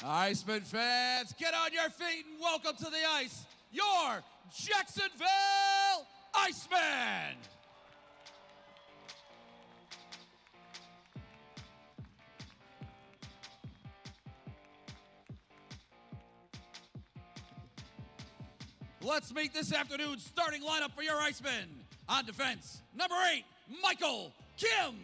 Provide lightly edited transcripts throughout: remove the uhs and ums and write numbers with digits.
Iceman fans, get on your feet and welcome to the ice, your Jacksonville Icemen! Let's meet this afternoon's starting lineup for your Icemen. On defense, number 8, Michael Kim.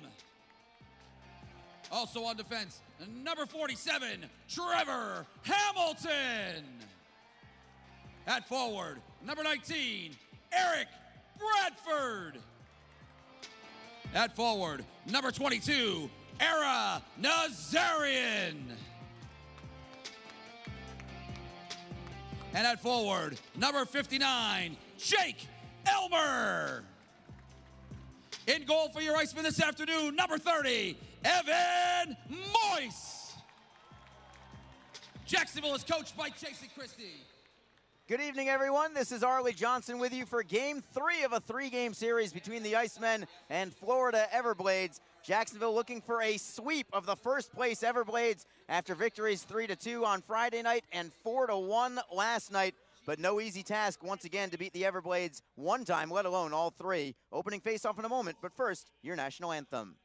Also on defense, number 47, Trevor Hamilton. At forward, number 19, Eric Bradford. At forward, number 22, Era Nazarian. And at forward, number 59, Jake Elmer. In goal for your Iceman this afternoon, number 30, Evan Moyce. Jacksonville is coached by Jason Christie. Good evening, everyone. This is Arlie Johnson with you for Game 3 of a 3-game series between the Icemen and Florida Everblades. Jacksonville looking for a sweep of the first-place Everblades after victories 3-2 on Friday night and 4-1 last night. But no easy task once again to beat the Everblades one time, let alone all three. Opening face-off in a moment, but first, your national anthem.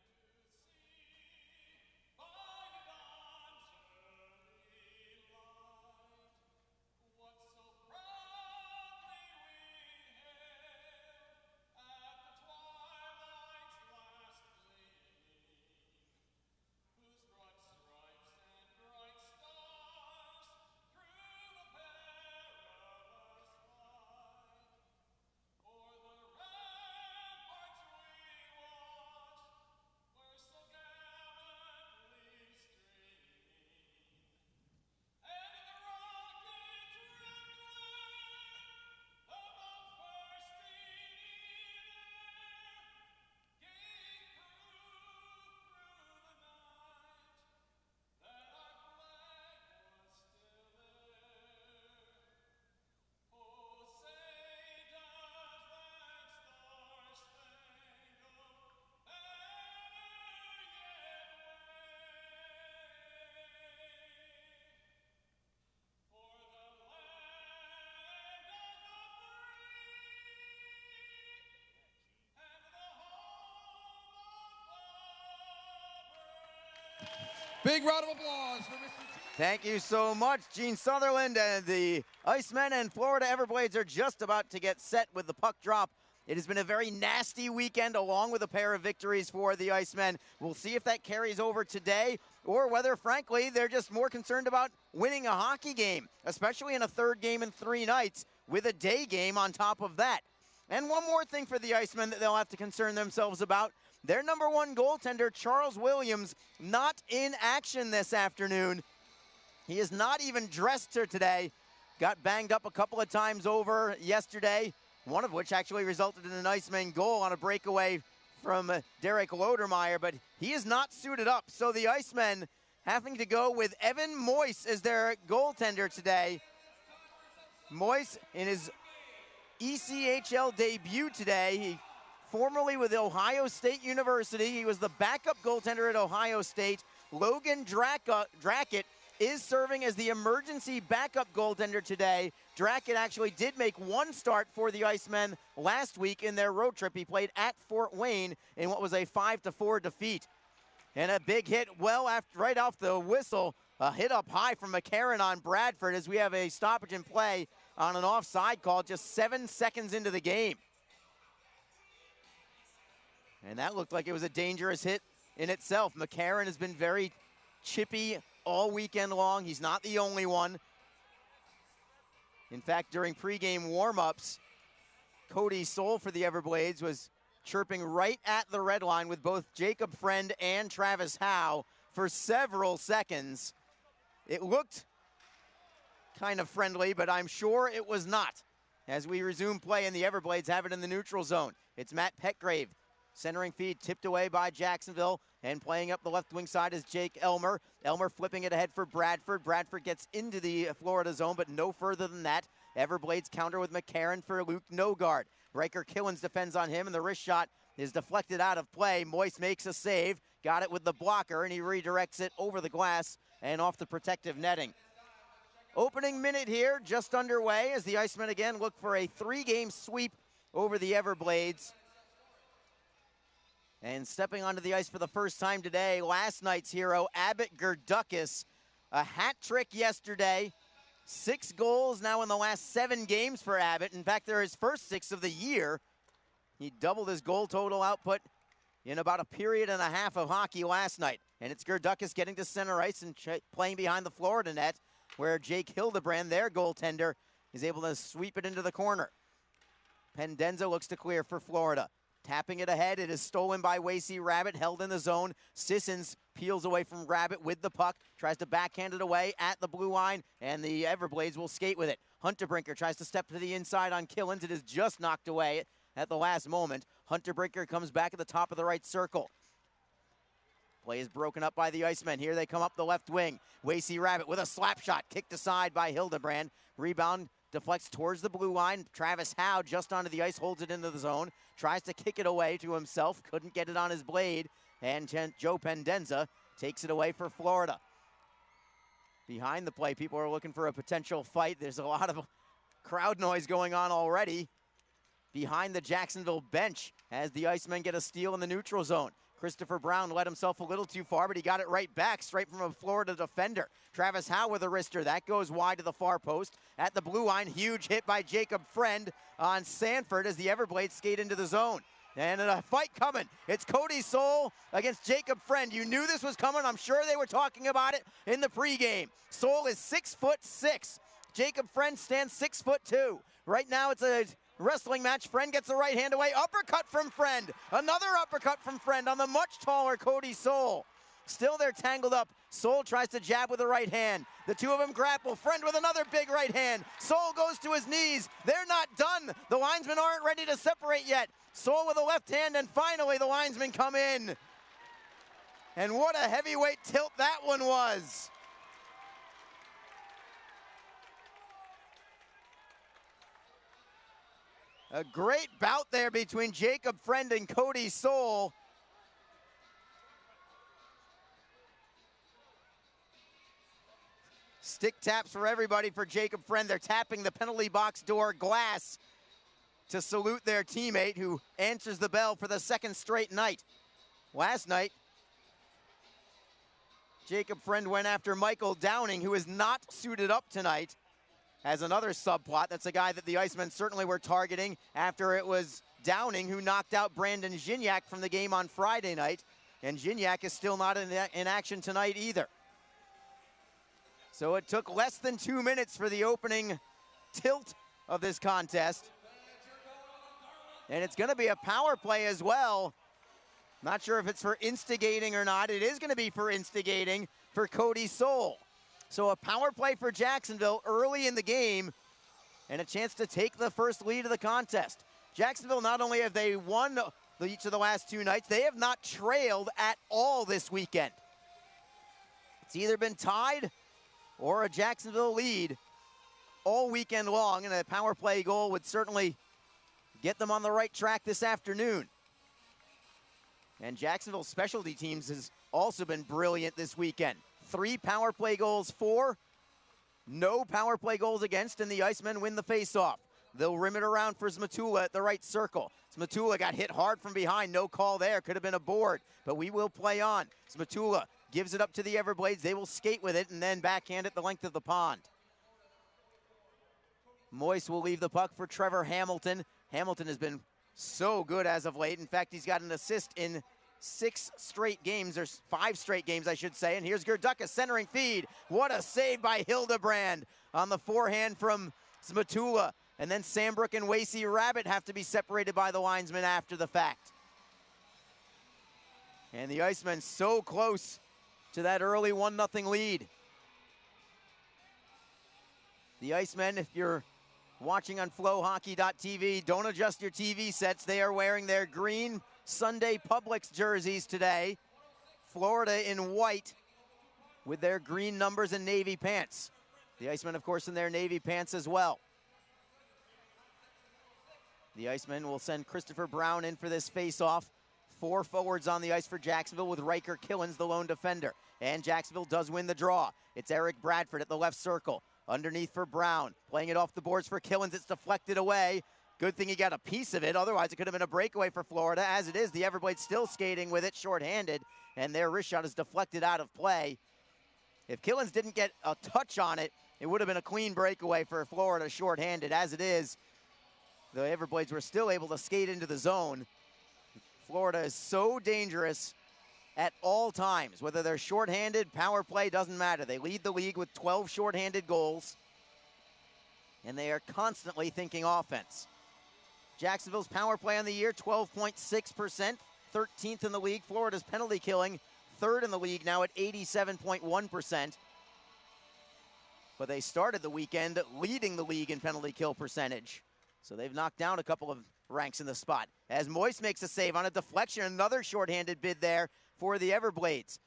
Big round of applause for Mr. Thank you so much, Gene Sutherland. And the Icemen and Florida Everblades are just about to get set with the puck drop. It has been a very nasty weekend along with a pair of victories for the Icemen. We'll see if that carries over today or whether, frankly, they're just more concerned about winning a hockey game, especially in a third game in 3 nights with a day game on top of that. And one more thing for the Icemen that they'll have to concern themselves about. Their number 1 goaltender, Charles Williams, not in action this afternoon. He is not even dressed here today. Got banged up a couple of times over yesterday, one of which actually resulted in an Iceman goal on a breakaway from Derek Lodermeyer, but he is not suited up. So the Icemen having to go with Evan Moyce as their goaltender today. Moyce in his ECHL debut today. Formerly with Ohio State University. He was the backup goaltender at Ohio State. Logan Drackett is serving as the emergency backup goaltender today. Drackett actually did make 1 start for the Icemen last week in their road trip. He played at Fort Wayne in what was a 5-4 defeat. And a big hit right off the whistle. A hit up high from McCarron on Bradford as we have a stoppage in play on an offside call just 7 seconds into the game. And that looked like it was a dangerous hit in itself. McCarron has been very chippy all weekend long. He's not the only one. In fact, during pregame warm-ups, Cody Soul for the Everblades was chirping right at the red line with both Jacob Friend and Travis Howe for several seconds. It looked kind of friendly, but I'm sure it was not. As we resume play and the Everblades have it in the neutral zone. It's Matt Petgrave. Centering feed tipped away by Jacksonville, and playing up the left wing side is Jake Elmer. Elmer flipping it ahead for Bradford. Bradford gets into the Florida zone, but no further than that. Everblades counter with McCarron for Luke Nogard. Riker Killens defends on him, and the wrist shot is deflected out of play. Moyce makes a save, got it with the blocker, and he redirects it over the glass and off the protective netting. Opening minute here, just underway, as the Icemen again look for a 3-game sweep over the Everblades. And stepping onto the ice for the first time today, last night's hero, Abbott Gerdukis. A hat trick yesterday. 6 goals now in the last 7 games for Abbott. In fact, they're his first 6 of the year. He doubled his goal total output in about a period and a half of hockey last night. And it's Gerdukis getting to center ice and playing behind the Florida net, where Jake Hildebrand, their goaltender, is able to sweep it into the corner. Pendenza looks to clear for Florida. Tapping it ahead, it is stolen by Wasey Rabbit, held in the zone. Sissons peels away from Rabbit with the puck, tries to backhand it away at the blue line, and the Everblades will skate with it. Hunterbrinker tries to step to the inside on Killens. It is just knocked away at the last moment. Hunterbrinker comes back at the top of the right circle. Play is broken up by the Icemen. Here they come up the left wing. Wasey Rabbit with a slap shot, kicked aside by Hildebrand. Rebound deflects towards the blue line. Travis Howe just onto the ice, holds it into the zone. Tries to kick it away to himself, couldn't get it on his blade. And Joe Pendenza takes it away for Florida. Behind the play, people are looking for a potential fight. There's a lot of crowd noise going on already behind the Jacksonville bench as the Icemen get a steal in the neutral zone. Christopher Brown led himself a little too far, but he got it right back, straight from a Florida defender. Travis Howe with a wrister. That goes wide to the far post. At the blue line, huge hit by Jacob Friend on Sanford as the Everblades skate into the zone. And a fight coming. It's Cody Soul against Jacob Friend. You knew this was coming. I'm sure they were talking about it in the pregame. Soul is 6'6". Jacob Friend stands 6'2". Right now it's a wrestling match. Friend gets the right hand away. Uppercut from Friend. Another uppercut from Friend on the much taller Cody Soul. Still they're tangled up. Soul tries to jab with the right hand. The two of them grapple. Friend with another big right hand. Soul goes to his knees. They're not done. The linesmen aren't ready to separate yet. Soul with a left hand, and finally the linesmen come in. And what a heavyweight tilt that one was. A great bout there between Jacob Friend and Cody Soul. Stick taps for everybody for Jacob Friend. They're tapping the penalty box door glass to salute their teammate who answers the bell for the second straight night. Last night, Jacob Friend went after Michael Downing, who is not suited up tonight, as another subplot. That's a guy that the Icemen certainly were targeting after it was Downing who knocked out Brandon Gignac from the game on Friday night. And Gignac is still not in action tonight either. So it took less than 2 minutes for the opening tilt of this contest. And it's going to be a power play as well. Not sure if it's for instigating or not. It is going to be for instigating for Cody Soul. So a power play for Jacksonville early in the game and a chance to take the first lead of the contest. Jacksonville, not only have they won each of the last 2 nights, they have not trailed at all this weekend. It's either been tied or a Jacksonville lead all weekend long, and a power play goal would certainly get them on the right track this afternoon. And Jacksonville's specialty teams has also been brilliant this weekend. 3 power play goals for, no power play goals against, and the Icemen win the faceoff. They'll rim it around for Zmatula at the right circle. Zmatula got hit hard from behind, no call there, could have been a board, but we will play on. Zmatula gives it up to the Everblades. They will skate with it and then backhand it the length of the pond. Moise will leave the puck for Trevor Hamilton. Hamilton has been so good as of late. In fact, he's got an assist in 6 straight games, or 5 straight games, I should say. And here's Gerdukis centering feed. What a save by Hildebrand on the forehand from Zmatula. And then Sambrook and Wasey Rabbit have to be separated by the linesman after the fact. And the Icemen so close to that early 1-0 lead. The Icemen, if you're watching on flowhockey.tv, don't adjust your TV sets. They are wearing their green Sunday Publix jerseys today. Florida in white with their green numbers and navy pants. The Icemen, of course, in their navy pants as well. The Icemen will send Christopher Brown in for this face-off. 4 forwards on the ice for Jacksonville with Riker Killens, the lone defender. and Jacksonville does win the draw. It's Eric Bradford at the left circle. Underneath for Brown, playing it off the boards for Killens. It's deflected away. Good thing he got a piece of it, otherwise it could have been a breakaway for Florida. As it is, the Everblades still skating with it shorthanded, and their wrist shot is deflected out of play. If Killens didn't get a touch on it, it would have been a clean breakaway for Florida shorthanded. As it is, the Everblades were still able to skate into the zone. Florida is so dangerous at all times, whether they're shorthanded, power play, doesn't matter. They lead the league with 12 shorthanded goals, and they are constantly thinking offense. Jacksonville's power play on the year, 12.6%, 13th in the league. Florida's penalty killing, 3rd in the league now at 87.1%. But they started the weekend leading the league in penalty kill percentage. So they've knocked down a couple of ranks in the spot. As Moise makes a save on a deflection, another shorthanded bid there for the Everblades.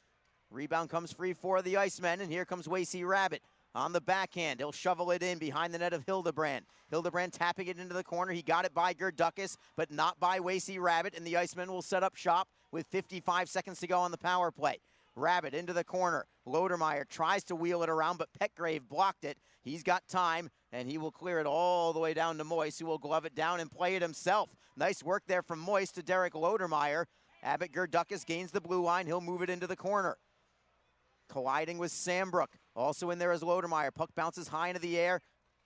Rebound comes free for the Icemen, and here comes Wasey Rabbit on the backhand. He'll shovel it in behind the net of Hildebrand. Hildebrand tapping it into the corner. He got it by Gerdukas, but not by Wasey Rabbit, and the Icemen will set up shop with 55 seconds to go on the power play. Rabbit into the corner. Lodermeyer tries to wheel it around, but Petgrave blocked it. He's got time, and he will clear it all the way down to Moise, who will glove it down and play it himself. Nice work there from Moise to Derek Lodermeyer. Abbott Gerdukas gains the blue line. He'll move it into the corner. Colliding with Sambrook. Also in there is Lodermeyer. Puck bounces high into the air.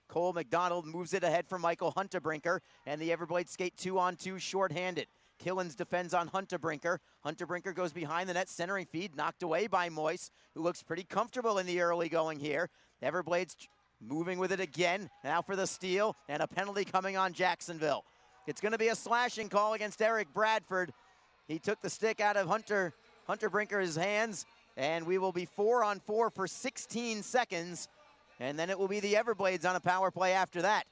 Cole McDonald moves it ahead for Michael Huntebrinker, and the Everblades skate 2-on-2 shorthanded. Killens defends on Huntebrinker. Huntebrinker goes behind the net, centering feed, knocked away by Moise, who looks pretty comfortable in the early going here. Everblades moving with it again. Now for the steal, and a penalty coming on Jacksonville. It's going to be a slashing call against Eric Bradford. He took the stick out of Huntebrinker's hands, and we will be 4-on-4 for 16 seconds, and then it will be the Everblades on a power play after that.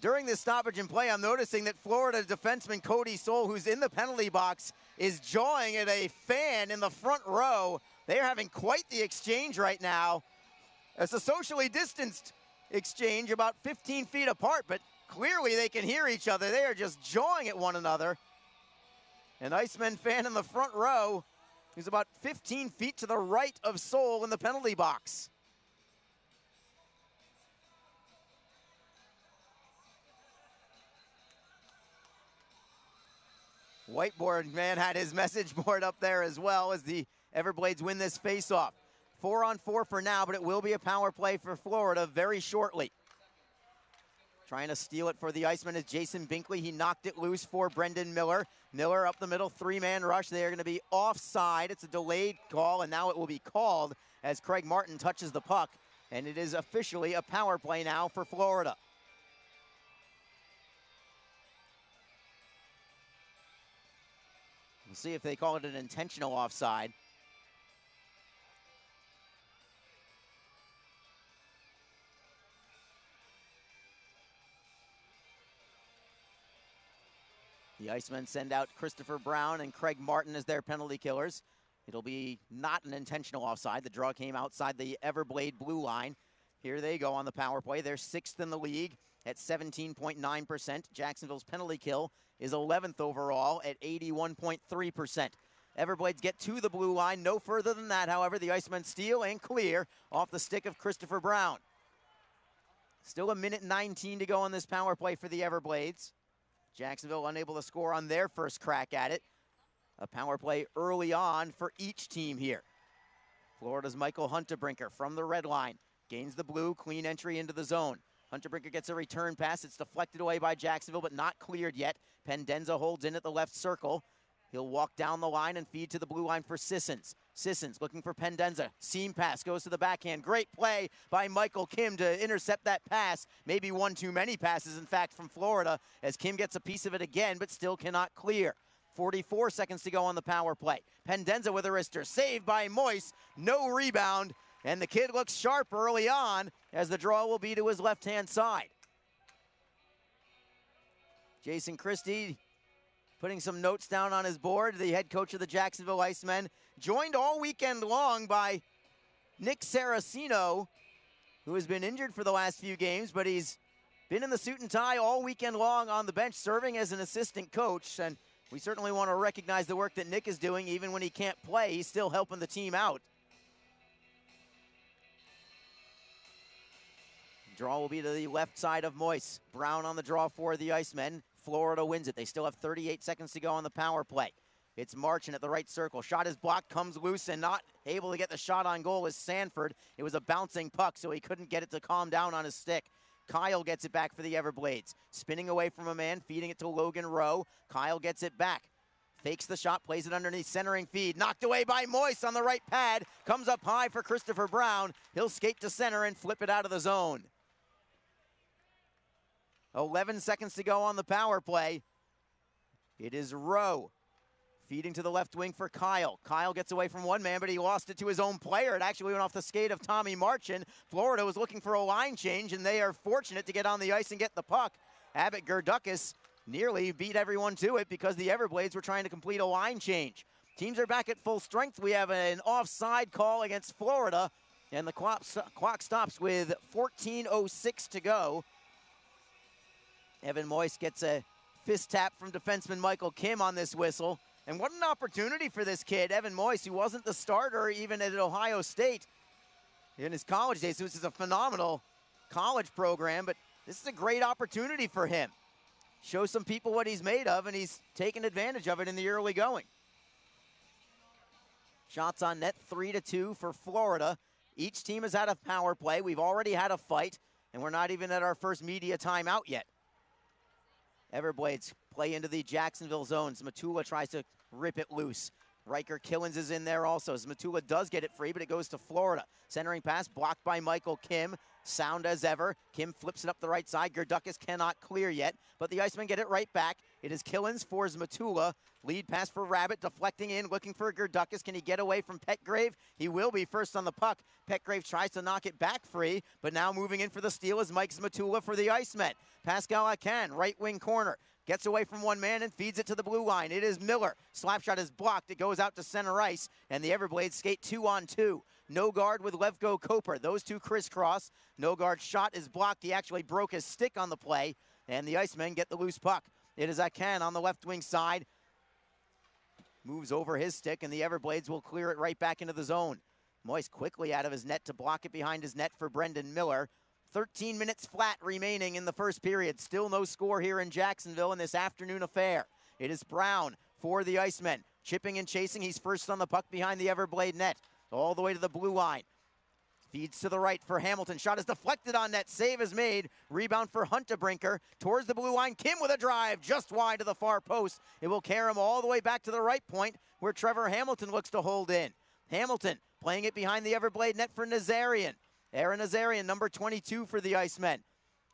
During this stoppage in play, I'm noticing that Florida defenseman Cody Soul, who's in the penalty box, is jawing at a fan in the front row. They're having quite the exchange right now. It's a socially distanced exchange, about 15 feet apart, but clearly they can hear each other. They are just jawing at one another. An Icemen fan in the front row who's about 15 feet to the right of Soul in the penalty box. Whiteboard man had his message board up there as well as the Everblades win this faceoff. 4-on-4 for now, but it will be a power play for Florida very shortly. Trying to steal it for the Icemen is Jason Binkley. He knocked it loose for Brendan Miller. Miller up the middle, 3-man rush. They are going to be offside. It's a delayed call, and now it will be called as Craig Martin touches the puck, and it is officially a power play now for Florida. We'll see if they call it an intentional offside. The Icemen send out Christopher Brown and Craig Martin as their penalty killers. It'll be not an intentional offside. The draw came outside the Everblade blue line. Here they go on the power play. They're 6th in the league at 17.9%. Jacksonville's penalty kill is 11th overall at 81.3%. Everblades get to the blue line. No further than that, however. The Icemen steal and clear off the stick of Christopher Brown. Still 1:19 to go on this power play for the Everblades. Jacksonville unable to score on their first crack at it. A power play early on for each team here. Florida's Michael Huntebrinker from the red line. Gains the blue, clean entry into the zone. Huntebrinker gets a return pass. It's deflected away by Jacksonville, but not cleared yet. Pendenza holds in at the left circle. He'll walk down the line and feed to the blue line for Sissons. Sissons looking for Pendenza. Seam pass goes to the backhand. Great play by Michael Kim to intercept that pass. Maybe one too many passes, in fact, from Florida, as Kim gets a piece of it again, but still cannot clear. 44 seconds to go on the power play. Pendenza with a wrister. Saved by Moise. No rebound. And the kid looks sharp early on as the draw will be to his left-hand side. Jason Christie putting some notes down on his board, the head coach of the Jacksonville Icemen, joined all weekend long by Nick Saraceno, who has been injured for the last few games, but he's been in the suit and tie all weekend long on the bench, serving as an assistant coach. And We certainly want to recognize the work that Nick is doing. Even when he can't play, he's still helping the team out. Draw will be to the left side of Moise. Brown on the draw for the Icemen. Florida wins it. They still have 38 seconds to go on the power play. It's Marchand at the right circle. Shot is blocked, comes loose, and not able to get the shot on goal is Sanford. It was a bouncing puck, so he couldn't get it to calm down on his stick. Kyle gets it back for the Everblades. Spinning away from a man, feeding it to Logan Rowe. Kyle gets it back. Fakes the shot, plays it underneath, centering feed. Knocked away by Moise on the right pad. Comes up high for Christopher Brown. He'll skate to center and flip it out of the zone. 11 seconds to go on the power play. It is Rowe feeding to the left wing for Kyle. Kyle gets away from one man, but he lost it to his own player. It actually went off the skate of Tommy Marchand. Florida was looking for a line change, and they are fortunate to get on the ice and get the puck. Abbott Gerdukis nearly beat everyone to it because the Everblades were trying to complete a line change. Teams are back at full strength. We have an offside call against Florida, and the clock stops with 14:06 to go. Evan Moise gets a fist tap from defenseman Michael Kim on this whistle. And what an opportunity for this kid, Evan Moise, who wasn't the starter even at Ohio State in his college days. This is a phenomenal college program, but this is a great opportunity for him. Show some people what he's made of, and he's taken advantage of it in the early going. Shots on net, 3-2 for Florida. Each team has had a power play. We've already had a fight, and we're not even at our first media timeout yet. Everblades play into the Jacksonville zones. Matula tries to rip it loose. Riker Killens is in there also. Matula does get it free, but it goes to Florida. Centering pass blocked by Michael Kim. Sound as ever. Kim flips it up the right side. Gerdukis cannot clear yet, but the Icemen get it right back. It is Killens for Matula. Lead pass for Rabbit, deflecting in, looking for Gerdukis. Can he get away from Petgrave? He will be first on the puck. Petgrave tries to knock it back free, but now moving in for the steal is Mike Matula for the Icemen. Pascal Akan, right wing corner. Gets away from one man and feeds it to the blue line. It is Miller. Slap shot is blocked. It goes out to center ice, and the Everblades skate 2-on-2. No guard with Levko Koper. Those two crisscross. No guard shot is blocked. He actually broke his stick on the play, and the Icemen get the loose puck. It is Akan on the left wing side. Moves over his stick, and the Everblades will clear it right back into the zone. Moise quickly out of his net to block it behind his net for Brendan Miller. 13 minutes flat remaining in the first period. Still no score here in Jacksonville in this afternoon affair. It is Brown for the Icemen. Chipping and chasing. He's first on the puck behind the Everblade net. All the way to the blue line. Feeds to the right for Hamilton. Shot is deflected on net. Save is made. Rebound for Huntebrinker. Towards the blue line. Kim with a drive just wide to the far post. It will carry him all the way back to the right point where Trevor Hamilton looks to hold in. Hamilton playing it behind the Everblade net for Nazarian. Aaron Nazarian, number 22 for the Icemen.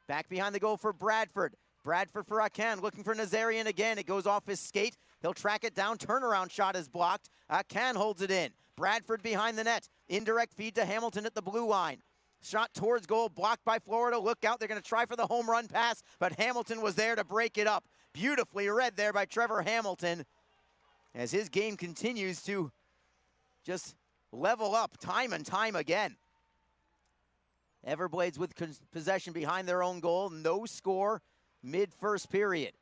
Back behind the goal for Bradford. Bradford for Akan, looking for Nazarian again. It goes off his skate. He'll track it down. Turnaround shot is blocked. Akan holds it in. Bradford behind the net. Indirect feed to Hamilton at the blue line. Shot towards goal, blocked by Florida. Look out, they're going to try for the home run pass, but Hamilton was there to break it up. Beautifully read there by Trevor Hamilton as his game continues to just level up time and time again. Everblades with possession behind their own goal. No score mid-first period.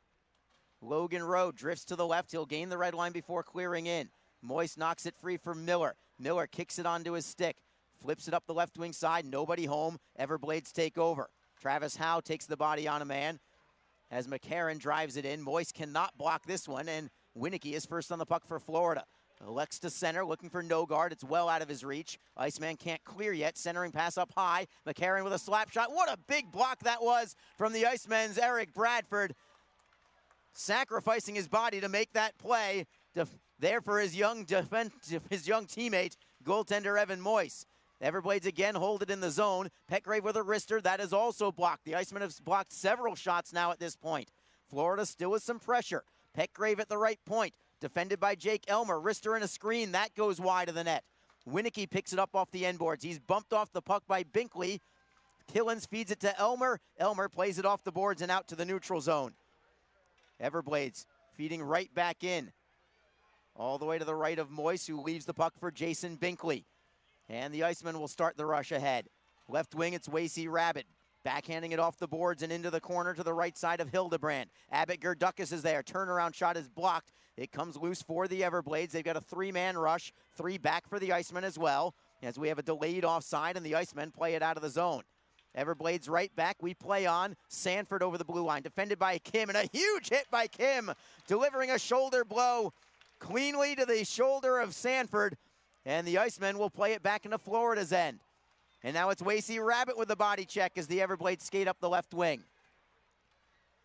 Logan Rowe drifts to the left. He'll gain the red line before clearing in. Moise knocks it free for Miller. Miller kicks it onto his stick. Flips it up the left wing side. Nobody home. Everblades take over. Travis Howe takes the body on a man as McCarron drives it in. Moise cannot block this one, and Winicky is first on the puck for Florida. Elects to center, looking for no guard. It's well out of his reach. Iceman can't clear yet. Centering pass up high. McCarron with a slap shot. What a big block that was from the Icemen's Eric Bradford. Sacrificing his body to make that play. There for his young teammate, goaltender Evan Moise. Everblades again hold it in the zone. Petgrave with a wrister. That is also blocked. The Icemen have blocked several shots now at this point. Florida still with some pressure. Petgrave at the right point. Defended by Jake Elmer. Wrister in a screen. That goes wide of the net. Winicky picks it up off the end boards. He's bumped off the puck by Binkley. Killens feeds it to Elmer. Elmer plays it off the boards and out to the neutral zone. Everblades feeding right back in. All the way to the right of Moise, who leaves the puck for Jason Binkley. And the Icemen will start the rush ahead. Left wing, it's Wasey Rabbit. Backhanding it off the boards and into the corner to the right side of Hildebrand. Abbott Gerdukas is there. Turnaround shot is blocked. It comes loose for the Everblades. They've got a 3-man rush. 3 back for the Icemen as well, as we have a delayed offside and the Icemen play it out of the zone. Everblades right back. We play on. Sanford over the blue line. Defended by Kim, and a huge hit by Kim. Delivering a shoulder blow cleanly to the shoulder of Sanford. And the Icemen will play it back into Florida's end. And now it's Wasey Rabbit with the body check as the Everblades skate up the left wing.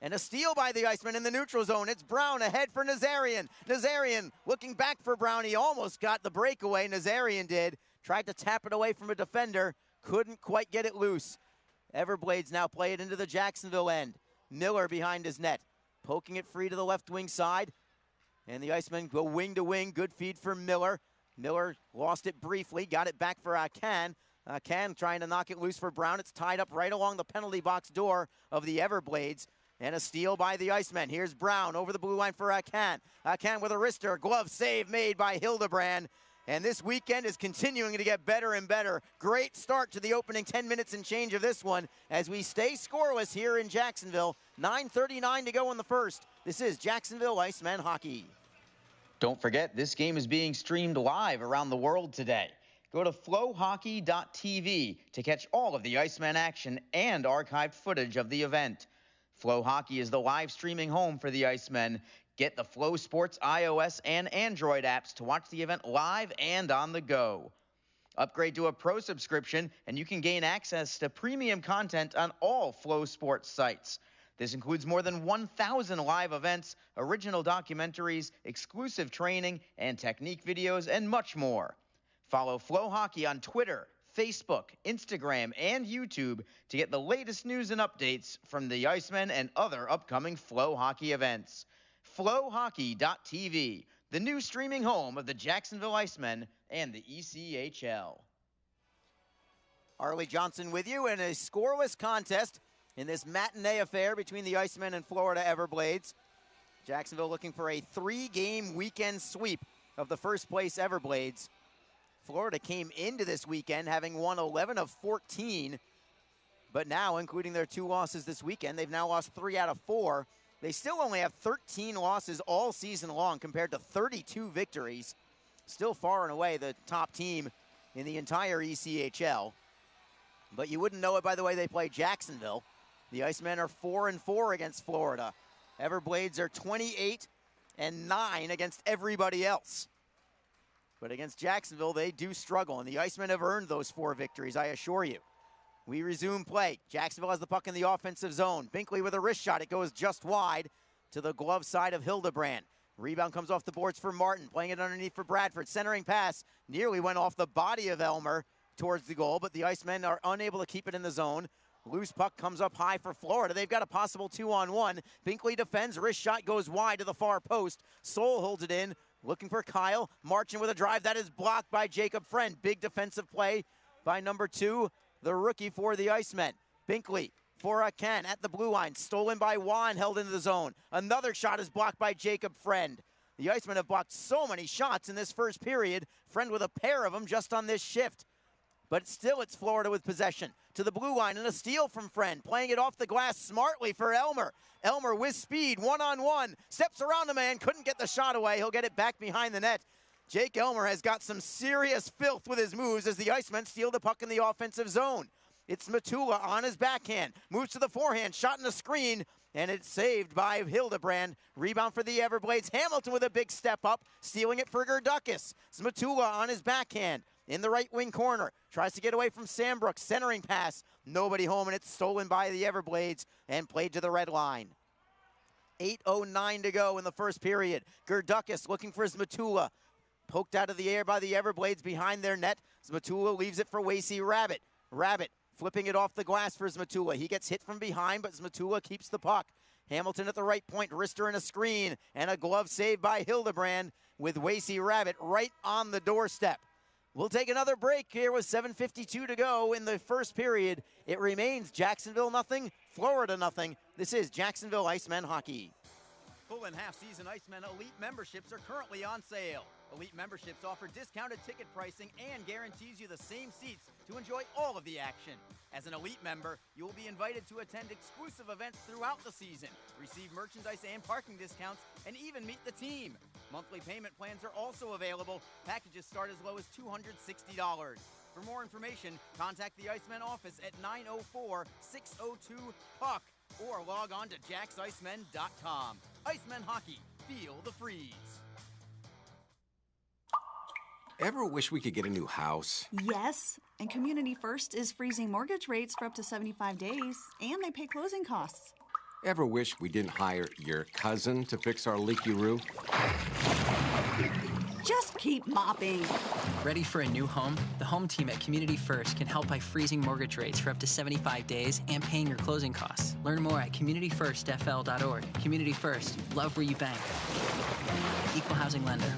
And a steal by the Icemen in the neutral zone. It's Brown ahead for Nazarian. Nazarian looking back for Brown. He almost got the breakaway. Nazarian did. Tried to tap it away from a defender. Couldn't quite get it loose. Everblades now play it into the Jacksonville end. Miller behind his net. Poking it free to the left wing side. And the Icemen go wing to wing. Good feed for Miller. Miller lost it briefly. Got it back for Can. Can trying to knock it loose for Brown. It's tied up right along the penalty box door of the Everblades. And a steal by the Icemen. Here's Brown over the blue line for Can. Can with a wrister. Glove save made by Hildebrand. And this weekend is continuing to get better and better. Great start to the opening 10 minutes and change of this one as we stay scoreless here in Jacksonville. 9:39 to go in the first. This is Jacksonville Icemen hockey. Don't forget, this game is being streamed live around the world today. Go to flowhockey.tv to catch all of the Icemen action and archived footage of the event. Flow Hockey is the live streaming home for the Icemen. Get the Flow Sports iOS and Android apps to watch the event live and on the go. Upgrade to a pro subscription and you can gain access to premium content on all Flow Sports sites. This includes more than 1,000 live events, original documentaries, exclusive training and technique videos, and much more. Follow Flow Hockey on Twitter, Facebook, Instagram, and YouTube to get the latest news and updates from the Icemen and other upcoming Flow Hockey events. Flowhockey.tv, the new streaming home of the Jacksonville Icemen and the ECHL. Harley Johnson with you in a scoreless contest in this matinee affair between the Icemen and Florida Everblades. Jacksonville looking for a 3-game weekend sweep of the first place Everblades. Florida came into this weekend having won 11 of 14, but now, including their 2 losses this weekend, they've now lost 3 out of 4. They still only have 13 losses all season long compared to 32 victories. Still far and away the top team in the entire ECHL. But you wouldn't know it by the way they play Jacksonville. The Icemen are 4-4 against Florida. Everblades are 28-9 against everybody else. But against Jacksonville, they do struggle, and the Icemen have earned those 4 victories, I assure you. We resume play. Jacksonville has the puck in the offensive zone. Binkley with a wrist shot. It goes just wide to the glove side of Hildebrand. Rebound comes off the boards for Martin, playing it underneath for Bradford. Centering pass nearly went off the body of Elmer towards the goal, but the Icemen are unable to keep it in the zone. Loose puck comes up high for Florida. They've got a possible 2-on-1. Binkley defends. Wrist shot goes wide to the far post. Soul holds it in. Looking for Kyle. Marching with a drive. That is blocked by Jacob Friend. Big defensive play by number 2, the rookie for the Icemen. Binkley for Ken at the blue line. Stolen by Juan, held into the zone. Another shot is blocked by Jacob Friend. The Icemen have blocked so many shots in this first period. Friend with a pair of them just on this shift. But still it's Florida with possession. To the blue line and a steal from Friend. Playing it off the glass smartly for Elmer. Elmer with speed, 1-on-1. Steps around the man, couldn't get the shot away. He'll get it back behind the net. Jake Elmer has got some serious filth with his moves as the Icemen steal the puck in the offensive zone. It's Matula on his backhand. Moves to the forehand, shot in the screen, and it's saved by Hildebrand. Rebound for the Everblades. Hamilton with a big step up, stealing it for Gerdukas. It's Matula on his backhand. In the right wing corner, tries to get away from Sambrook, centering pass, nobody home, and it's stolen by the Everblades and played to the red line. 8:09 to go in the first period. Gerdukas looking for Zmatula, poked out of the air by the Everblades behind their net. Zmatula leaves it for Wasey Rabbit. Rabbit flipping it off the glass for Zmatula. He gets hit from behind, but Zmatula keeps the puck. Hamilton at the right point, wrister in a screen, and a glove save by Hildebrand with Wasey Rabbit right on the doorstep. We'll take another break here with 7:52 to go in the first period. It remains Jacksonville nothing, Florida nothing. This is Jacksonville Icemen hockey. Full and half season Icemen Elite memberships are currently on sale. Elite memberships offer discounted ticket pricing and guarantees you the same seats to enjoy all of the action. As an Elite member, you will be invited to attend exclusive events throughout the season, receive merchandise and parking discounts, and even meet the team. Monthly payment plans are also available. Packages start as low as $260. For more information, contact the Icemen office at 904-602-PUCK or log on to jacksicemen.com. Icemen Hockey, feel the freeze. Ever wish we could get a new house? Yes, and Community First is freezing mortgage rates for up to 75 days, and they pay closing costs. Ever wish we didn't hire your cousin to fix our leaky roof? Just keep mopping. Ready for a new home? The home team at Community First can help by freezing mortgage rates for up to 75 days and paying your closing costs. Learn more at communityfirstfl.org. Community First, love where you bank. Equal housing lender.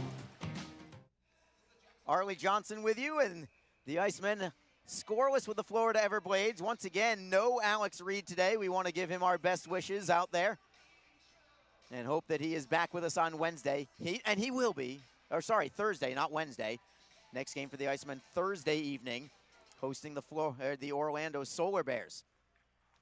Arlie Johnson with you, and the Icemen scoreless with the Florida Everblades. Once again, no Alex Reed today. We want to give him our best wishes out there and hope that he is back with us on Wednesday. He will be, or sorry, Thursday, not Wednesday. Next game for the Icemen Thursday evening, hosting the Orlando Solar Bears.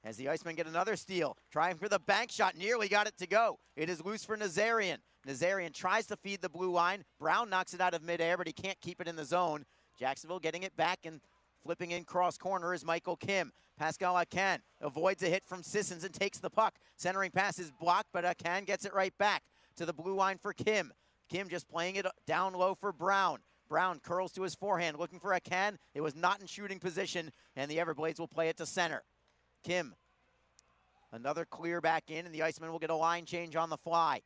As the Icemen get another steal, trying for the bank shot, nearly got it to go. It is loose for Nazarian. Nazarian tries to feed the blue line. Brown knocks it out of midair, but he can't keep it in the zone. Jacksonville getting it back and flipping in cross corner is Michael Kim. Pascal Akan avoids a hit from Sissons and takes the puck. Centering pass is blocked, but Akan gets it right back to the blue line for Kim. Kim just playing it down low for Brown. Brown curls to his forehand, looking for Akan. It was not in shooting position, and the Everblades will play it to center. Kim, another clear back in, and the Icemen will get a line change on the fly.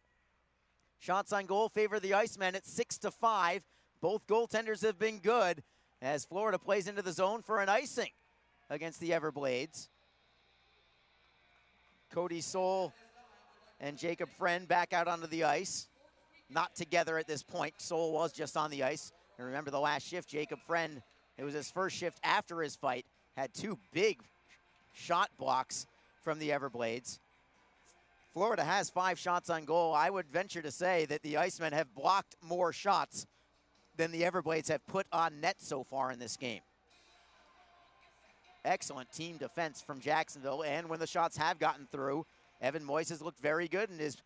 Shots on goal favor the Icemen at 6-5. Both goaltenders have been good as Florida plays into the zone for an icing against the Everblades. Cody Soul and Jacob Friend back out onto the ice. Not together at this point. Soul was just on the ice. And remember the last shift, Jacob Friend, it was his first shift after his fight, had two big shot blocks from the Everblades. Florida has 5 shots on goal. I would venture to say that the Icemen have blocked more shots than the Everblades have put on net so far in this game. Excellent team defense from Jacksonville, and when the shots have gotten through, Evan Moyes has looked very good in his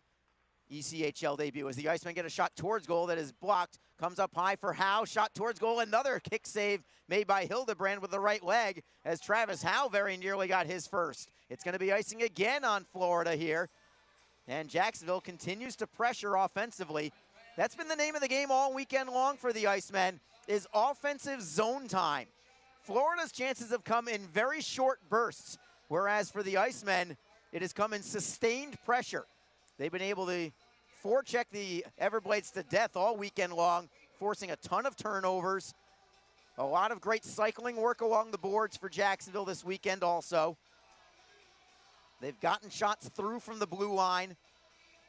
ECHL debut as the Icemen get a shot towards goal that is blocked. Comes up high for Howe, shot towards goal, another kick save made by Hildebrand with the right leg as Travis Howe very nearly got his first. It's going to be icing again on Florida here. And Jacksonville continues to pressure offensively. That's been the name of the game all weekend long for the Icemen, is offensive zone time. Florida's chances have come in very short bursts, whereas for the Icemen, it has come in sustained pressure. They've been able to forecheck the Everblades to death all weekend long, forcing a ton of turnovers. A lot of great cycling work along the boards for Jacksonville this weekend also. They've gotten shots through from the blue line.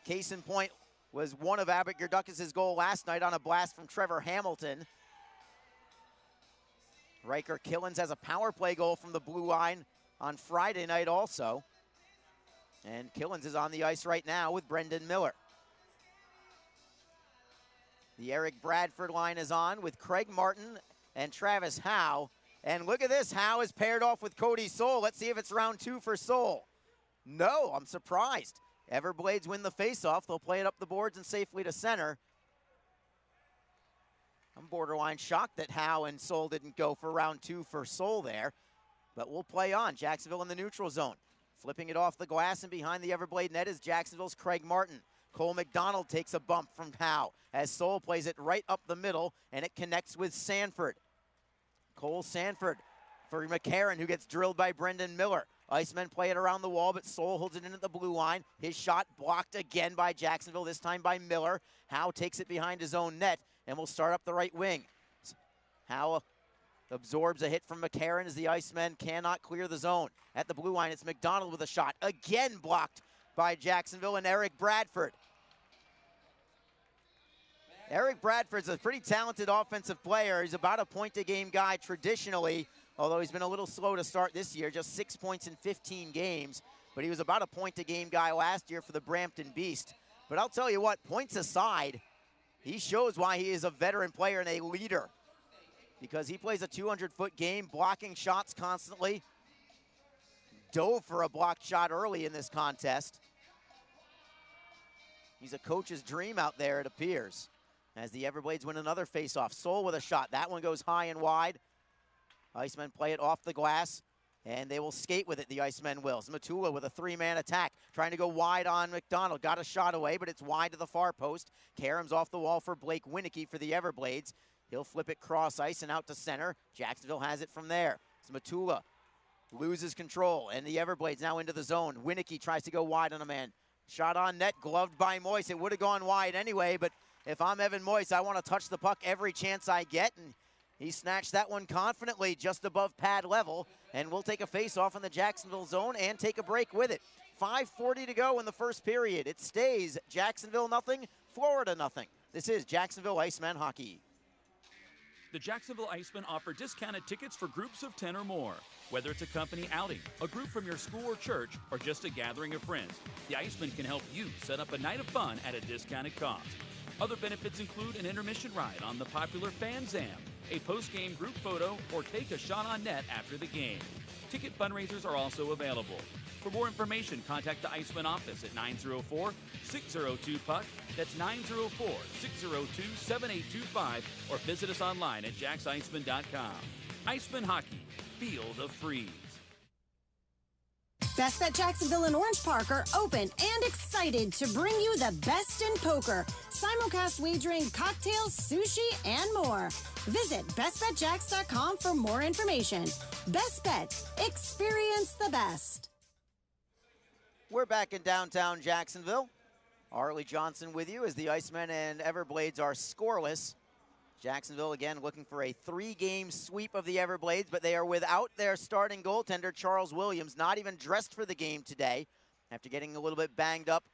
Case in point was one of Abbott Gerdukis' goal last night on a blast from Trevor Hamilton. Riker Killens has a power play goal from the blue line on Friday night also. And Killens is on the ice right now with Brendan Miller. The Eric Bradford line is on with Craig Martin and Travis Howe. And look at this, Howe is paired off with Cody Soul. Let's see if it's round 2 for Soul. No, I'm surprised. Everblades win the faceoff. They'll play it up the boards and safely to center. I'm borderline shocked that Howe and Soul didn't go for round 2 for Soul there. But we'll play on. Jacksonville in the neutral zone. Flipping it off the glass and behind the Everblade net is Jacksonville's Craig Martin. Cole McDonald takes a bump from Howe as Soul plays it right up the middle, and it connects with Sanford. Cole Sanford for McCarron, who gets drilled by Brendan Miller. Icemen play it around the wall, but Soul holds it in at the blue line. His shot blocked again by Jacksonville, this time by Miller. Howe takes it behind his own net and will start up the right wing. Howe absorbs a hit from McCarron as the Icemen cannot clear the zone. At the blue line, it's McDonald with a shot. Again blocked by Jacksonville and Eric Bradford. Eric Bradford's a pretty talented offensive player. He's about a point-a-game guy traditionally, although he's been a little slow to start this year, just 6 points in 15 games. But he was about a point-a-game guy last year for the Brampton Beast. But I'll tell you what, points aside, he shows why he is a veteran player and a leader, because he plays a 200-foot game, blocking shots constantly. Dove for a blocked shot early in this contest. He's a coach's dream out there, it appears. As the Everblades win another faceoff. Soul with a shot. That one goes high and wide. Icemen play it off the glass, and they will skate with it, the Icemen will. Matula with a three-man attack, trying to go wide on McDonald. Got a shot away, but it's wide to the far post. Karam's off the wall for Blake Winicky for the Everblades. He'll flip it cross ice and out to center. Jacksonville has it from there. Matula loses control, and the Everblades now into the zone. Winicky tries to go wide on a man. Shot on net, gloved by Moise. It would have gone wide anyway, but if I'm Evan Moise, I want to touch the puck every chance I get, and he snatched that one confidently just above pad level, and we'll take a face-off in the Jacksonville zone and take a break with it. 5:40 to go in the first period. It stays Jacksonville nothing, Florida nothing. This is Jacksonville Icemen hockey. The Jacksonville Icemen offer discounted tickets for groups of 10 or more. Whether it's a company outing, a group from your school or church, or just a gathering of friends, the Icemen can help you set up a night of fun at a discounted cost. Other benefits include an intermission ride on the popular Fan Zam, a post-game group photo, or take a shot on net after the game. Ticket fundraisers are also available. For more information, contact the Icemen office at 904-602-PUCK. That's 904-602-7825, or visit us online at jacksicemen.com. Icemen Hockey, feel the freeze. Best Bet Jacksonville and Orange Park are open and excited to bring you the best in poker. Simulcast wagering, cocktails, sushi, and more. Visit bestbetjacks.com for more information. Best Bet. Experience the best. We're back in downtown Jacksonville. Arlie Johnson with you as the Icemen and Everblades are scoreless. Jacksonville again looking for a 3-game sweep of the Everblades, but they are without their starting goaltender, Charles Williams, not even dressed for the game today after getting a little bit banged up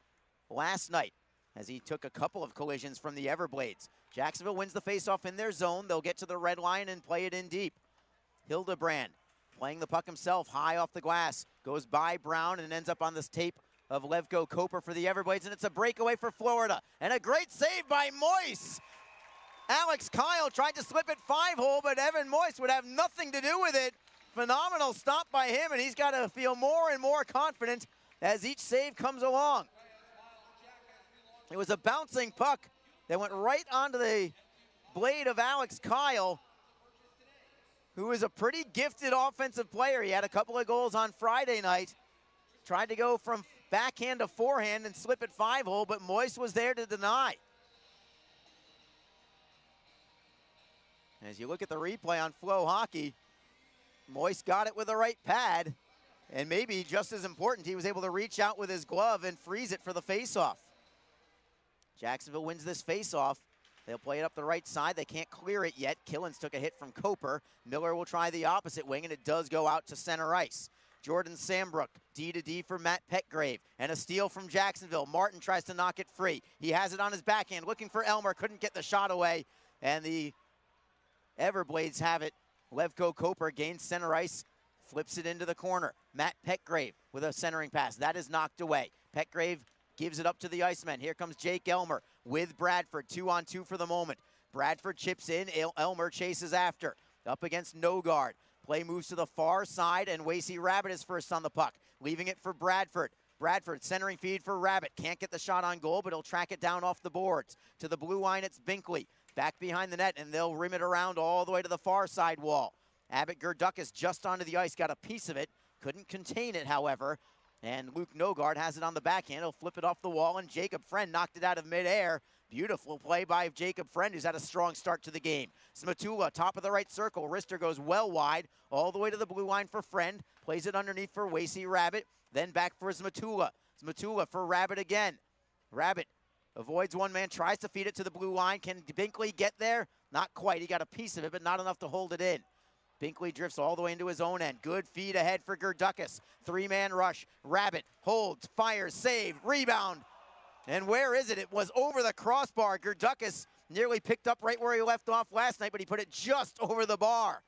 last night as he took a couple of collisions from the Everblades. Jacksonville wins the faceoff in their zone. They'll get to the red line and play it in deep. Hildebrand playing the puck himself high off the glass, goes by Brown and ends up on this tape of Levko Koper for the Everblades, and it's a breakaway for Florida. And a great save by Moise. Alex Kyle tried to slip it 5-hole, but Evan Moise would have nothing to do with it. Phenomenal stop by him, and he's got to feel more and more confident as each save comes along. It was a bouncing puck that went right onto the blade of Alex Kyle, who is a pretty gifted offensive player. He had a couple of goals on Friday night. Tried to go from backhand to forehand and slip it 5-hole, but Moise was there to deny. As you look at the replay on Flow Hockey, Moise got it with the right pad, and maybe just as important, he was able to reach out with his glove and freeze it for the faceoff. Jacksonville wins this faceoff. They'll play it up the right side. They can't clear it yet. Killens took a hit from Koper. Miller will try the opposite wing, and it does go out to center ice. Jordan Sambrook, D-to-D for Matt Petgrave, and a steal from Jacksonville. Martin tries to knock it free. He has it on his backhand, looking for Elmer, couldn't get the shot away, and the Everblades have it. Levko Koper gains center ice, flips it into the corner. Matt Petgrave with a centering pass. That is knocked away. Petgrave gives it up to the Icemen. Here comes Jake Elmer with Bradford, 2-on-2 for the moment. Bradford chips in, Elmer chases after. Up against Nogard. Play moves to the far side, and Wasey Rabbit is first on the puck, leaving it for Bradford. Bradford centering feed for Rabbit. Can't get the shot on goal, but he'll track it down off the boards. To the blue line, it's Binkley. Back behind the net, and they'll rim it around all the way to the far side wall. Abbott Gerdukas just onto the ice, got a piece of it. Couldn't contain it, however. And Luke Nogard has it on the backhand. He'll flip it off the wall, and Jacob Friend knocked it out of midair. Beautiful play by Jacob Friend, who's had a strong start to the game. Smatula, top of the right circle. Rister goes well wide, all the way to the blue line for Friend. Plays it underneath for Wasey Rabbit. Then back for Smatula. Smatula for Rabbit again. Rabbit avoids one man, tries to feed it to the blue line. Can Binkley get there? Not quite. He got a piece of it, but not enough to hold it in. Binkley drifts all the way into his own end. Good feed ahead for Gerdukas. 3-man rush. Rabbit holds, fires, save, rebound. And where is it? It was over the crossbar. Gerdukas nearly picked up right where he left off last night, but he put it just over the bar.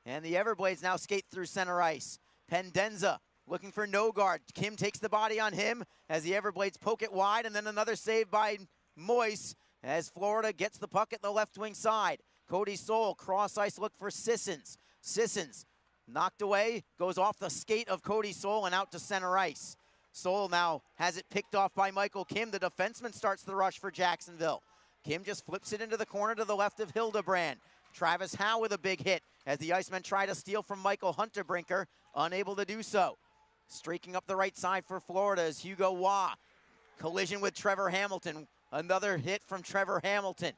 And the Everblades now skate through center ice. Pendenza looking for Nogard. Kim takes the body on him as the Everblades poke it wide, and then another save by Moise. as Florida gets the puck at the left wing side. Cody Soul, cross ice look for Sissons. Sissons knocked away, goes off the skate of Cody Soul and out to center ice. Soul now has it picked off by Michael Kim. The defenseman starts the rush for Jacksonville. Kim just flips it into the corner to the left of Hildebrand. Travis Howe with a big hit as the Icemen try to steal from Michael Hunterbrinker, unable to do so. Streaking up the right side for Florida is Hugo Waugh. Collision with Trevor Hamilton. Another hit from Trevor Hamilton.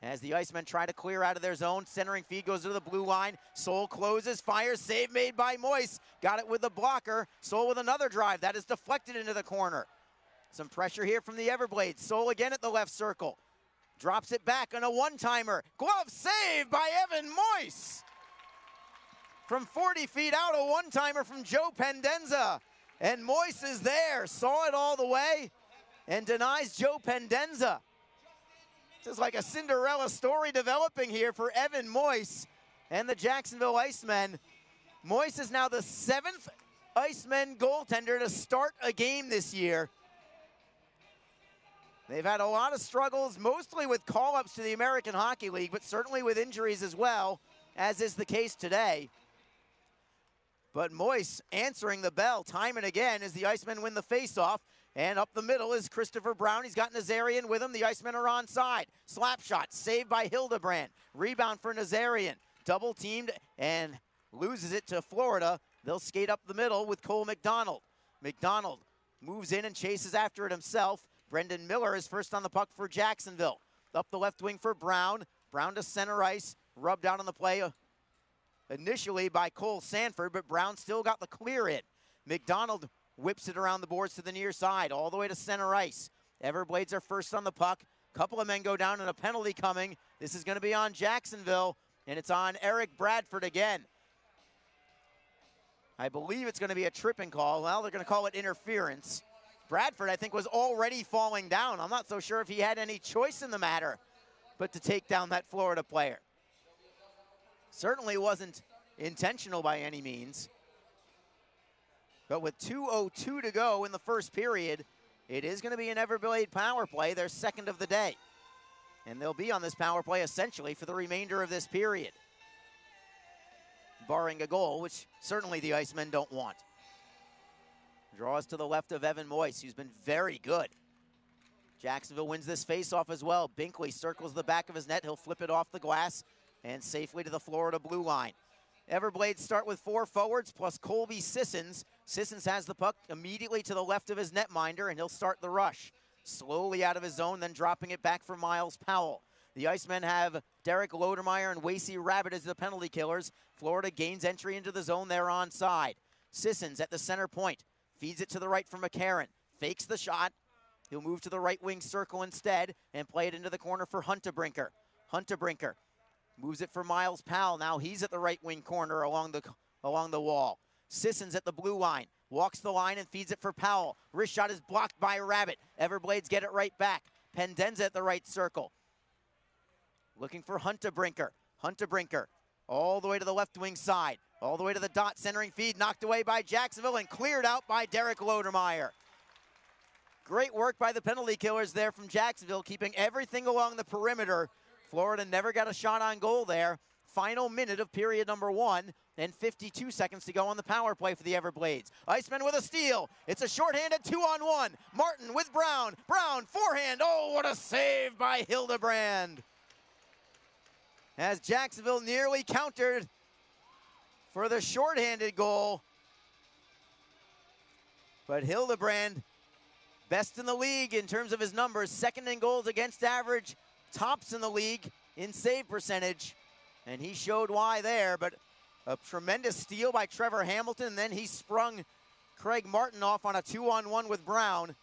As the Icemen try to clear out of their zone, centering feed goes to the blue line. Soul closes, fires, save made by Moise. Got it with the blocker. Soul with another drive. That is deflected into the corner. Some pressure here from the Everblades. Soul again at the left circle. Drops it back on a one-timer. Glove save by Evan Moise. From 40 feet out, a one-timer from Joe Pendenza. And Moise is there, saw it all the way, and denies Joe Pendenza. This is like a Cinderella story developing here for Evan Moise and the Jacksonville Icemen. Moise is now the 7th Icemen goaltender to start a game this year. They've had a lot of struggles, mostly with call-ups to the American Hockey League, but certainly with injuries as well, as is the case today. But Moise answering the bell time and again as the Icemen win the faceoff. And up the middle is Christopher Brown. He's got Nazarian with him. The Icemen are onside. Slap shot, saved by Hildebrand. Rebound for Nazarian. Double teamed and loses it to Florida. They'll skate up the middle with Cole McDonald. McDonald moves in and chases after it himself. Brendan Miller is first on the puck for Jacksonville. Up the left wing for Brown. Brown to center ice. Rubbed out on the play initially by Cole Sanford, but Brown still got the clear in. McDonald whips it around the boards to the near side, all the way to center ice. Everblades are first on the puck. Couple of men go down and a penalty coming. This is going to be on Jacksonville, and it's on Eric Bradford again. I believe it's going to be a tripping call. Well, they're going to call it interference. Bradford, I think, was already falling down. I'm not so sure if he had any choice in the matter but to take down that Florida player. Certainly wasn't intentional by any means. But with 2:02 to go in the first period, it is going to be an Everblade power play, their second of the day. And they'll be on this power play essentially for the remainder of this period, barring a goal, which certainly the Icemen don't want. Draws to the left of Evan Moise, who's been very good. Jacksonville wins this faceoff as well. Binkley circles the back of his net. He'll flip it off the glass and safely to the Florida blue line. Everblades start with 4 forwards plus Colby Sissons. Sissons has the puck immediately to the left of his netminder, and he'll start the rush. Slowly out of his zone, then dropping it back for Miles Powell. The Icemen have Derek Lodermeyer and Wasey Rabbit as the penalty killers. Florida gains entry into the zone there onside. Sissons at the center point. Feeds it to the right for McCarron. Fakes the shot. He'll move to the right wing circle instead and play it into the corner for Hunterbrinker. Hunterbrinker moves it for Miles Powell. Now he's at the right wing corner along the wall. Sissons at the blue line. Walks the line and feeds it for Powell. Wrist shot is blocked by Rabbit. Everblades get it right back. Pendenza at the right circle. Looking for Hunterbrinker. Hunterbrinker all the way to the left wing side. All the way to the dot, centering feed, knocked away by Jacksonville and cleared out by Derek Lodermeyer. Great work by the penalty killers there from Jacksonville, keeping everything along the perimeter. Florida never got a shot on goal there. Final minute of period number 1 and 52 seconds to go on the power play for the Everblades. Icemen with a steal. It's a shorthanded 2-on-1. Martin with Brown. Brown, forehand. Oh, what a save by Hildebrand. As Jacksonville nearly countered for the shorthanded goal. But Hildebrand, best in the league in terms of his numbers, second in goals against average, tops in the league in save percentage. And he showed why there, but a tremendous steal by Trevor Hamilton, and then he sprung Craig Martin off on a 2-on-1 with Brown.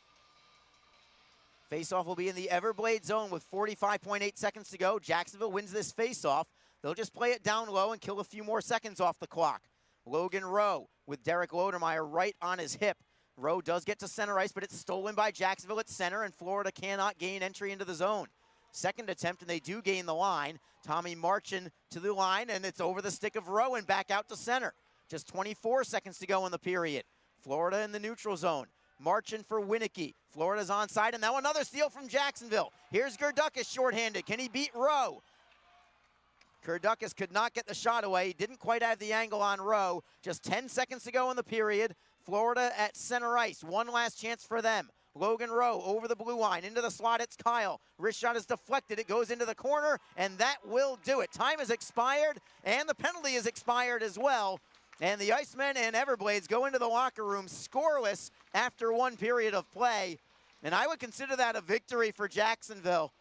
Faceoff will be in the Everblade zone with 45.8 seconds to go. Jacksonville wins this faceoff. They'll just play it down low and kill a few more seconds off the clock. Logan Rowe with Derek Lodermeyer right on his hip. Rowe does get to center ice, but it's stolen by Jacksonville at center, and Florida cannot gain entry into the zone. Second attempt, and they do gain the line. Tommy Marchin to the line, and it's over the stick of Rowe and back out to center. Just 24 seconds to go in the period. Florida in the neutral zone. marching for Winnicky. Florida's onside, and now another steal from Jacksonville. Here's Gerdukas shorthanded. Can he beat Rowe? Gerdukas could not get the shot away. He didn't quite have the angle on Rowe. Just 10 seconds to go in the period. Florida at center ice. One last chance for them. Logan Rowe over the blue line. Into the slot, it's Kyle. Wrist shot is deflected. It goes into the corner, and that will do it. Time has expired, and the penalty is expired as well. And the Icemen and Everblades go into the locker room scoreless after one period of play. And I would consider that a victory for Jacksonville.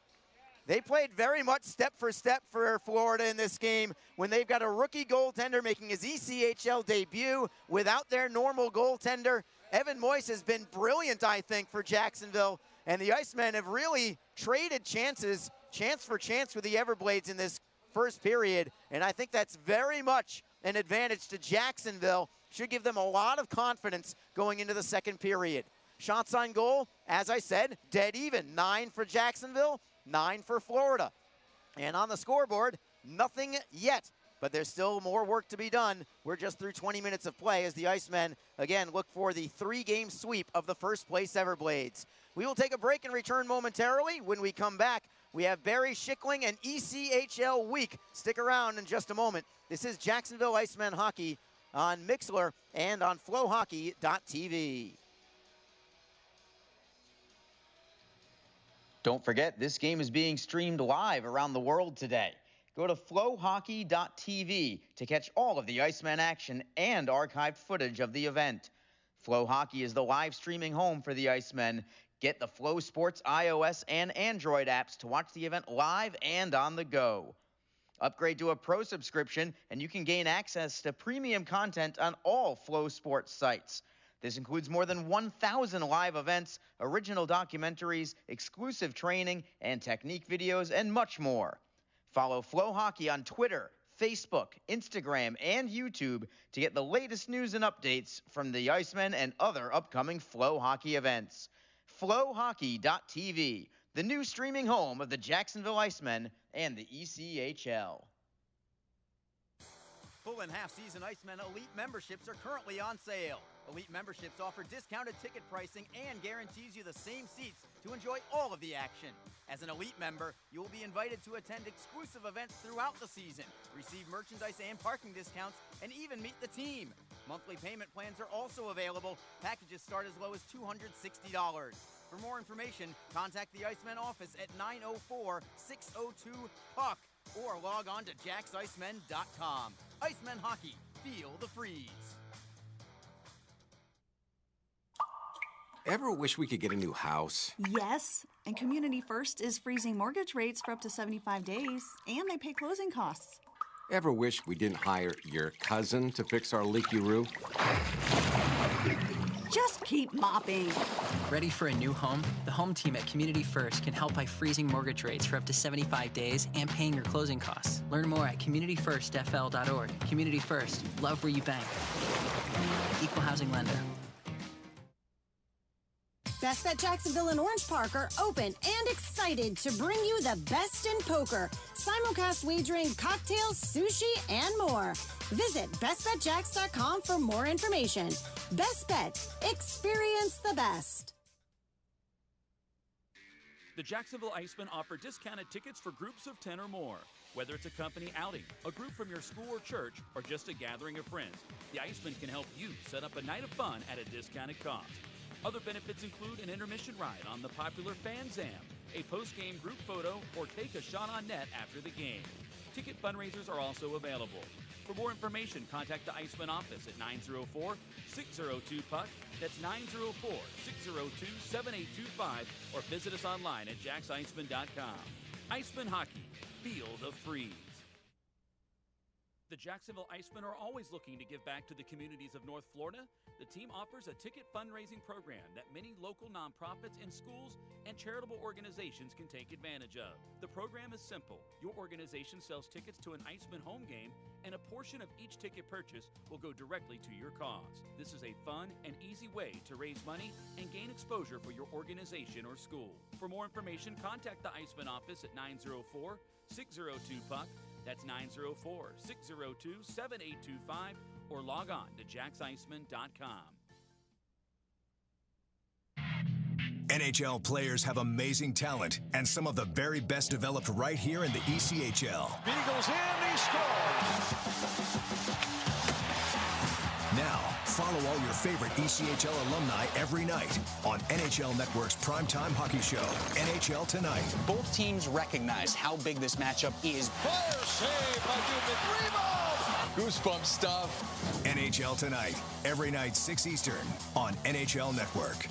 They played very much step for step for Florida in this game when they've got a rookie goaltender making his ECHL debut without their normal goaltender. Evan Moyes has been brilliant, I think, for Jacksonville. And the Icemen have really traded chance for chance with the Everblades in this first period. And I think that's very much an advantage to Jacksonville. Should give them a lot of confidence going into the second period. Shots on goal, as I said, dead even. 9 for Jacksonville, 9 for Florida. And on the scoreboard, nothing yet. But there's still more work to be done. We're just through 20 minutes of play as the Icemen, again, look for the 3-game sweep of the first place Everblades. We will take a break and return momentarily. When we come back, we have Barry Schickling and ECHL Week. Stick around in just a moment. This is Jacksonville Icemen Hockey on Mixlr and on flowhockey.tv. Don't forget, this game is being streamed live around the world today. Go to flowhockey.tv to catch all of the Icemen action and archived footage of the event. Flow Hockey is the live streaming home for the Icemen. Get the Flow Sports iOS and Android apps to watch the event live and on the go. Upgrade to a pro subscription and you can gain access to premium content on all Flow Sports sites. This includes more than 1,000 live events, original documentaries, exclusive training and technique videos, and much more. Follow Flow Hockey on Twitter, Facebook, Instagram, and YouTube to get the latest news and updates from the Icemen and other upcoming Flow Hockey events. Flowhockey.tv, the new streaming home of the Jacksonville Icemen and the ECHL. Full and half-season Icemen Elite memberships are currently on sale. Elite memberships offer discounted ticket pricing and guarantees you the same seats to enjoy all of the action. As an Elite member, you will be invited to attend exclusive events throughout the season, receive merchandise and parking discounts, and even meet the team. Monthly payment plans are also available. Packages start as low as $260. For more information, contact the Icemen office at 904-602-PUCK or log on to jacksicemen.com. Icemen Hockey, feel the freeze. Ever wish we could get a new house? Yes, and Community First is freezing mortgage rates for up to 75 days, and they pay closing costs. Ever wish we didn't hire your cousin to fix our leaky roof? Just keep mopping. Ready for a new home? The home team at Community First can help by freezing mortgage rates for up to 75 days and paying your closing costs. Learn more at communityfirstfl.org. Community First, love where you bank. Equal housing lender. Best Bet Jacksonville and Orange Park are open and excited to bring you the best in poker, simulcast wagering, cocktails, sushi, and more. Visit bestbetjacks.com for more information. Best Bet. Experience the best. The Jacksonville Icemen offer discounted tickets for groups of 10 or more. Whether it's a company outing, a group from your school or church, or just a gathering of friends, the Icemen can help you set up a night of fun at a discounted cost. Other benefits include an intermission ride on the popular Fan Zam, a post-game group photo, or take a shot on net after the game. Ticket fundraisers are also available. For more information, contact the Icemen office at 904-602-PUCK. That's 904-602-7825, or visit us online at jacksicemen.com. Icemen Hockey, feel the freeze. The Jacksonville Icemen are always looking to give back to the communities of North Florida. The team offers a ticket fundraising program that many local nonprofits and schools and charitable organizations can take advantage of. The program is simple. Your organization sells tickets to an Icemen home game, and a portion of each ticket purchase will go directly to your cause. This is a fun and easy way to raise money and gain exposure for your organization or school. For more information, contact the Icemen office at 904-602-PUCK. That's 904-602-7825, or log on to jacksicemen.com. NHL players have amazing talent, and some of the very best developed right here in the ECHL. Beagles in, he scores! Now, follow all your favorite ECHL alumni every night on NHL Network's primetime hockey show, NHL Tonight. Both teams recognize how big this matchup is. Fire save by Newman. Rebound! Goosebump stuff. NHL Tonight, every night 6 Eastern on NHL Network.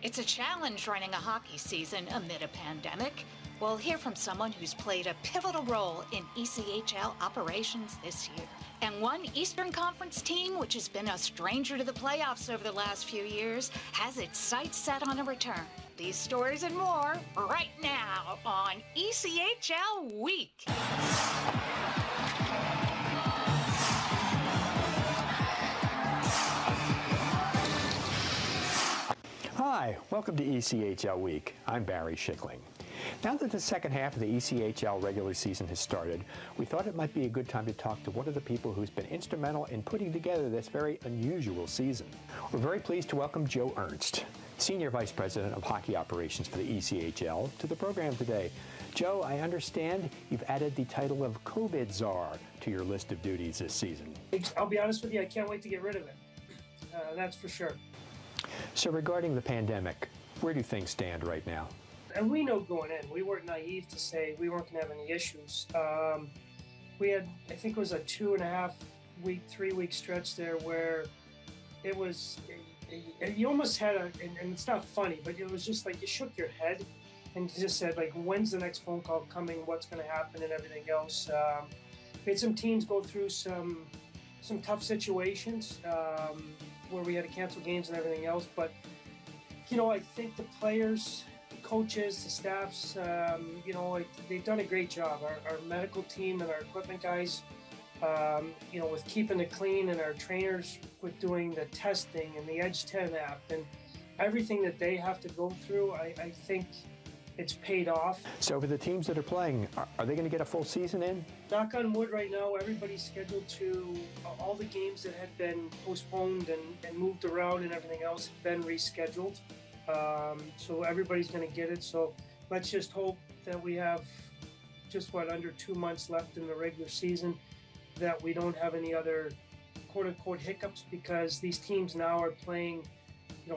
It's a challenge running a hockey season amid a pandemic. We'll hear from someone who's played a pivotal role in ECHL operations this year. And one Eastern Conference team, which has been a stranger to the playoffs over the last few years, has its sights set on a return. These stories and more right now on ECHL Week. Hi, welcome to ECHL Week. I'm Barry Schickling. Now that the second half of the ECHL regular season has started, we thought it might be a good time to talk to one of the people who's been instrumental in putting together this very unusual season. We're very pleased to welcome Joe Ernst, Senior Vice President of Hockey Operations for the ECHL, to the program today. Joe, I understand you've added the title of COVID Czar to your list of duties this season. I'll be honest with you, I can't wait to get rid of it. That's for sure. So regarding the pandemic, where do things stand right now? And we know going in, we weren't naive to say we weren't going to have any issues. We had, I think it was a 2.5 week, 3 week stretch there where it was, you almost had a, and it's not funny, but it was just like you shook your head and you just said, like, when's the next phone call coming, what's going to happen and everything else. We had some teams go through some tough situations where we had to cancel games and everything else. But, you know, I think the players, coaches, the staffs, they've done a great job. Our medical team and our equipment guys, with keeping it clean, and our trainers with doing the testing and the Edge 10 app and everything that they have to go through, I think it's paid off. So for the teams that are playing, are they going to get a full season in? Knock on wood right now, everybody's scheduled to, all the games that had been postponed and moved around and everything else have been rescheduled. So everybody's going to get it. So let's just hope that we have just under 2 months left in the regular season, that we don't have any other quote unquote hiccups, because these teams now are playing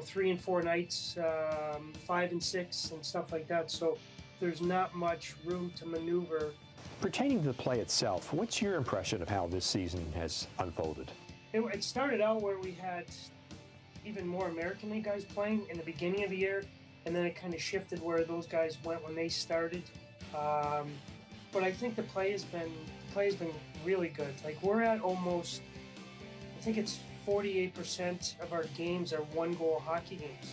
3 and 4 nights, 5 and 6 and stuff like that. So there's not much room to maneuver. Pertaining to the play itself, what's your impression of how this season has unfolded? It started out where we had even more American League guys playing in the beginning of the year, and then it kind of shifted where those guys went when they started. But I think the play has been really good. Like, we're at almost, I think it's 48% of our games are one-goal hockey games.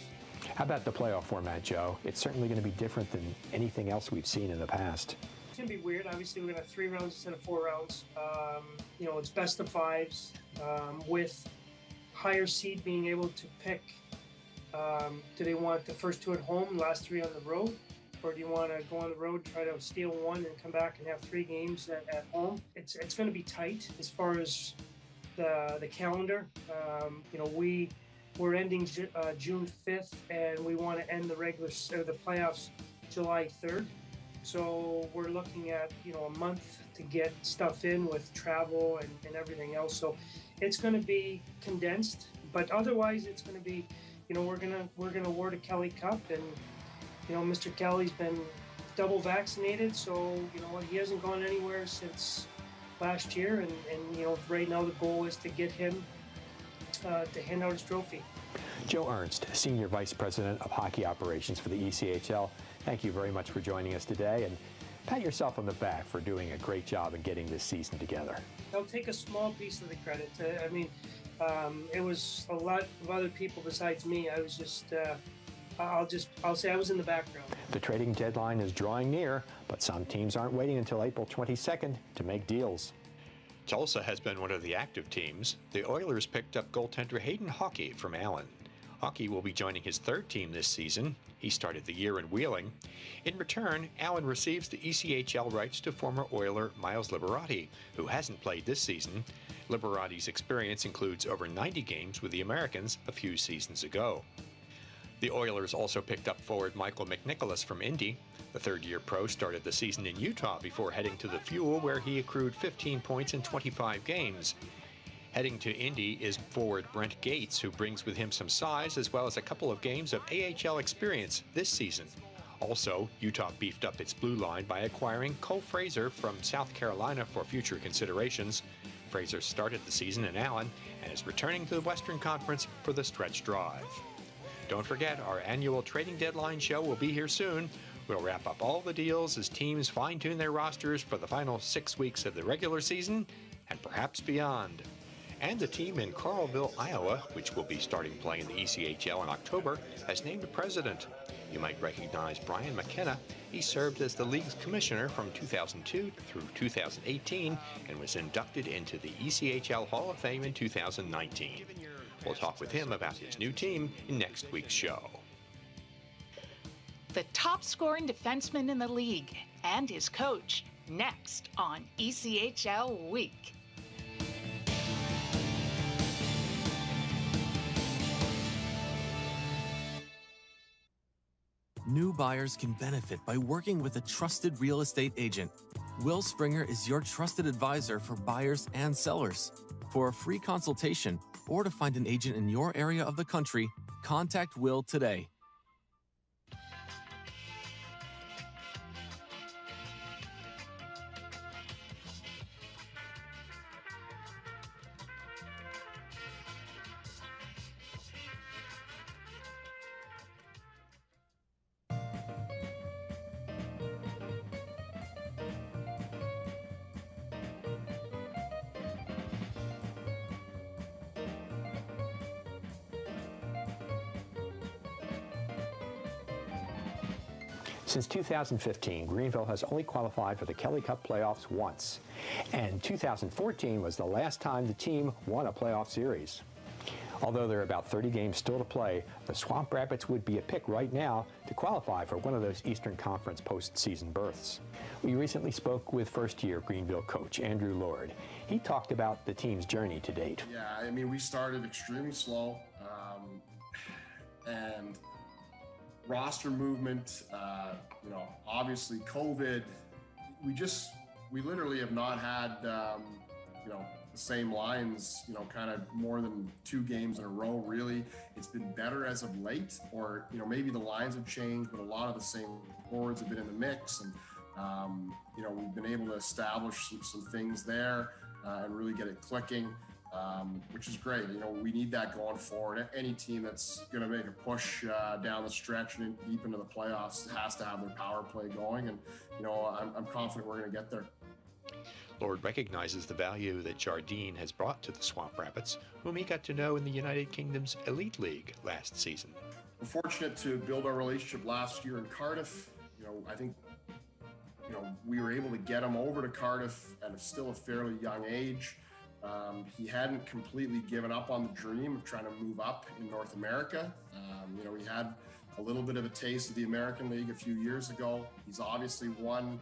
How about the playoff format, Joe? It's certainly going to be different than anything else we've seen in the past. It's going to be weird. Obviously, we're going to have 3 rounds instead of 4 rounds. It's best of 5s with higher seed being able to pick. Do they want the first 2 at home, last 3 on the road? Or do you want to go on the road, try to steal 1 and come back and have 3 games at home? It's going to be tight as far as the calendar. We're ending June 5th, and we want to end the playoffs July 3rd. So we're looking at a month to get stuff in with travel and everything else. So it's going to be condensed, but otherwise it's going to be, we're gonna award a Kelly Cup, and Mr. Kelly's been double vaccinated, so he hasn't gone anywhere since last year, and right now the goal is to get him to hand out his trophy. Joe Ernst, Senior Vice President of Hockey Operations for the ECHL, thank you very much for joining us today, and pat yourself on the back for doing a great job in getting this season together. I'll take a small piece of the credit. It was a lot of other people besides me. I was just, I'll say I was in the background. The trading deadline is drawing near, but some teams aren't waiting until April 22nd to make deals. Tulsa has been one of the active teams. The Oilers picked up goaltender Hayden Hockey from Allen. Hockey will be joining his third team this season. He started the year in Wheeling. In return, Allen receives the ECHL rights to former Oiler Miles Liberati, who hasn't played this season. Liberati's experience includes over 90 games with the Americans a few seasons ago. The Oilers also picked up forward Michael McNicholas from Indy. The third-year pro started the season in Utah before heading to the Fuel, where he accrued 15 points in 25 games. Heading to Indy is forward Brent Gates, who brings with him some size as well as a couple of games of AHL experience this season. Also, Utah beefed up its blue line by acquiring Cole Fraser from South Carolina for future considerations. Fraser started the season in Allen and is returning to the Western Conference for the stretch drive. Don't forget, our annual trading deadline show will be here soon. We'll wrap up all the deals as teams fine-tune their rosters for the final 6 weeks of the regular season and perhaps beyond. And the team in Carlville, Iowa, which will be starting play in the ECHL in October, has named a president. You might recognize Brian McKenna. He served as the league's commissioner from 2002 through 2018 and was inducted into the ECHL Hall of Fame in 2019. We'll talk with him about his new team in next week's show. The top scoring defenseman in the league and his coach, next on ECHL Week. New buyers can benefit by working with a trusted real estate agent. Will Springer is your trusted advisor for buyers and sellers. For a free consultation or to find an agent in your area of the country, contact Will today. Since 2015, Greenville has only qualified for the Kelly Cup playoffs once, and 2014 was the last time the team won a playoff series. Although there are about 30 games still to play, the Swamp Rabbits would be a pick right now to qualify for one of those Eastern Conference postseason berths. We recently spoke with first-year Greenville coach Andrew Lord. He talked about the team's journey to date. Yeah, I mean, we started extremely slow, and roster movement, obviously COVID, we literally have not had, the same lines, kind of more than 2 games in a row, really. It's been better as of late, or, maybe the lines have changed, but a lot of the same forwards have been in the mix, and, we've been able to establish some things there and really get it clicking. Which is great. We need that going forward. Any team that's going to make a push down the stretch and deep into the playoffs has to have their power play going. And, I'm confident we're going to get there. Lord recognizes the value that Jardine has brought to the Swamp Rabbits, whom he got to know in the United Kingdom's Elite League last season. We're fortunate to build our relationship last year in Cardiff. I think, we were able to get him over to Cardiff at still a fairly young age. He hadn't completely given up on the dream of trying to move up in North America. He had a little bit of a taste of the American League a few years ago. He's obviously won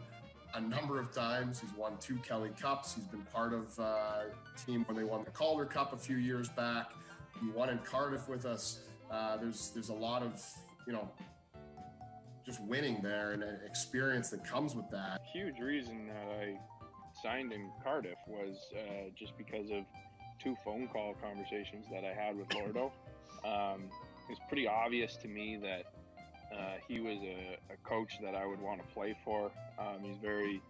a number of times. He's won 2 Kelly Cups. He's been part of a team when they won the Calder Cup a few years back. He won in Cardiff with us. There's a lot of, just winning there and experience that comes with that. Huge reason that I signed in Cardiff was just because of 2 phone call conversations that I had with Lordo. It was pretty obvious to me that he was a coach that I would want to play for. He's very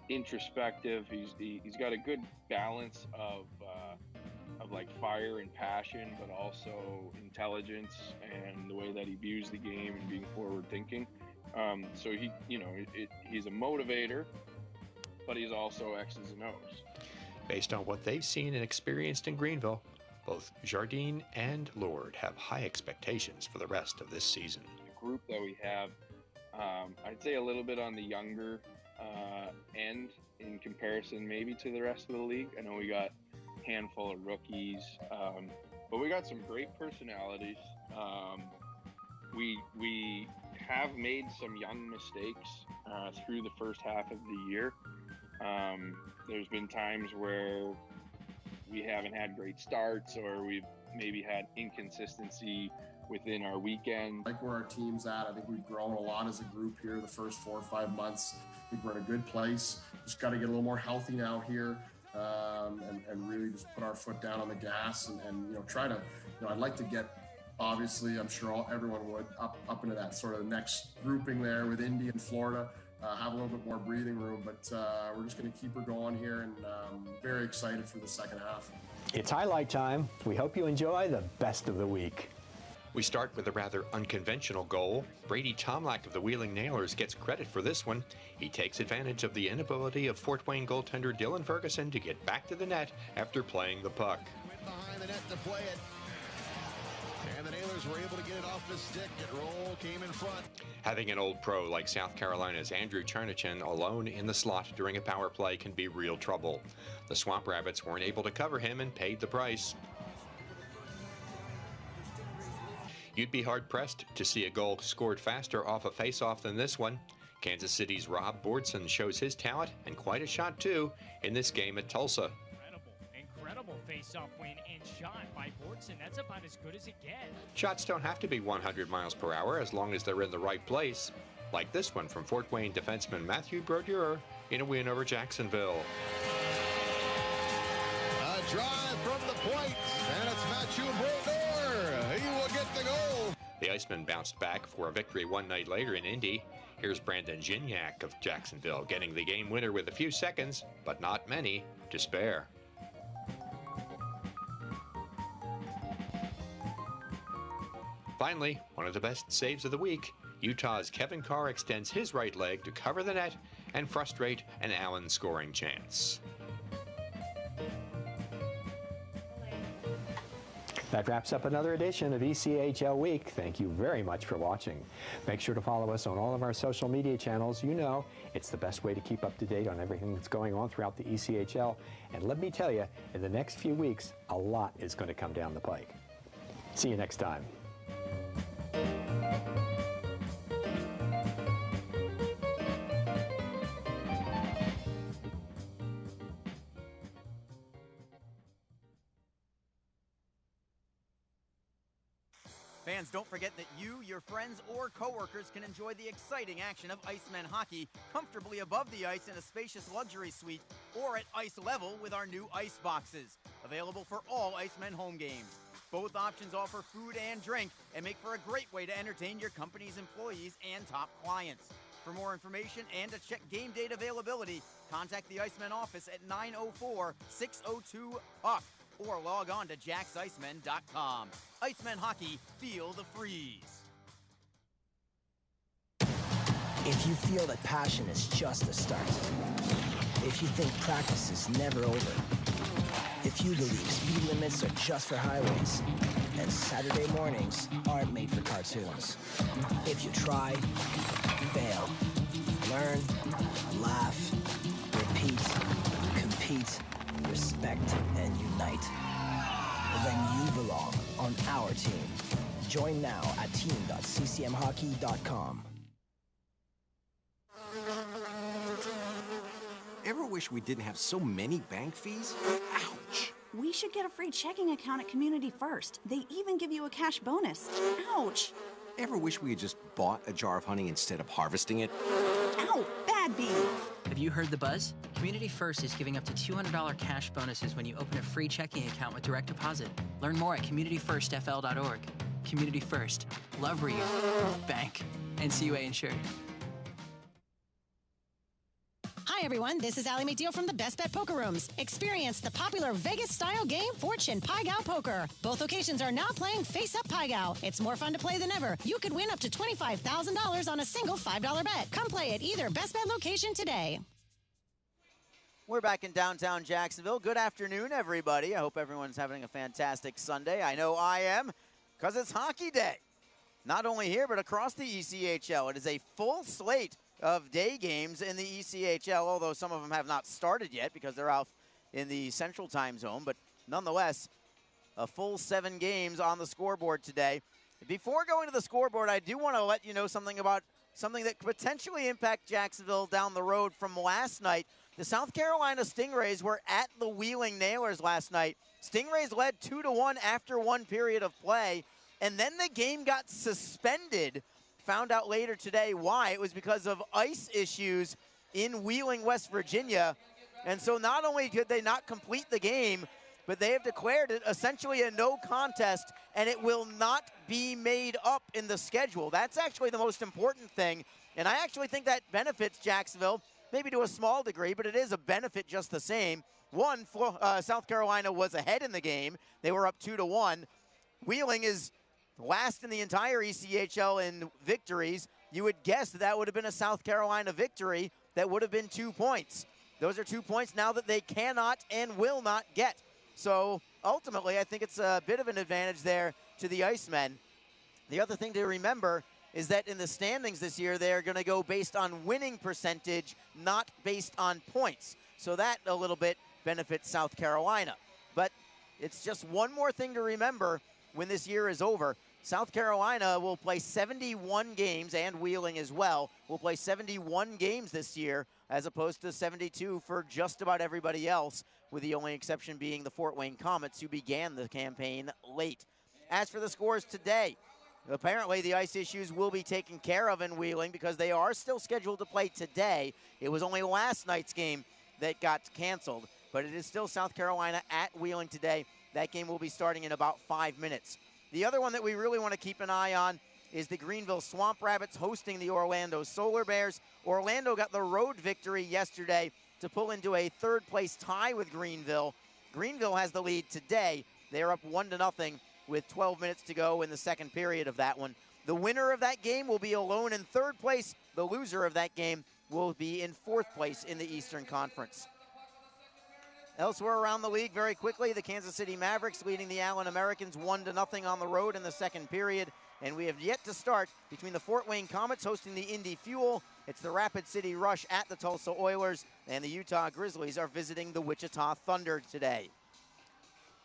introspective. He's got a good balance of like fire and passion, but also intelligence and the way that he views the game and being forward thinking. So he's a motivator, but he's also X's and O's. Based on what they've seen and experienced in Greenville, both Jardine and Lord have high expectations for the rest of this season. The group that we have, I'd say a little bit on the younger end in comparison maybe to the rest of the league. I know we got a handful of rookies, but we got some great personalities. We have made some young mistakes through the first half of the year. There's been times where we haven't had great starts, or we've maybe had inconsistency within our weekend. I like where our team's at. I think we've grown a lot as a group here the first 4 or 5 months. I think we're in a good place. Just got to get a little more healthy now here, and really just put our foot down on the gas and try to, I'd like to get, obviously, I'm sure everyone would, up into that sort of next grouping there with Indy and Florida, have a little bit more breathing room, but we're just going to keep her going here, and very excited for the second half. It's highlight time. We hope you enjoy the best of the week. We start with a rather unconventional goal. Brady Tomlak of the Wheeling Nailers gets credit for this one. He takes advantage of the inability of Fort Wayne goaltender Dylan Ferguson to get back to the net after playing the puck. Went behind the net to play it. And the Nailers were able to get it off the stick, and Roll came in front. Having an old pro like South Carolina's Andrew Charnichin alone in the slot during a power play can be real trouble. The Swamp Rabbits weren't able to cover him and paid the price. You'd be hard-pressed to see a goal scored faster off a face-off than this one. Kansas City's Rob Bordson shows his talent, and quite a shot too, in this game at Tulsa. Incredible face-off win and shot by Bordson. That's about as good as it gets. Shots don't have to be 100 miles per hour as long as they're in the right place. Like this one from Fort Wayne defenseman Matthew Brodeur in a win over Jacksonville. A drive from the point, and it's Matthew Brodeur. He will get the goal. The Icemen bounced back for a victory one night later in Indy. Here's Brandon Gignac of Jacksonville getting the game winner with a few seconds, but not many, to spare. Finally, one of the best saves of the week. Utah's Kevin Carr extends his right leg to cover the net and frustrate an Allen scoring chance. That wraps up another edition of ECHL Week. Thank you very much for watching. Make sure to follow us on all of our social media channels. You know, it's the best way to keep up to date on everything that's going on throughout the ECHL. And let me tell you, in the next few weeks, a lot is going to come down the pike. See you next time. Fans, don't forget that you, your friends, or coworkers can enjoy the exciting action of Icemen hockey comfortably above the ice in a spacious luxury suite or at ice level with our new ice boxes, available for all Icemen home games. Both options offer food and drink and make for a great way to entertain your company's employees and top clients. For more information and to check game date availability, contact the Icemen office at 904-602-PUCK. or log on to jacksicemen.com. Icemen hockey, feel the freeze. If you feel that passion is just a start, if you think practice is never over, if you believe speed limits are just for highways, and Saturday mornings aren't made for cartoons, if you try, fail, learn, laugh, repeat, compete, respect, and unite, then you belong on our team. Join now at team.ccmhockey.com. Ever wish we didn't have so many bank fees? Ouch! We should get a free checking account at Community First. They even give you a cash bonus. Ouch! Ever wish we had just bought a jar of honey instead of harvesting it? Ow! Bad bee! Have you heard the buzz? Community First is giving up to $200 cash bonuses when you open a free checking account with direct deposit. Learn more at communityfirstfl.org. Community First. Love where you bank. NCUA insured. Hi, everyone. This is Allie McDeal from the Best Bet Poker Rooms. Experience the popular Vegas-style game Fortune Pai Gow Poker. Both locations are now playing Face Up Pai Gow. It's more fun to play than ever. You could win up to $25,000 on a single $5 bet. Come play at either Best Bet location today. We're back in downtown Jacksonville. Good afternoon, everybody. I hope everyone's having a fantastic Sunday. I know I am, because it's hockey day. Not only here, but across the ECHL. It is a full slate of day games in the ECHL, although some of them have not started yet because they're out in the central time zone. But nonetheless, a full 7 games on the scoreboard today. Before going to the scoreboard, I do want to let you know something about something that could potentially impact Jacksonville down the road from last night. The South Carolina Stingrays were at the Wheeling Nailers last night. Stingrays led 2-1 after 1 period of play, and then the game got suspended. Found out later today why. It was because of ice issues in Wheeling, West Virginia. And so not only could they not complete the game, but they have declared it essentially a no contest, and it will not be made up in the schedule. That's actually the most important thing, and I actually think that benefits Jacksonville, maybe to a small degree, but it is a benefit just the same. One, South Carolina was ahead in the game. They were up 2-1. Wheeling is last in the entire ECHL in victories. You would guess that would have been a South Carolina victory. That would have been 2 points. Those are 2 points now that they cannot and will not get. So ultimately, I think it's a bit of an advantage there to the Icemen. The other thing to remember is that in the standings this year, they're going to go based on winning percentage, not based on points. So that a little bit benefits South Carolina. But it's just one more thing to remember when this year is over. South Carolina will play 71 games, and Wheeling as well, will play 71 games this year, as opposed to 72 for just about everybody else, with the only exception being the Fort Wayne Comets, who began the campaign late. As for the scores today, apparently the ice issues will be taken care of in Wheeling because they are still scheduled to play today. It was only last night's game that got canceled, but it is still South Carolina at Wheeling today. That game will be starting in about 5 minutes. The other one that we really want to keep an eye on is the Greenville Swamp Rabbits hosting the Orlando Solar Bears. Orlando got the road victory yesterday to pull into a third-place tie with Greenville. Greenville has the lead today. They're up 1-0 with 12 minutes to go in the second period of that one. The winner of that game will be alone in third place. The loser of that game will be in fourth place in the Eastern Conference. Elsewhere around the league, very quickly, the Kansas City Mavericks leading the Allen Americans 1-0 on the road in the second period. And we have yet to start between the Fort Wayne Comets hosting the Indy Fuel. It's the Rapid City Rush at the Tulsa Oilers. And the Utah Grizzlies are visiting the Wichita Thunder today.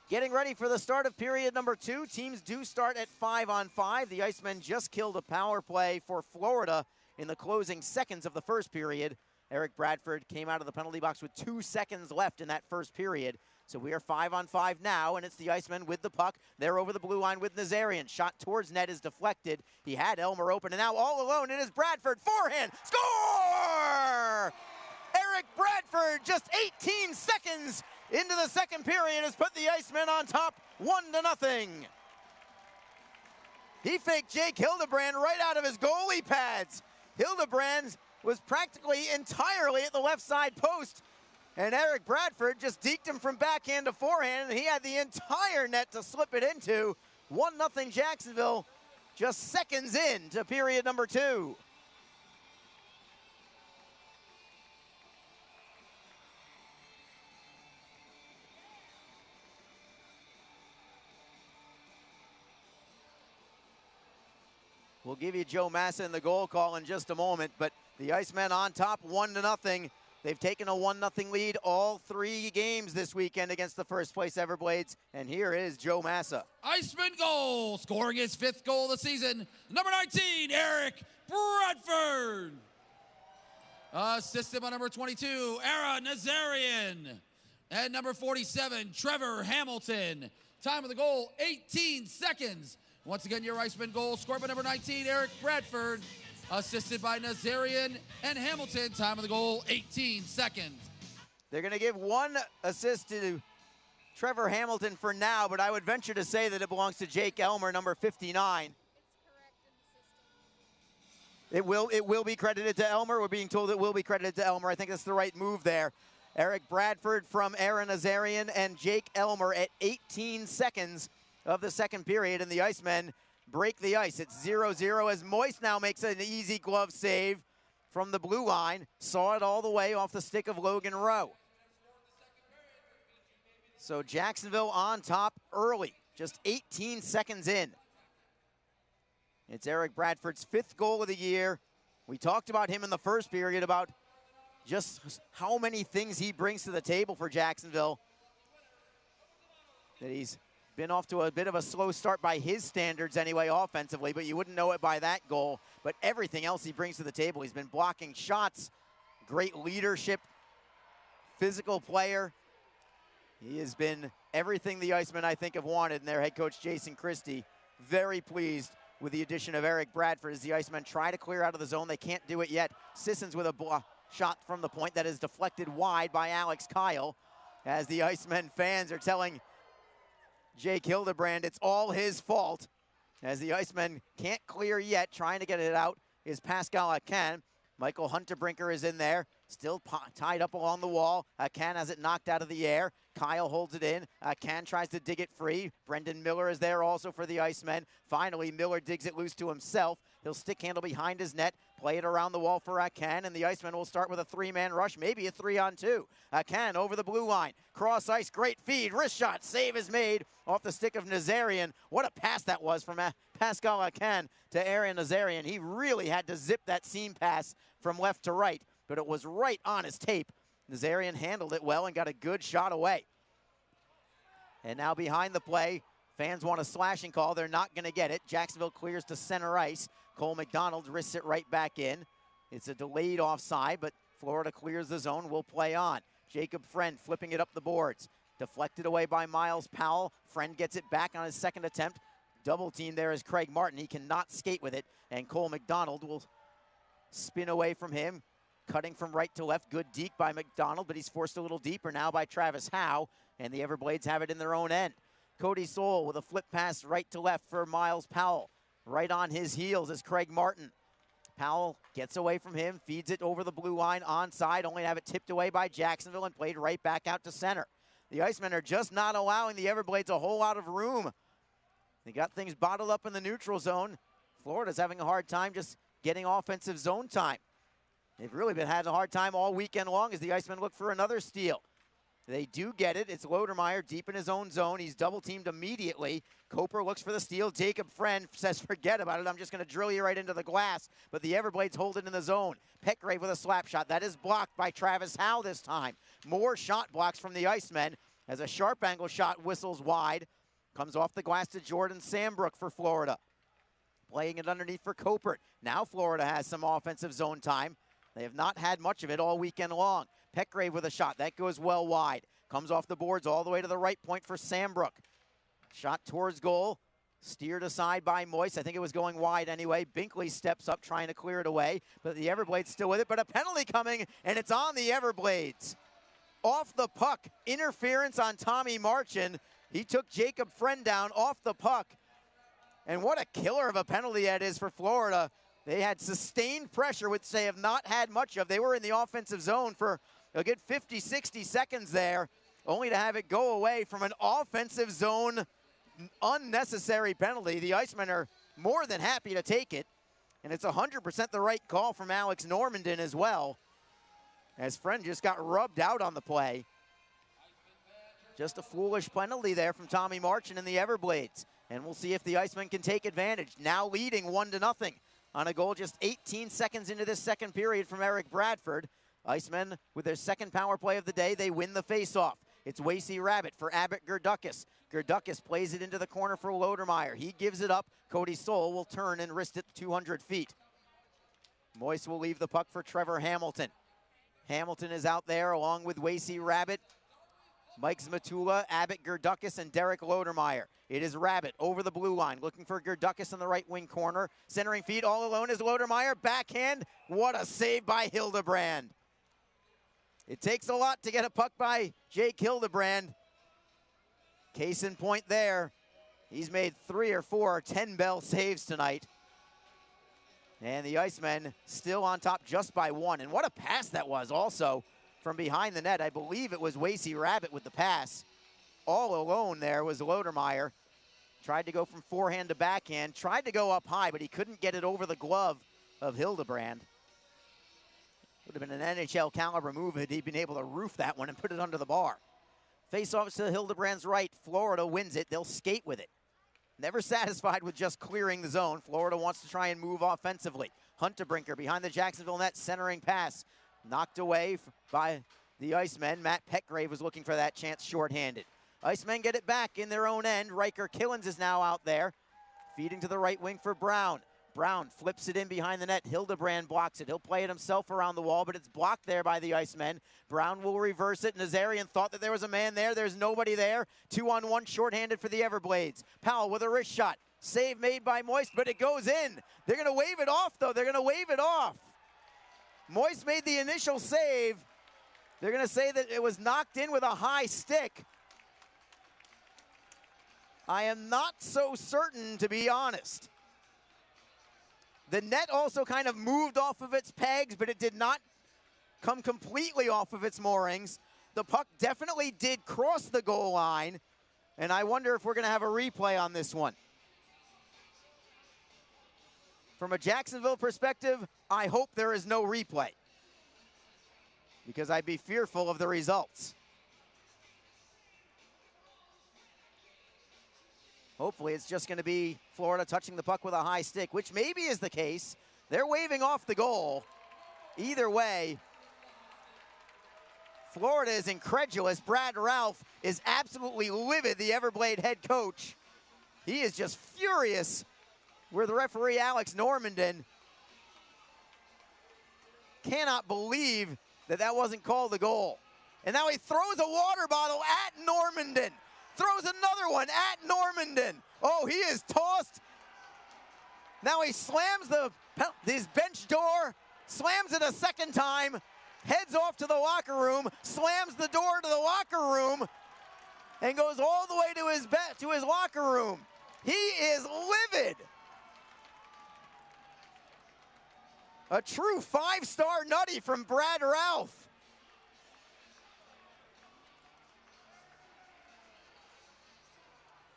Getting ready for the start of period number 2. Teams do start at 5-on-5. The Icemen just killed a power play for Florida in the closing seconds of the first period. Eric Bradford came out of the penalty box with 2 seconds left in that first period. So we are 5-on-5 now, and it's the Icemen with the puck. They're over the blue line with Nazarian. Shot towards net is deflected. He had Elmer open, and now all alone, it is Bradford. Forehand, score! Eric Bradford, just 18 seconds into the second period, has put the Icemen on top, 1-0. He faked Jake Hildebrand right out of his goalie pads. Hildebrand was practically entirely at the left side post, and Eric Bradford just deked him from backhand to forehand, and he had the entire net to slip it into. 1-0 Jacksonville, just seconds in to period number 2. We'll give you Joe Massa in the goal call in just a moment, but the Icemen on top, 1-0. They've taken a 1-0 lead all 3 games this weekend against the first place Everblades, and here is Joe Massa. Iceman goal, scoring his 5th goal of the season, number 19, Eric Bradford. Assisted by number 22, Ara Nazarian. And number 47, Trevor Hamilton. Time of the goal, 18 seconds. Once again, your Iceman goal, scored by number 19, Eric Bradford. Assisted by Nazarian and Hamilton. Time of the goal, 18 seconds. They're going to give 1 assist to Trevor Hamilton for now, but I would venture to say that it belongs to Jake Elmer, number 59. It will be credited to Elmer. We're being told it will be credited to Elmer. I think that's the right move there. Eric Bradford from Aaron Nazarian and Jake Elmer at 18 seconds of the second period, and the Icemen break the ice. It's 0-0 as Moist now makes an easy glove save from the blue line. Saw it all the way off the stick of Logan Rowe. So Jacksonville on top early, just 18 seconds in. It's Eric Bradford's 5th goal of the year. We talked about him in the first period, about just how many things he brings to the table for Jacksonville. That he's Been off to a bit of a slow start by his standards anyway offensively, but you wouldn't know it by that goal. But everything else he brings to the table, he's been blocking shots, great leadership, physical player. He has been everything the Icemen, I think, have wanted, and their head coach, Jason Christie, very pleased with the addition of Eric Bradford as the Icemen try to clear out of the zone. They can't do it yet. Sissons with a shot from the point that is deflected wide by Alex Kyle, as the Icemen fans are telling Jake Hildebrand it's all his fault, as the Icemen can't clear yet. Trying to get it out is Pascal Akan. Michael Hunterbrinker is in there, still tied up along the wall. Akan has it knocked out of the air. Kyle holds it in. Akan tries to dig it free. Brendan Miller is there also for the Icemen. Finally, Miller digs it loose to himself. He'll stick handle behind his net, play it around the wall for Akan, and the Icemen will start with a 3-man rush, maybe a 3-on-2. Akan over the blue line, cross ice, great feed, wrist shot, save is made off the stick of Nazarian. What a pass that was from Pascal Akan to Aaron Nazarian. He really had to zip that seam pass from left to right, but it was right on his tape. Nazarian handled it well and got a good shot away. And now behind the play, fans want a slashing call. They're not going to get it. Jacksonville clears to center ice. Cole McDonald wrists it right back in. It's a delayed offside, but Florida clears the zone. Will play on. Jacob Friend flipping it up the boards. Deflected away by Miles Powell. Friend gets it back on his second attempt. Double team there is Craig Martin. He cannot skate with it. And Cole McDonald will spin away from him. Cutting from right to left. Good deke by McDonald, but he's forced a little deeper now by Travis Howe. And the Everblades have it in their own end. Cody Soul with a flip pass right to left for Miles Powell. Right on his heels is Craig Martin. Powell gets away from him, feeds it over the blue line onside, only to have it tipped away by Jacksonville and played right back out to center. The Icemen are just not allowing the Everblades a whole lot of room. They got things bottled up in the neutral zone. Florida's having a hard time just getting offensive zone time. They've really been having a hard time all weekend long as the Icemen look for another steal. They do get it. It's Lodermeyer deep in his own zone. He's double-teamed immediately. Koper looks for the steal. Jacob Friend says, forget about it. I'm just going to drill you right into the glass. But the Everblades hold it in the zone. Petgrave with a slap shot. That is blocked by Travis Howe this time. More shot blocks from the Icemen as a sharp angle shot whistles wide. Comes off the glass to Jordan Sambrook for Florida. Playing it underneath for Copert. Now Florida has some offensive zone time. They have not had much of it all weekend long. Petgrave with a shot. That goes well wide. Comes off the boards all the way to the right point for Sambrook. Shot towards goal. Steered aside by Moyse. I think it was going wide anyway. Binkley steps up trying to clear it away. But the Everblades still with it. But a penalty coming, and it's on the Everblades. Off the puck. Interference on Tommy Marchin. He took Jacob Friend down off the puck. And what a killer of a penalty that is for Florida. They had sustained pressure, which they have not had much of. They were in the offensive zone for a good 50, 60 seconds there, only to have it go away from an offensive zone unnecessary penalty. The Icemen are more than happy to take it, and it's 100% the right call from Alex Normandin as well, as Friend just got rubbed out on the play. Just a foolish penalty there from Tommy Marchin and the Everblades, and we'll see if the Icemen can take advantage. Now leading 1-0 on a goal just 18 seconds into this second period from Eric Bradford. Icemen, with their second power play of the day, they win the faceoff. It's Wasey Rabbit for Abbott Gerdukis. Gerdukis plays it into the corner for Lodermeyer. He gives it up. Cody Soul will turn and wrist it 200 feet. Moyse will leave the puck for Trevor Hamilton. Hamilton is out there along with Wasey Rabbit, Mike Zmatula, Abbott Gerdukis, and Derek Lodermeyer. It is Rabbit over the blue line, looking for Gerdukis in the right wing corner. Centering feed all alone is Lodermeyer. Backhand. What a save by Hildebrand. It takes a lot to get a puck by Jake Hildebrand. Case in point there. He's made 3 or 4 10-bell saves tonight. And the Icemen still on top just by 1. And what a pass that was also from behind the net. I believe it was Wasey Rabbit with the pass. All alone there was Lodermeyer. Tried to go from forehand to backhand. Tried to go up high, but he couldn't get it over the glove of Hildebrand. Would have been an NHL caliber move had he been able to roof that one and put it under the bar. Face off to Hildebrand's right. Florida wins it. They'll skate with it. Never satisfied with just clearing the zone. Florida wants to try and move offensively. Hunterbrinker behind the Jacksonville net, centering pass. Knocked away by the Icemen. Matt Petgrave was looking for that chance shorthanded. Icemen get it back in their own end. Riker Killens is now out there, feeding to the right wing for Brown. Brown flips it in behind the net. Hildebrand blocks it. He'll play it himself around the wall, but it's blocked there by the Icemen. Brown will reverse it. Nazarian thought that there was a man there. There's nobody there. 2-on-1 shorthanded for the Everblades. Powell with a wrist shot. Save made by Moist, but it goes in. They're going to wave it off, though. They're going to wave it off. Moist made the initial save. They're going to say that it was knocked in with a high stick. I am not so certain, to be honest. The net also kind of moved off of its pegs, but it did not come completely off of its moorings. The puck definitely did cross the goal line, and I wonder if we're going to have a replay on this one. From a Jacksonville perspective, I hope there is no replay, because I'd be fearful of the results. Hopefully it's just going to be Florida touching the puck with a high stick, which maybe is the case. They're waving off the goal. Either way, Florida is incredulous. Brad Ralph is absolutely livid, the Everblade head coach. He is just furious with referee Alex Normandin. Cannot believe that that wasn't called a goal. And now he throws a water bottle at Normandin. Throws another one at Normandin. Oh, he is tossed. Now he slams his bench door, slams it a second time, heads off to the locker room, slams the door to the locker room, and goes all the way to his locker room. He is livid. A true five-star nutty from Brad Ralph.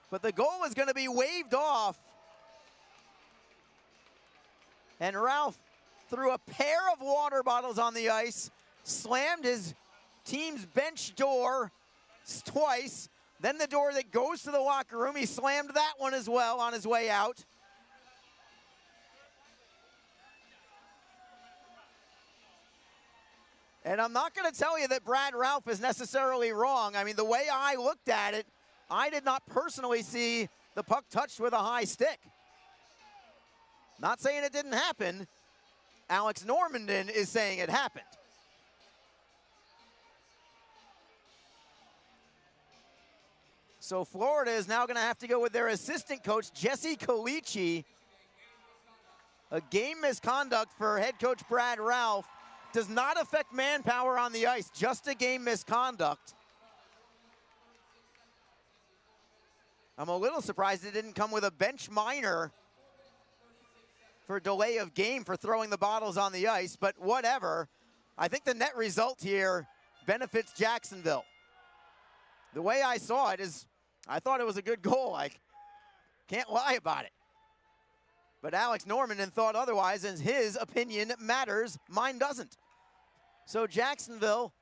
But the goal is going to be waved off. And Ralph threw a pair of water bottles on the ice, slammed his team's bench door twice. Then the door that goes to the locker room, he slammed that one as well on his way out. And I'm not going to tell you that Brad Ralph is necessarily wrong. I mean, the way I looked at it, I did not personally see the puck touched with a high stick. Not saying it didn't happen. Alex Normandin is saying it happened. So Florida is now going to have to go with their assistant coach, Jesse Calici. A game misconduct for head coach Brad Ralph. Does not affect manpower on the ice, just a game misconduct. I'm a little surprised it didn't come with a bench minor for delay of game for throwing the bottles on the ice, but whatever. I think the net result here benefits Jacksonville. The way I saw it is, I thought it was a good goal. I can't lie about it. But Alex Normandin thought otherwise, and his opinion matters, mine doesn't. So Jacksonville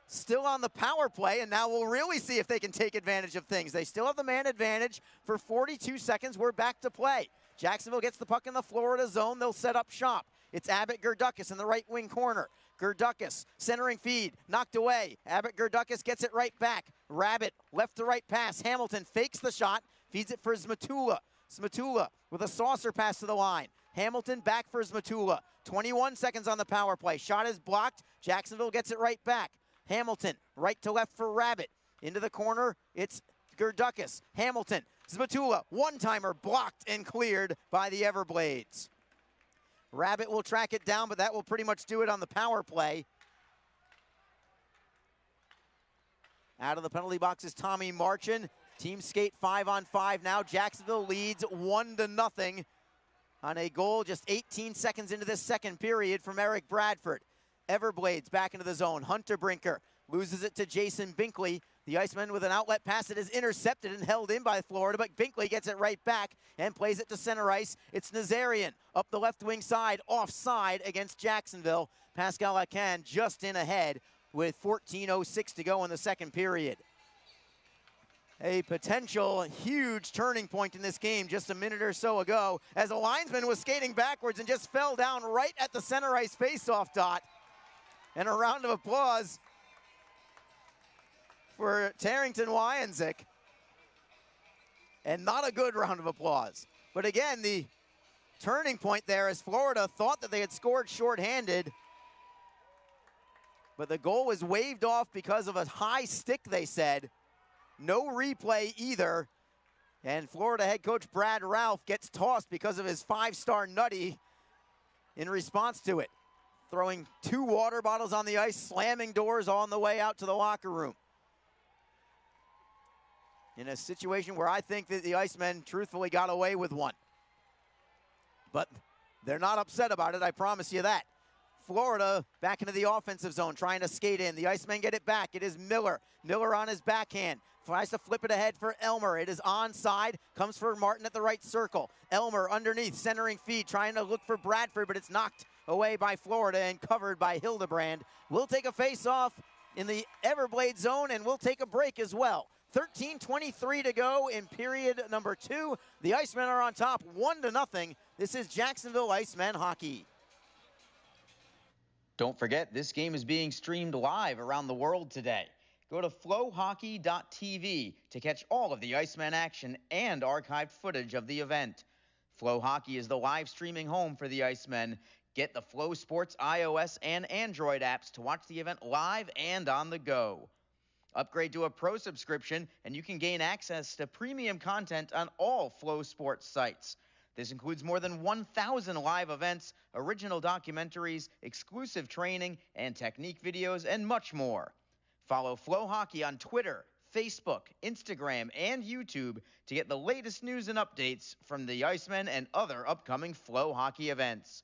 still on the power play, and now we'll really see if they can take advantage of things. They still have the man advantage for 42 seconds. We're back to play. Jacksonville gets the puck in the Florida zone. They'll set up shop. It's Abbott Gerdukis in the right wing corner. Gerdukis, centering feed, knocked away. Abbott Gerdukis gets it right back. Rabbit, left to right pass. Hamilton fakes the shot, feeds it for Zmatula. Zmatula with a saucer pass to the line. Hamilton back for Zmatula. 21 seconds on the power play. Shot is blocked. Jacksonville gets it right back. Hamilton, right to left for Rabbit. Into the corner, it's Gerdukis. Hamilton, Zmatula, one-timer blocked and cleared by the Everblades. Rabbit will track it down, but that will pretty much do it on the power play. Out of the penalty box is Tommy Marchin. Team skate 5-on-5 now. Jacksonville leads 1-0 on a goal just 18 seconds into this second period from Eric Bradford. Everblades back into the zone. Hunter Brinker loses it to Jason Binkley. The Iceman with an outlet pass that is intercepted and held in by Florida, but Binkley gets it right back and plays it to center ice. It's Nazarian up the left wing side, offside against Jacksonville. Pascal Acan just in ahead with 14:06 to go in the second period. A potential huge turning point in this game just a minute or so ago as a linesman was skating backwards and just fell down right at the center ice faceoff dot. And a round of applause for Tarrington Wyanzik. And not a good round of applause. But again, the turning point there is Florida thought that they had scored shorthanded. But the goal was waved off because of a high stick, they said. No replay either. And Florida head coach Brad Ralph gets tossed because of his 5-star nutty in response to it. Throwing 2 water bottles on the ice, slamming doors on the way out to the locker room. In a situation where I think that the Icemen truthfully got away with one. But they're not upset about it, I promise you that. Florida back into the offensive zone, trying to skate in. The Icemen get it back. It is Miller. Miller on his backhand. Tries to flip it ahead for Elmer. It is onside. Comes for Martin at the right circle. Elmer underneath, centering feed, trying to look for Bradford, but it's knocked away by Florida and covered by Hildebrand. We'll take a face-off in the Everblades zone, and we'll take a break as well. 13:23 to go in period number 2. The Icemen are on top 1-0. This is Jacksonville Icemen hockey. Don't forget, this game is being streamed live around the world today. Go to flowhockey.tv to catch all of the Icemen action and archived footage of the event. Flow Hockey is the live streaming home for the Icemen. Get the Flow Sports iOS and Android apps to watch the event live and on the go. Upgrade to a pro subscription and you can gain access to premium content on all Flow Sports sites. This includes more than 1,000 live events, original documentaries, exclusive training and technique videos, and much more. Follow Flow Hockey on Twitter, Facebook, Instagram, and YouTube to get the latest news and updates from the Icemen and other upcoming Flow Hockey events.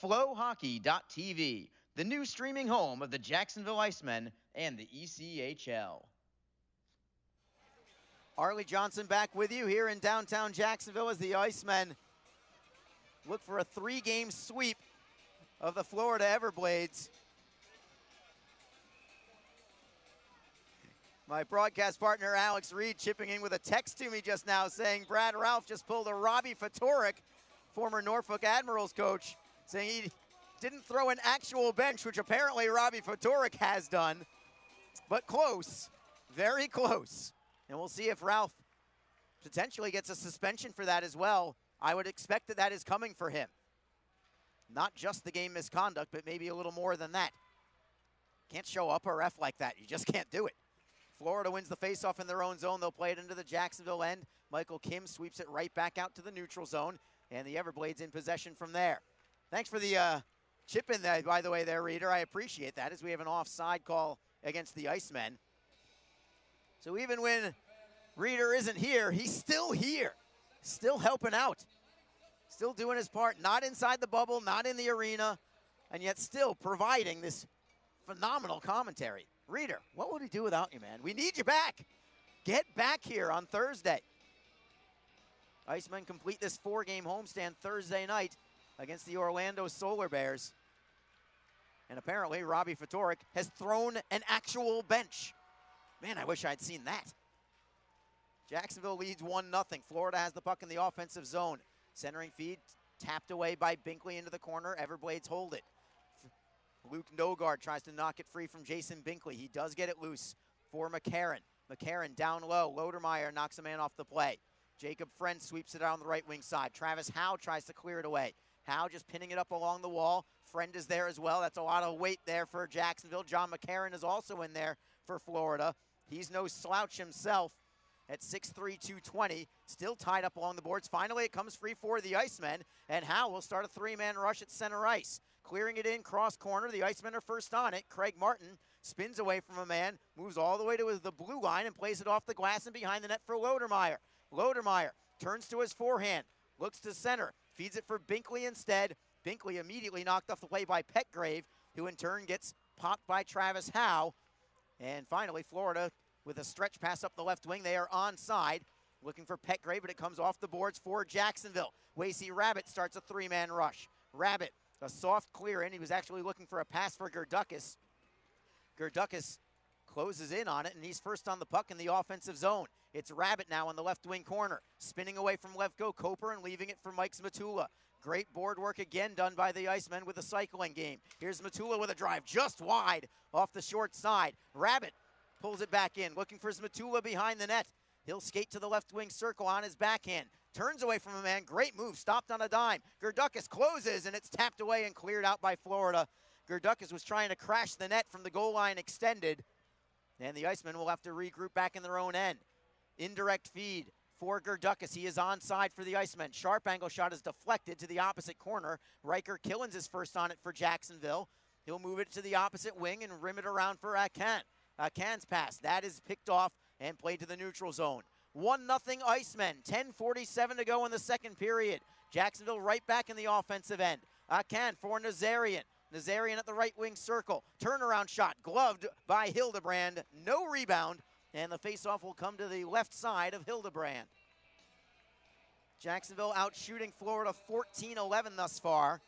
Flowhockey.tv, the new streaming home of the Jacksonville Icemen and the ECHL. Arlie Johnson back with you here in downtown Jacksonville as the Icemen look for a 3-game sweep of the Florida Everblades. My broadcast partner, Alex Reed, chipping in with a text to me just now saying Brad Ralph just pulled a Robbie Fatorik, former Norfolk Admirals coach, saying he didn't throw an actual bench, which apparently Robbie Fatorik has done. But close, very close. And we'll see if Ralph potentially gets a suspension for that as well. I would expect that that is coming for him. Not just the game misconduct, but maybe a little more than that. Can't show up a ref like that. You just can't do it. Florida wins the faceoff in their own zone. They'll play it into the Jacksonville end. Michael Kim sweeps it right back out to the neutral zone, and the Everblades in possession from there. Thanks for the chip in there, by the way, there, Reader. I appreciate that, as we have an offside call against the Icemen. So even when Reader isn't here, he's still here, still helping out, still doing his part, not inside the bubble, not in the arena, and yet still providing this phenomenal commentary. Reader, what would we do without you, man? We need you back. Get back here on Thursday. Icemen complete this 4-game homestand Thursday night against the Orlando Solar Bears. And apparently Robbie Fatorik has thrown an actual bench. Man, I wish I'd seen that. Jacksonville leads 1-0. Florida has the puck in the offensive zone. Centering feed tapped away by Binkley into the corner. Everblades hold it. Luke Nogard tries to knock it free from Jason Binkley. He does get it loose for McCarron. McCarron down low. Lodermeyer knocks a man off the play. Jacob Friend sweeps it out on the right wing side. Travis Howe tries to clear it away. Howe just pinning it up along the wall. Friend is there as well. That's a lot of weight there for Jacksonville. John McCarron is also in there for Florida. He's no slouch himself at 6'3", 220. Still tied up along the boards. Finally, it comes free for the Icemen, and Howe will start a 3-man rush at center ice. Clearing it in, cross corner. The Icemen are first on it. Craig Martin spins away from a man, moves all the way to the blue line and plays it off the glass and behind the net for Lodermeyer. Lodermeyer turns to his forehand, looks to center, feeds it for Binkley instead. Binkley immediately knocked off the play by Petgrave, who in turn gets popped by Travis Howe. And finally, Florida with a stretch pass up the left wing. They are onside, looking for Petgrave, but it comes off the boards for Jacksonville. Wasey Rabbit starts a 3-man rush. Rabbit, a soft clear in. He was actually looking for a pass for Gerdukas. Gerdukas closes in on it, and he's first on the puck in the offensive zone. It's Rabbit now in the left wing corner, spinning away from Levko Koper and leaving it for Mike Smatula. Great board work again done by the Icemen with a cycling game. Here's Matula with a drive just wide off the short side. Rabbit pulls it back in, looking for Smatula behind the net. He'll skate to the left wing circle on his backhand. Turns away from a man, great move, stopped on a dime. Gerdukis closes, and it's tapped away and cleared out by Florida. Gerdukis was trying to crash the net from the goal line extended, and the Icemen will have to regroup back in their own end. Indirect feed for Gerdukis. He is onside for the Icemen. Sharp angle shot is deflected to the opposite corner. Riker Killens is first on it for Jacksonville. He'll move it to the opposite wing and rim it around for Akan. Akan's pass, that is picked off and played to the neutral zone. 1-0 Icemen, 10:47 to go in the second period. Jacksonville right back in the offensive end. Akan for Nazarian. Nazarian at the right wing circle. Turnaround shot, gloved by Hildebrand. No rebound, and the faceoff will come to the left side of Hildebrand. Jacksonville out shooting Florida 14-11 thus far.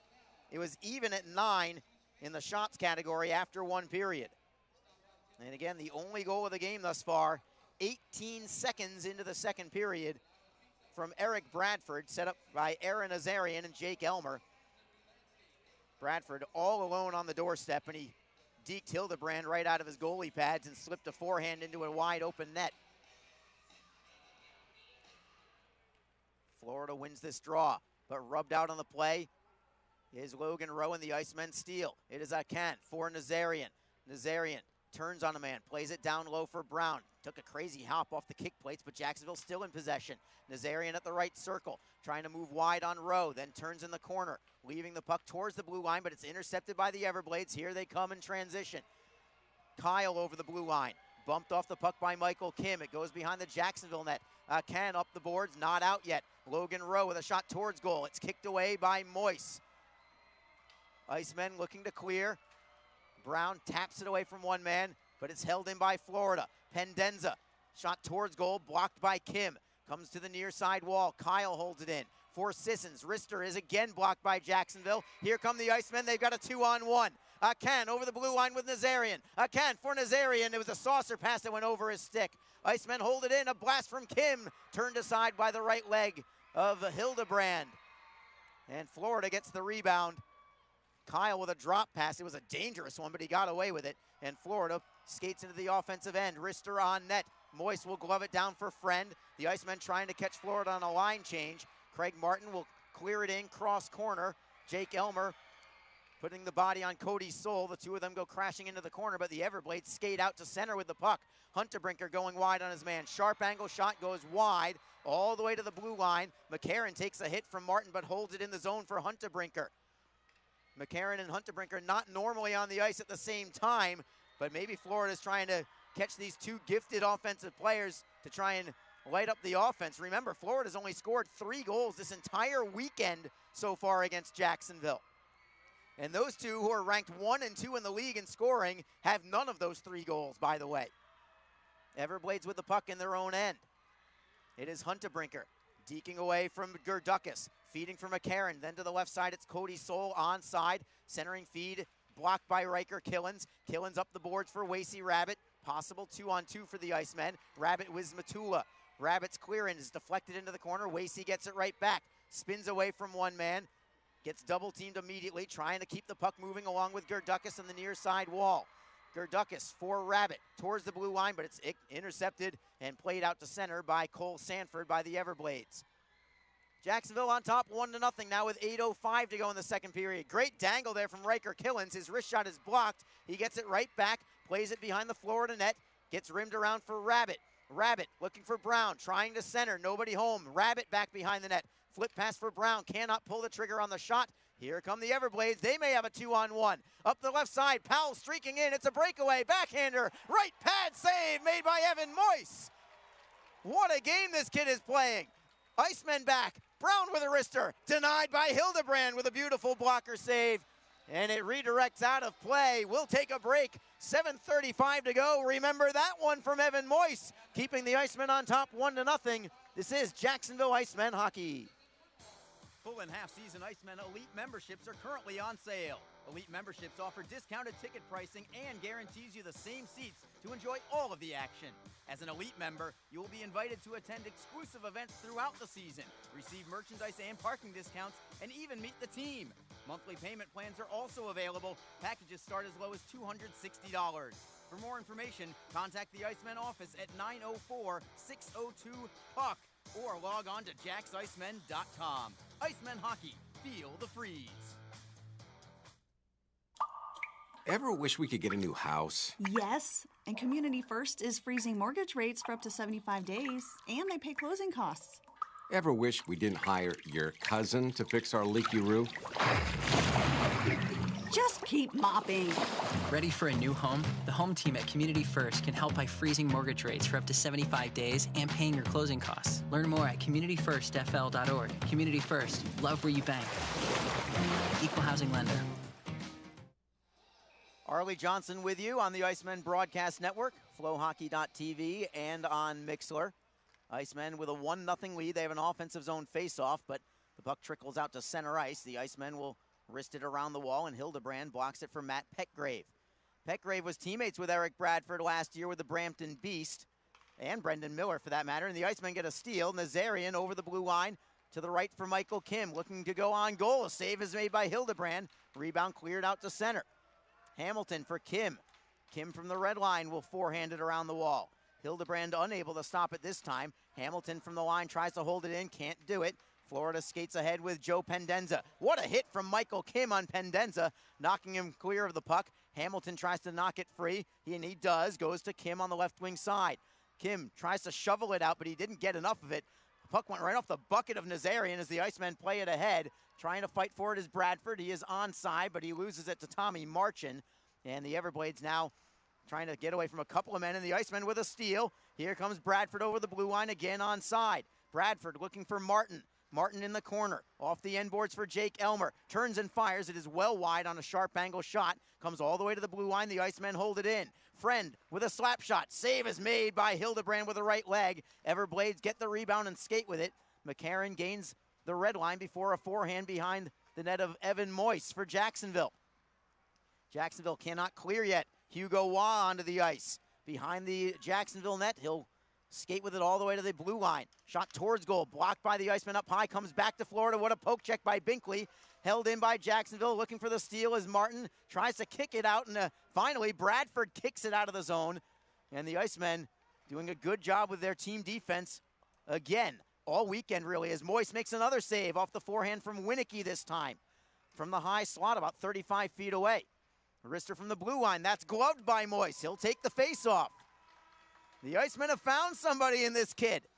It was even at 9 in the shots category after one period. And again, the only goal of the game thus far, 18 seconds into the second period, from Eric Bradford, set up by Aaron Azarian and Jake Elmer. Bradford all alone on the doorstep, and he deked Hildebrand right out of his goalie pads and slipped a forehand into a wide open net. Florida wins this draw, but rubbed out on the play is Logan Rowan, the Icemen steal. It is Akan for Nazarian. Nazarian turns on a man, plays it down low for Brown. Took a crazy hop off the kick plates, but Jacksonville still in possession. Nazarian at the right circle, trying to move wide on Rowe, then turns in the corner, leaving the puck towards the blue line, but it's intercepted by the Everblades. Here they come in transition. Kyle over the blue line, bumped off the puck by Michael Kim. It goes behind the Jacksonville net. Akan up the boards, not out yet. Logan Rowe with a shot towards goal. It's kicked away by Moise. Icemen looking to clear. Brown taps it away from one man, but it's held in by Florida. Pendenza, shot towards goal, blocked by Kim. Comes to the near side wall. Kyle holds it in for Sissons. Rister is again blocked by Jacksonville. Here come the Icemen. They've got a 2-on-1. Akan over the blue line with Nazarian. Akan for Nazarian. It was a saucer pass that went over his stick. Icemen hold it in. A blast from Kim. Turned aside by the right leg of Hildebrand. And Florida gets the rebound. Kyle with a drop pass. It was a dangerous one, but he got away with it. And Florida skates into the offensive end. Rister on net. Moise will glove it down for Friend. The Icemen trying to catch Florida on a line change. Craig Martin will clear it in, cross corner. Jake Elmer putting the body on Cody Soul. The two of them go crashing into the corner, but the Everblades skate out to center with the puck. Hunterbrinker going wide on his man. Sharp angle shot goes wide all the way to the blue line. McCarron takes a hit from Martin, but holds it in the zone for Hunterbrinker. McCarron and Hunterbrinker not normally on the ice at the same time, but maybe Florida's trying to catch these two gifted offensive players to try and light up the offense. Remember, Florida's only scored 3 goals this entire weekend so far against Jacksonville. And those two, who are ranked 1 and 2 in the league in scoring, have none of those 3 goals, by the way. Everblades with the puck in their own end. It is Hunterbrinker deking away from Gerdukis, feeding for McCarron. Then to the left side, it's Cody Soul onside. Centering feed blocked by Riker Killens. Killens up the boards for Wasey Rabbit. Possible 2-on-2 for the Icemen. Rabbit with Matula. Rabbit's clearing is deflected into the corner. Wasey gets it right back. Spins away from one man. Gets double teamed immediately, trying to keep the puck moving along with Gerdukis on the near side wall. Gerdukis for Rabbit towards the blue line, but it's intercepted and played out to center by Cole Sanford by the Everblades. Jacksonville on top 1-0 now with 8:05 to go in the second period. Great dangle there from Riker Killens. His wrist shot is blocked. He gets it right back, plays it behind the Florida net, gets rimmed around for Rabbit. Rabbit looking for Brown, trying to center, nobody home. Rabbit back behind the net. Flip pass for Brown, cannot pull the trigger on the shot. Here come the Everblades. They may have a 2-on-1. Up the left side, Powell streaking in. It's a breakaway, backhander, right pad save made by Evan Moise. What a game this kid is playing. Icemen back, Brown with a wrister, denied by Hildebrand with a beautiful blocker save. And it redirects out of play. We'll take a break. 7:35 to go. Remember that one from Evan Moise, keeping the Icemen on top 1-0. This is Jacksonville Icemen hockey. Full and half-season Icemen Elite memberships are currently on sale. Elite memberships offer discounted ticket pricing and guarantees you the same seats to enjoy all of the action. As an Elite member, you will be invited to attend exclusive events throughout the season, receive merchandise and parking discounts, and even meet the team. Monthly payment plans are also available. Packages start as low as $260. For more information, contact the Icemen office at 904-602-PUCK or log on to jacksicemen.com. Icemen Hockey, feel the freeze. Ever wish we could get a new house? Yes, and Community First is freezing mortgage rates for up to 75 days, and they pay closing costs. Ever wish we didn't hire your cousin to fix our leaky roof? Just keep mopping. Ready for a new home? The home team at Community First can help by freezing mortgage rates for up to 75 days and paying your closing costs. Learn more at communityfirstfl.org. Community First, love where you bank. Equal housing lender. Arlie Johnson with you on the Icemen Broadcast Network, flowhockey.tv, and on Mixler. Icemen with a 1-0 lead. They have an offensive zone faceoff, but the puck trickles out to center ice. The Icemen will wrist it around the wall, and Hildebrand blocks it for Matt Petgrave. Petgrave was teammates with Eric Bradford last year with the Brampton Beast, and Brendan Miller for that matter, and the Icemen get a steal. Nazarian over the blue line to the right for Michael Kim, looking to go on goal. A save is made by Hildebrand. Rebound cleared out to center. Hamilton for Kim. Kim from the red line will forehand it around the wall. Hildebrand unable to stop it this time. Hamilton from the line tries to hold it in, can't do it. Florida skates ahead with Joe Pendenza. What a hit from Michael Kim on Pendenza, knocking him clear of the puck. Hamilton tries to knock it free, and he does. Goes to Kim on the left wing side. Kim tries to shovel it out, but he didn't get enough of it. The puck went right off the bucket of Nazarian as the Icemen play it ahead. Trying to fight for it is Bradford. He is onside, but he loses it to Tommy Marchin. And the Everblades now trying to get away from a couple of men, and the Icemen with a steal. Here comes Bradford over the blue line again onside. Bradford looking for Martin. Martin in the corner. Off the end boards for Jake Elmer. Turns and fires. It is well wide on a sharp angle shot. Comes all the way to the blue line. The Icemen hold it in. Friend with a slap shot. Save is made by Hildebrand with the right leg. Everblades get the rebound and skate with it. McCarron gains the red line before a forehand behind the net of Evan Moyce for Jacksonville. Jacksonville cannot clear yet. Hugo Waugh onto the ice. Behind the Jacksonville net, he'll skate with it all the way to the blue line. Shot towards goal, blocked by the Icemen up high, comes back to Florida. What a poke check by Binkley. Held in by Jacksonville, looking for the steal as Martin tries to kick it out, and finally Bradford kicks it out of the zone. And the Icemen doing a good job with their team defense again, all weekend really, as Moyce makes another save off the forehand from Winicky this time. From the high slot, about 35 feet away. Wrister from the blue line, that's gloved by Moyce. He'll take the face-off. The Icemen have found somebody in this kid.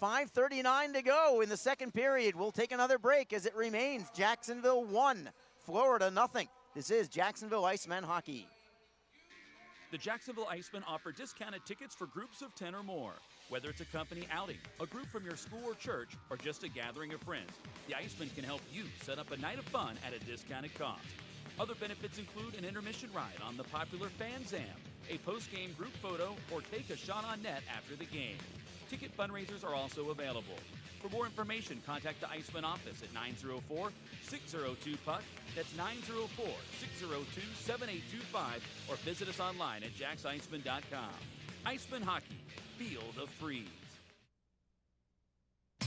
5:39 to go in the second period. We'll take another break as it remains Jacksonville 1, Florida 0. This is Jacksonville Icemen Hockey. The Jacksonville Icemen offer discounted tickets for groups of 10 or more. Whether it's a company outing, a group from your school or church, or just a gathering of friends, the Icemen can help you set up a night of fun at a discounted cost. Other benefits include an intermission ride on the popular Fan Zam, a post-game group photo, or take a shot on net after the game. Ticket fundraisers are also available. For more information, contact the Icemen office at 904-602-PUCK. That's 904-602-7825, or visit us online at jacksicemen.com. Icemen Hockey, feel the freeze.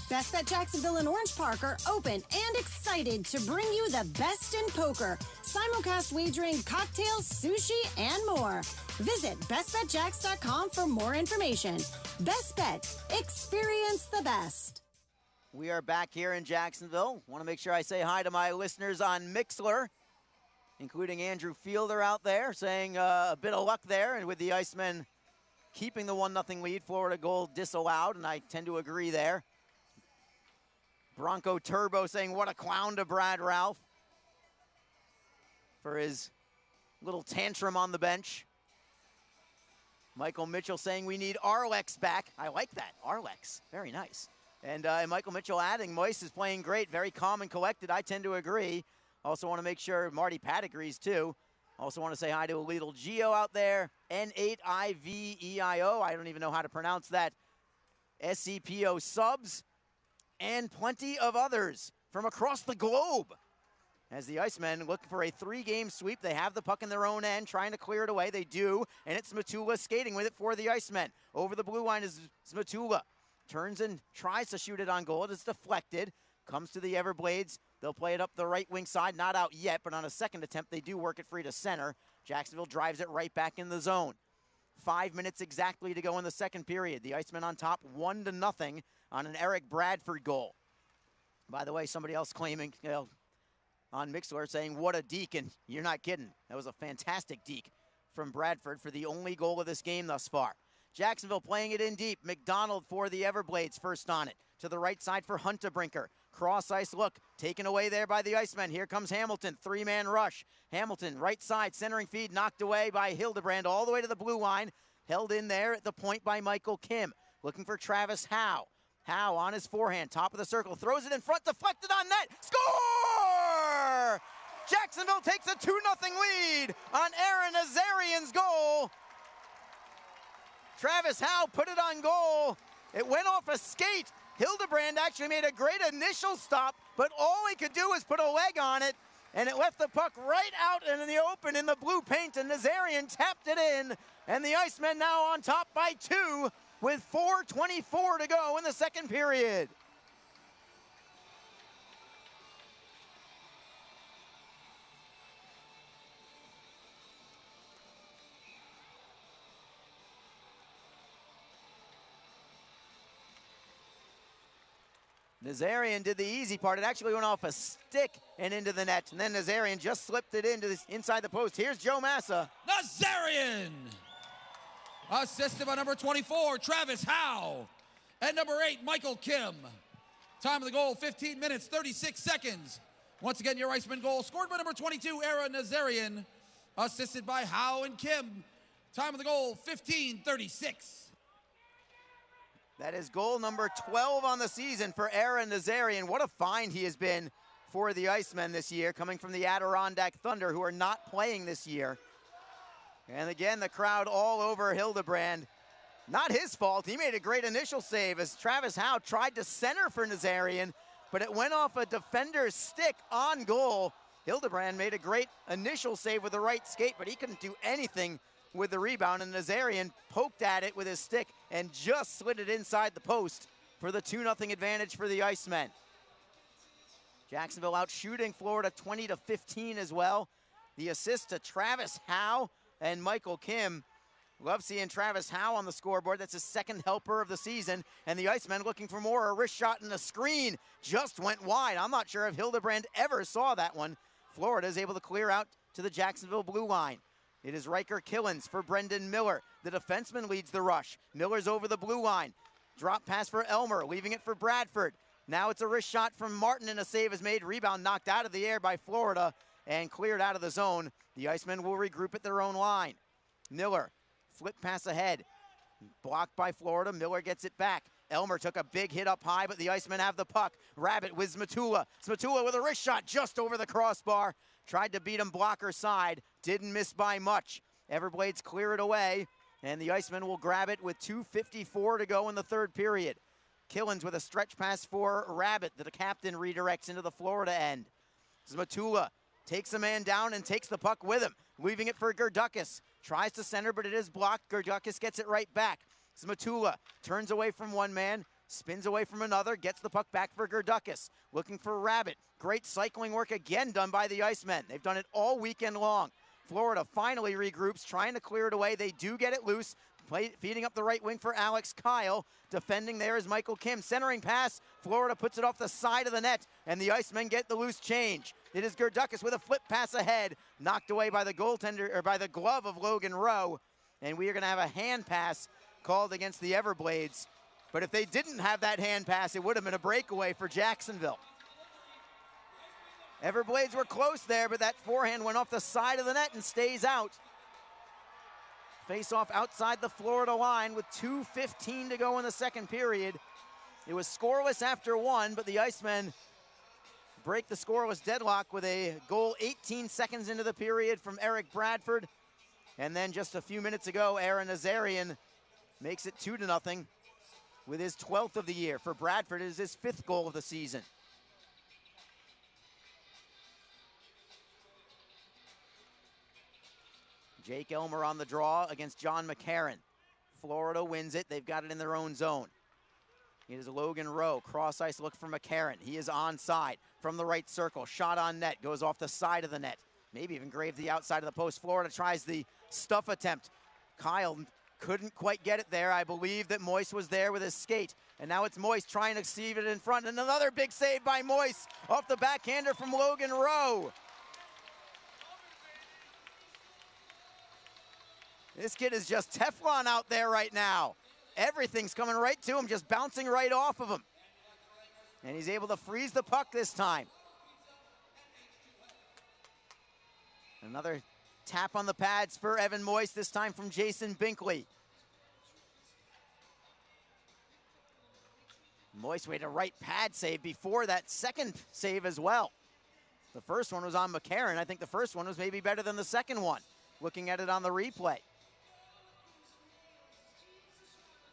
Best Bet Jacksonville and Orange Park are open and excited to bring you the best in poker, simulcast wagering, cocktails, sushi, and more. Visit bestbetjacks.com for more information. Best Bet, experience the best. We are back here in Jacksonville. Want to make sure I say hi to my listeners on Mixler, including Andrew Fielder out there, saying a bit of luck there, and with the Icemen keeping the 1-0 lead, Florida goal disallowed, and I tend to agree there. Bronco Turbo saying, what a clown to Brad Ralph for his little tantrum on the bench. Michael Mitchell saying we need Arlex back. I like that, Arlex, very nice. And Michael Mitchell adding, Moyce is playing great, very calm and collected. I tend to agree. Also want to make sure Marty Pat agrees too. Also want to say hi to a little Geo out there, N8IVEIO. I don't even know how to pronounce that. SCPO subs. And plenty of others from across the globe. As the Icemen look for a 3-game sweep, they have the puck in their own end, trying to clear it away. They do, and it's Zmatula skating with it for the Icemen. Over the blue line is Zmatula. Turns and tries to shoot it on goal. It is deflected. Comes to the Everblades. They'll play it up the right wing side. Not out yet, but on a second attempt, they do work it free to center. Jacksonville drives it right back in the zone. 5 minutes exactly to go in the second period. The Icemen on top 1-0 on an Eric Bradford goal. By the way, somebody else claiming, on Mixler saying, what a deke, and you're not kidding. That was a fantastic deke from Bradford for the only goal of this game thus far. Jacksonville playing it in deep. McDonald for the Everblades, first on it. To the right side for Huntebrinker. Cross ice look, taken away there by the Icemen. Here comes Hamilton, 3-man rush. Hamilton, right side, centering feed, knocked away by Hildebrand all the way to the blue line. Held in there at the point by Michael Kim. Looking for Travis Howe. Howe on his forehand, top of the circle, throws it in front, deflected on net. Score! Jacksonville takes a 2-0 lead on Aaron Nazarian's goal. Travis Howe put it on goal. It went off a skate. Hildebrand actually made a great initial stop, but all he could do was put a leg on it, and it left the puck right out in the open in the blue paint, and Nazarian tapped it in, and the Icemen now on top by 2 with 4:24 to go in the second period. Nazarian did the easy part. It actually went off a stick and into the net. And then Nazarian just slipped it into inside the post. Here's Joe Massa. Nazarian! Assisted by number 24, Travis Howe. And number 8, Michael Kim. Time of the goal, 15 minutes, 36 seconds. Once again, your Iceman goal scored by number 22, Aaron Nazarian. Assisted by Howe and Kim. Time of the goal, 15:36. That is goal number 12 on the season for Aaron Nazarian. What a find he has been for the Icemen this year, coming from the Adirondack Thunder, who are not playing this year. And again, the crowd all over Hildebrand. Not his fault. He made a great initial save as Travis Howe tried to center for Nazarian, but it went off a defender's stick on goal. Hildebrand made a great initial save with the right skate, but he couldn't do anything with the rebound, and Nazarian poked at it with his stick and just slid it inside the post for the 2-0 advantage for the Icemen. Jacksonville out shooting Florida 20-15 as well. The assist to Travis Howe and Michael Kim. Love seeing Travis Howe on the scoreboard. That's his second helper of the season. And the Icemen looking for more. A wrist shot and a screen just went wide. I'm not sure if Hildebrand ever saw that one. Florida is able to clear out to the Jacksonville blue line. It is Riker Killens for Brendan Miller. The defenseman leads the rush. Miller's over the blue line. Drop pass for Elmer, leaving it for Bradford. Now it's a wrist shot from Martin, and a save is made. Rebound knocked out of the air by Florida and cleared out of the zone. The Icemen will regroup at their own line. Miller, flip pass ahead. Blocked by Florida. Miller gets it back. Elmer took a big hit up high, but the Icemen have the puck. Rabbit with Zmatula. Zmatula with a wrist shot just over the crossbar. Tried to beat him blocker side. Didn't miss by much. Everblades clear it away, and the Icemen will grab it with 2:54 to go in the third period. Killens with a stretch pass for Rabbit that the captain redirects into the Florida end. Zmatula takes a man down and takes the puck with him, leaving it for Gerdukis. Tries to center, but it is blocked. Gerdukis gets it right back. Zmatula turns away from one man, spins away from another, gets the puck back for Gerdukis. Looking for Rabbit. Great cycling work again done by the Icemen. They've done it all weekend long. Florida finally regroups, trying to clear it away. They do get it loose. Feeding up the right wing for Alex Kyle. Defending there is Michael Kim. Centering pass. Florida puts it off the side of the net, and the Icemen get the loose change. It is Gerdukis with a flip pass ahead. Knocked away by the goaltender, or by the glove of Logan Rowe. And we are going to have a hand pass called against the Everblades. But if they didn't have that hand pass, it would have been a breakaway for Jacksonville. Everblades were close there, but that forehand went off the side of the net and stays out. Face off outside the Florida line with 2:15 to go in the second period. It was scoreless after one, but the Icemen break the scoreless deadlock with a goal 18 seconds into the period from Eric Bradford. And then just a few minutes ago, Aaron Nazarian makes it 2-0 with his 12th of the year. For Bradford, it is his 5th goal of the season. Jake Elmer on the draw against John McCarron. Florida wins it. They've got it in their own zone. It is Logan Rowe. Cross ice look for McCarron. He is onside from the right circle. Shot on net. Goes off the side of the net. Maybe even graved the outside of the post. Florida tries the stuff attempt. Kyle couldn't quite get it there. I believe that Moise was there with his skate. And now it's Moise trying to sieve it in front. And another big save by Moise off the backhander from Logan Rowe. This kid is just Teflon out there right now. Everything's coming right to him, just bouncing right off of him. And he's able to freeze the puck this time. Another tap on the pads for Evan Moise, this time from Jason Binkley. Moise made a right pad save before that second save as well. The first one was on McCarron. I think the first one was maybe better than the second one, looking at it on the replay.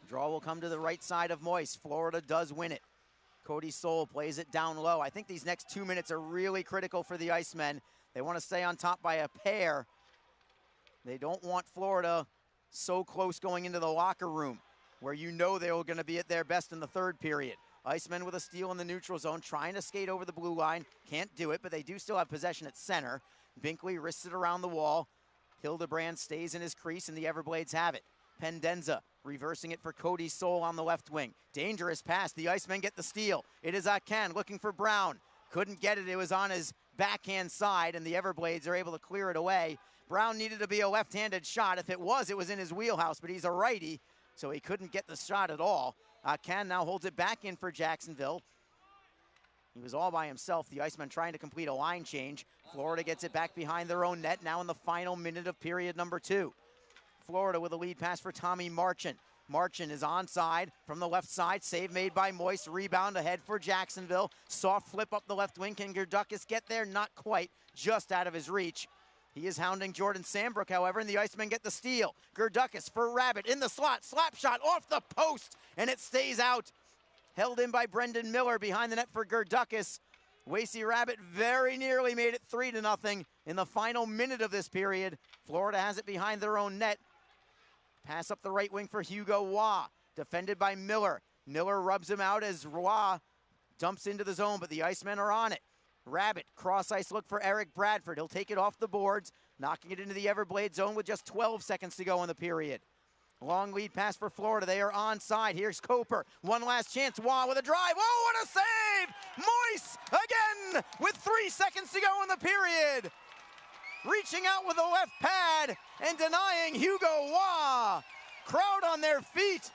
Draw will come to the right side of Moise. Florida does win it. Cody Soul plays it down low. I think these next 2 minutes are really critical for the Icemen. They want to stay on top by a pair. They don't want Florida so close going into the locker room where you know they're going to be at their best in the third period. Icemen with a steal in the neutral zone, trying to skate over the blue line. Can't do it, but they do still have possession at center. Binkley wrists it around the wall. Hildebrand stays in his crease, and the Everblades have it. Pendenza reversing it for Cody Soul on the left wing. Dangerous pass. The Icemen get the steal. It is Akan looking for Brown. Couldn't get it. It was on his backhand side, and the Everblades are able to clear it away. Brown needed to be a left-handed shot. If it was in his wheelhouse, but he's a righty, so he couldn't get the shot at all. Akan now holds it back in for Jacksonville. He was all by himself. The Icemen trying to complete a line change. Florida gets it back behind their own net now in the final minute of period number 2. Florida with a lead pass for Tommy Marchant. Marchant is onside from the left side. Save made by Moise. Rebound ahead for Jacksonville. Soft flip up the left wing. Can Gerdukas get there? Not quite. Just out of his reach. He is hounding Jordan Sambrook, however, and the Icemen get the steal. Gerdukas for Rabbit in the slot. Slap shot off the post, and it stays out. Held in by Brendan Miller behind the net for Gerdukas. Wasey Rabbit very nearly made it 3-0 in the final minute of this period. Florida has it behind their own net. Pass up the right wing for Hugo Waugh, defended by Miller. Miller rubs him out as Waugh dumps into the zone, but the Icemen are on it. Rabbit, cross ice look for Eric Bradford. He'll take it off the boards, knocking it into the Everblade zone with just 12 seconds to go in the period. Long lead pass for Florida. They are onside. Here's Coper. One last chance. Waugh with a drive. Oh, what a save! Moise again with 3 seconds to go in the period. Reaching out with the left pad and denying Hugo Waugh. Crowd on their feet.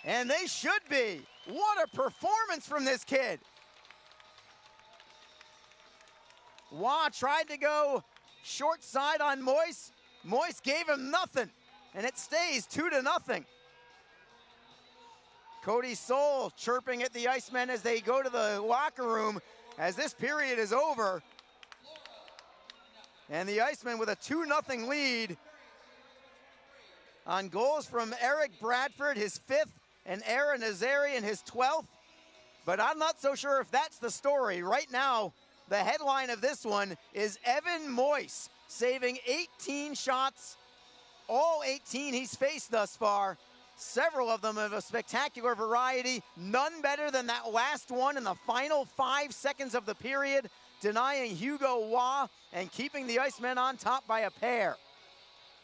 And they should be. What a performance from this kid. Waugh tried to go short side on Moise. Moise gave him nothing, and it stays 2-0. Cody Soul chirping at the Icemen as they go to the locker room as this period is over. And the Icemen with a 2-0 lead on goals from Eric Bradford, his 5th, and Aaron Nazarian, his 12th. But I'm not so sure if that's the story. Right now, the headline of this one is Evan Moise saving 18 shots, all 18 he's faced thus far. Several of them of a spectacular variety. None better than that last one in the final 5 seconds of the period, denying Hugo Waugh and keeping the Icemen on top by a pair.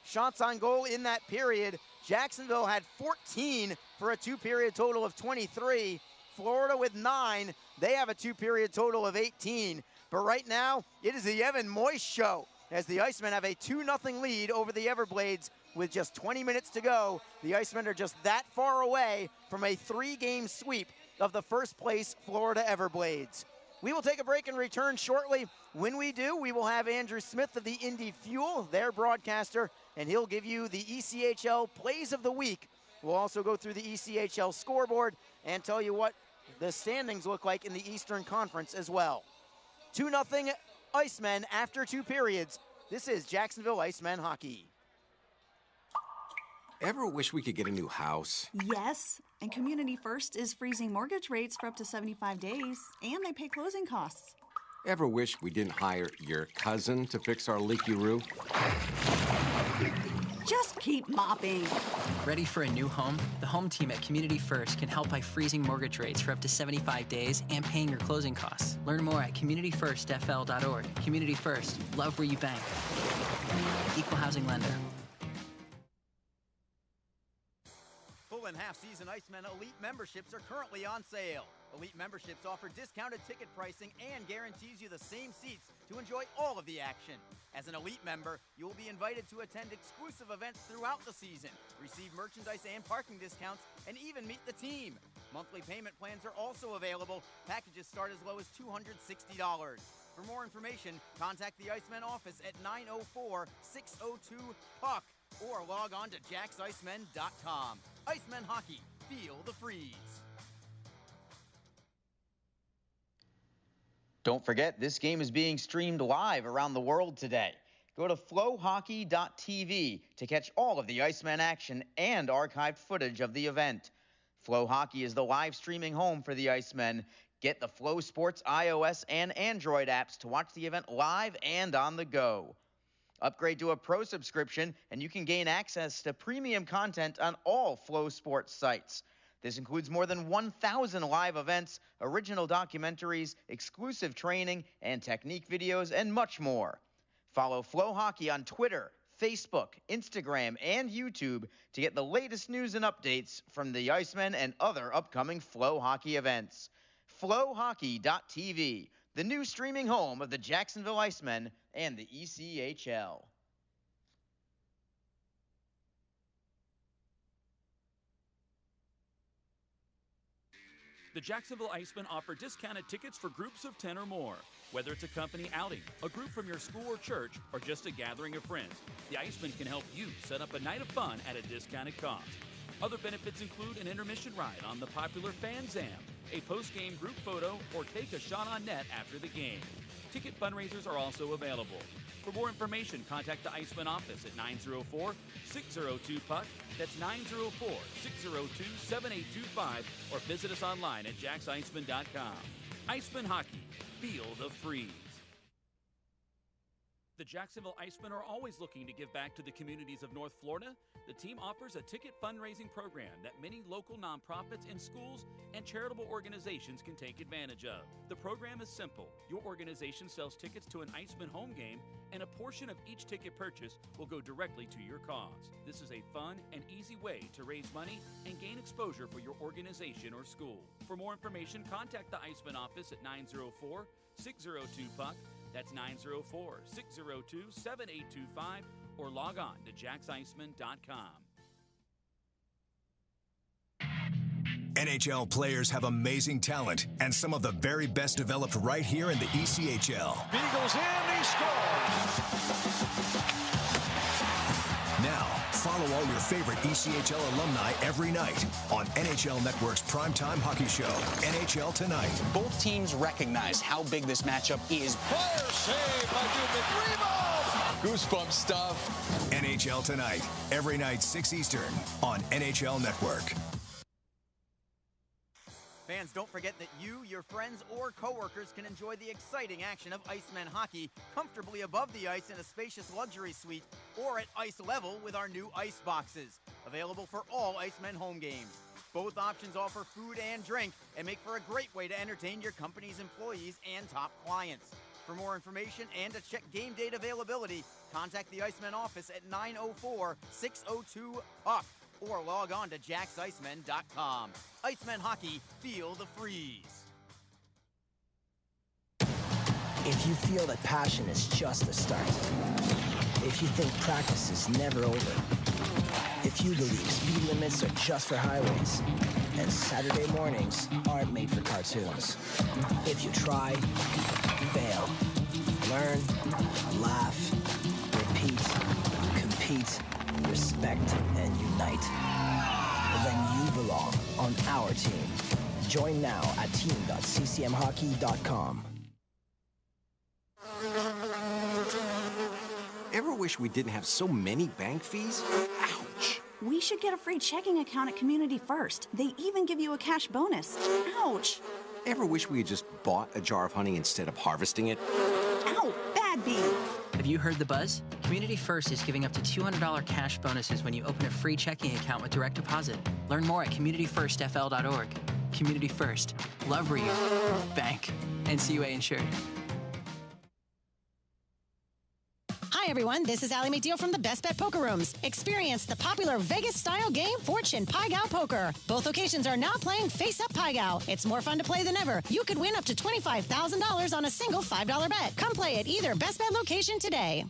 Shots on goal in that period. Jacksonville had 14 for a 2-period total of 23. Florida with 9. They have a 2-period total of 18. But right now, it is the Evan Moise show as the Icemen have a 2-0 lead over the Everblades with just 20 minutes to go. The Icemen are just that far away from a 3-game sweep of the first place Florida Everblades. We will take a break and return shortly. When we do, we will have Andrew Smith of the Indy Fuel, their broadcaster, and he'll give you the ECHL Plays of the Week. We'll also go through the ECHL scoreboard and tell you what the standings look like in the Eastern Conference as well. 2-0 Icemen after 2 periods. This is Jacksonville Icemen hockey. Ever wish we could get a new house? Yes, and Community First is freezing mortgage rates for up to 75 days, and they pay closing costs. Ever wish we didn't hire your cousin to fix our leaky roof? Just keep mopping. Ready for a new home? The home team at Community First can help by freezing mortgage rates for up to 75 days and paying your closing costs. Learn more at communityfirstfl.org. Community First. Love where you bank. Equal housing lender. Full and half-season Icemen Elite memberships are currently on sale. Elite memberships offer discounted ticket pricing and guarantees you the same seats to enjoy all of the action. As an Elite member, you will be invited to attend exclusive events throughout the season, receive merchandise and parking discounts, and even meet the team. Monthly payment plans are also available. Packages start as low as $260. For more information, contact the Icemen office at 904-602-PUCK or log on to jacksicemen.com. Icemen Hockey, feel the freeze. Don't forget, this game is being streamed live around the world today. Go to flowhockey.tv to catch all of the Icemen action and archived footage of the event. Flow Hockey is the live streaming home for the Icemen. Get the Flow Sports iOS and Android apps to watch the event live and on the go. Upgrade to a pro subscription and you can gain access to premium content on all Flow Sports sites. This includes more than 1,000 live events, original documentaries, exclusive training and technique videos, and much more. Follow Flow Hockey on Twitter, Facebook, Instagram, and YouTube to get the latest news and updates from the Icemen and other upcoming Flow Hockey events. Flowhockey.tv, the new streaming home of the Jacksonville Icemen and the ECHL. The Jacksonville Icemen offer discounted tickets for groups of 10 or more. Whether it's a company outing, a group from your school or church, or just a gathering of friends, the Icemen can help you set up a night of fun at a discounted cost. Other benefits include an intermission ride on the popular Fan Zam, a post-game group photo, or take a shot on net after the game. Ticket fundraisers are also available. For more information, contact the Icemen office at 904-602-PUCK. That's 904-602-7825, or visit us online at jacksicemen.com. Icemen Hockey, feel the freeze. The Jacksonville Icemen are always looking to give back to the communities of North Florida. The team offers a ticket fundraising program that many local nonprofits and schools and charitable organizations can take advantage of. The program is simple. Your organization sells tickets to an Icemen home game, and a portion of each ticket purchase will go directly to your cause. This is a fun and easy way to raise money and gain exposure for your organization or school. For more information, contact the Icemen office at 904-602-PUCK. That's 904-602-7825, or log on to jacksicemen.com. NHL players have amazing talent, and some of the very best developed right here in the ECHL. Beagles in, he scores! Now, follow all your favorite ECHL alumni every night on NHL Network's primetime hockey show, NHL Tonight. Both teams recognize how big this matchup is. Fire save by Dubnik. Rebound! Goosebump stuff. NHL Tonight, every night 6 Eastern on NHL Network. Fans, don't forget that you, your friends, or coworkers can enjoy the exciting action of Icemen Hockey comfortably above the ice in a spacious luxury suite or at ice level with our new ice boxes, available for all Icemen home games. Both options offer food and drink and make for a great way to entertain your company's employees and top clients. For more information and to check game date availability, contact the Icemen office at 904-602-PUCK. or log on to jacksicemen.com. Icemen Hockey, feel the freeze. If you feel that passion is just the start, if you think practice is never over, if you believe speed limits are just for highways, and Saturday mornings aren't made for cartoons, if you try, fail, learn, laugh, repeat, compete, respect, and unite, then you belong on our team. Join now at team.ccmhockey.com. Ever wish we didn't have so many bank fees? Ouch! We should get a free checking account at Community First. They even give you a cash bonus. Ouch! Ever wish we had just bought a jar of honey instead of harvesting it? Ow, bad bee. Have you heard the buzz? Community First is giving up to $200 cash bonuses when you open a free checking account with direct deposit. Learn more at communityfirstfl.org. Community First. Love where you bank. NCUA insured. Hi, everyone. This is Allie McDeal from the Best Bet Poker Rooms. Experience the popular Vegas-style game Fortune Pai Gow Poker. Both locations are now playing Face-Up Pai Gow. It's more fun to play than ever. You could win up to $25,000 on a single $5 bet. Come play at either Best Bet location today.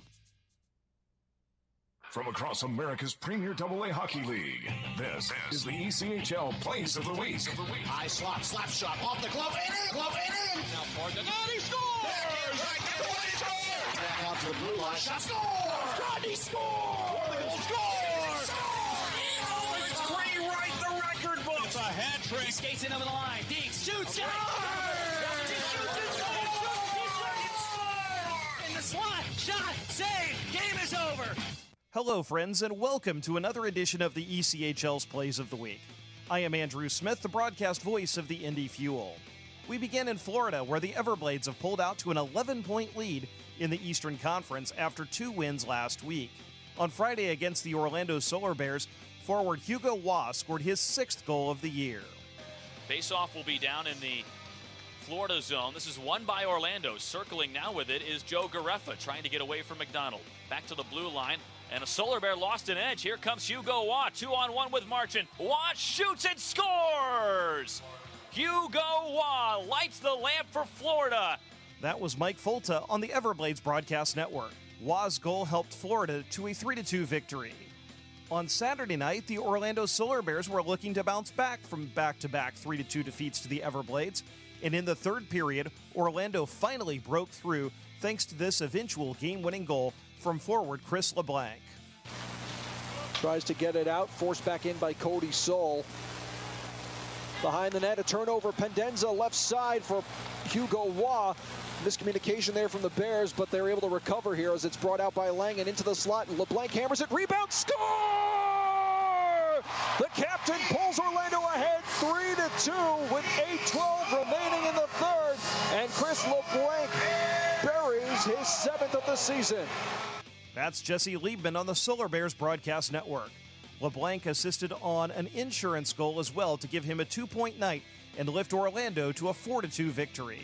From across America's premier AA hockey league, this is the ECHL Plays of the Week. High slot, slap shot, off the glove, in! Now for the net, he scores! Back out to the blue line, shot, score! Rodney scores! Let's rewrite the record book! It's a hat trick. He skates in over the line, Deeks, shoots, in the slot, shot, save, game is over! Hello, friends, and welcome to another edition of the ECHL's Plays of the Week. I am Andrew Smith, the broadcast voice of the Indy Fuel. We begin in Florida, where the Everblades have pulled out to an 11-point lead in the Eastern Conference after 2 wins last week. On Friday against the Orlando Solar Bears, forward Hugo Waugh scored his 6th goal of the year. Faceoff will be down in the Florida zone. This is won by Orlando. Circling now with it is Joe Gareffa, trying to get away from McDonald. Back to the blue line. And a Solar Bear lost an edge. Here comes Hugo Waugh, 2-on-1 with Marchand. Waugh shoots and scores! Hugo Waugh lights the lamp for Florida. That was Mike Folta on the Everblades broadcast network. Waugh's goal helped Florida to a 3-2 victory. On Saturday night, the Orlando Solar Bears were looking to bounce back from back-to-back 3-2 defeats to the Everblades. And in the third period, Orlando finally broke through thanks to this eventual game-winning goal from forward Chris LeBlanc. Tries to get it out, forced back in by Cody Soul. Behind the net, a turnover. Pendenza left side for Hugo Waugh. Miscommunication there from the Bears, but they're able to recover here as it's brought out by Lang and into the slot. LeBlanc hammers it, rebound, score! The captain pulls Orlando ahead 3-2 with 8:12 remaining in the third, and Chris LeBlanc buries his 7th of the season. That's Jesse Liebman on the Solar Bears broadcast network. LeBlanc assisted on an insurance goal as well to give him a 2-point night and lift Orlando to a 4-2 victory.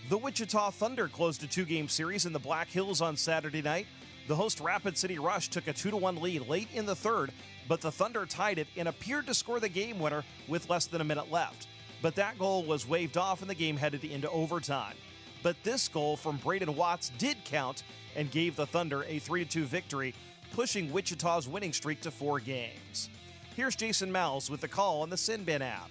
The Wichita Thunder closed a 2-game series in the Black Hills on Saturday night. The host Rapid City Rush took a 2-1 lead late in the third, but the Thunder tied it and appeared to score the game winner with less than a minute left. But that goal was waved off and the game headed into overtime. But this goal from Braden Watts did count and gave the Thunder a 3-2 victory, pushing Wichita's winning streak to 4 games. Here's Jason Miles with the call on the Sinbin app.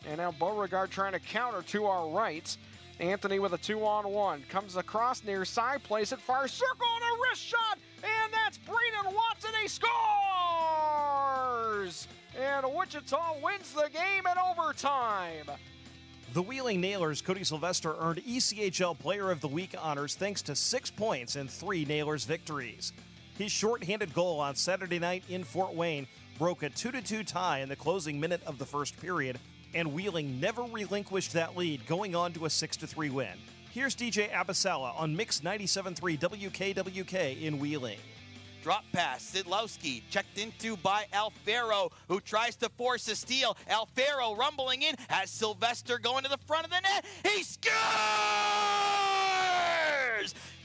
And now Beauregard trying to counter to our right. Anthony with a 2-on-1. Comes across near side, plays it far circle and a wrist shot. And that's Braden Watts and he scores! And Wichita wins the game in overtime. The Wheeling Nailers' Cody Sylvester earned ECHL Player of the Week honors thanks to 6 points in 3 Nailers victories. His shorthanded goal on Saturday night in Fort Wayne broke a 2-2 tie in the closing minute of the first period, and Wheeling never relinquished that lead, going on to a 6-3 win. Here's DJ Abasala on Mix 97.3 WKWK in Wheeling. Drop pass, Sidlowski, checked into by Alfaro, who tries to force a steal. Alfaro rumbling in, has Sylvester going to the front of the net. He scores!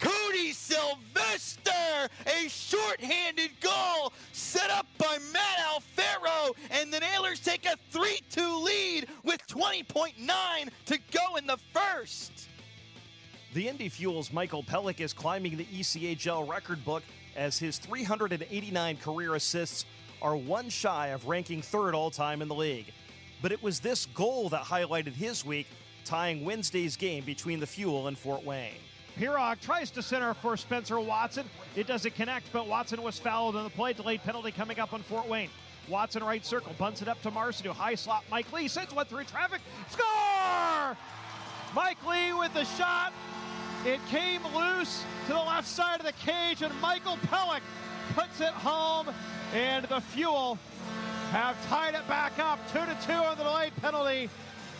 Cody Sylvester, a shorthanded goal set up by Matt Alfaro, and the Nailers take a 3-2 lead with 20.9 to go in the first. The Indy Fuel's Michael Pellick is climbing the ECHL record book as his 389 career assists are one shy of ranking 3rd all-time in the league. But it was this goal that highlighted his week, tying Wednesday's game between the Fuel and Fort Wayne. Pirog tries to center for Spencer Watson. It doesn't connect, but Watson was fouled on the play. Delayed penalty coming up on Fort Wayne. Watson right circle, bunts it up to Marcineau. High slot, Mike Lee sends one through traffic. Score! Mike Lee with the shot. It came loose to the left side of the cage, and Michael Pellick puts it home, and the Fuel have tied it back up 2-2 on the delayed penalty.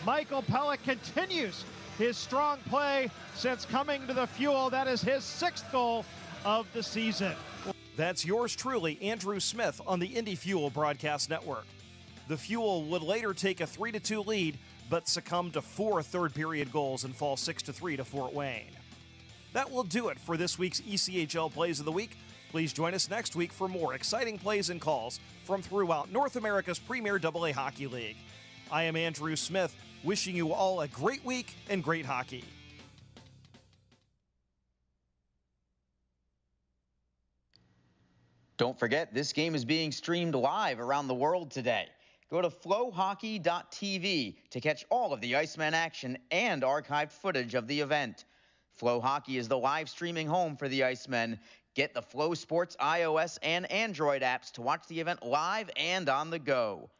Michael Pellick continues his strong play since coming to the Fuel. That is his 6th goal of the season. That's yours truly, Andrew Smith, on the Indy Fuel Broadcast Network. The Fuel would later take a 3-2 lead, but succumb to 4 third-period goals and fall 6-3 to Fort Wayne. That will do it for this week's ECHL Plays of the Week. Please join us next week for more exciting plays and calls from throughout North America's premier AA Hockey League. I am Andrew Smith, wishing you all a great week and great hockey. Don't forget, this game is being streamed live around the world today. Go to flowhockey.tv to catch all of the Icemen action and archived footage of the event. Flow Hockey is the live streaming home for the Icemen. Get the Flow Sports iOS and Android apps to watch the event live and on the go.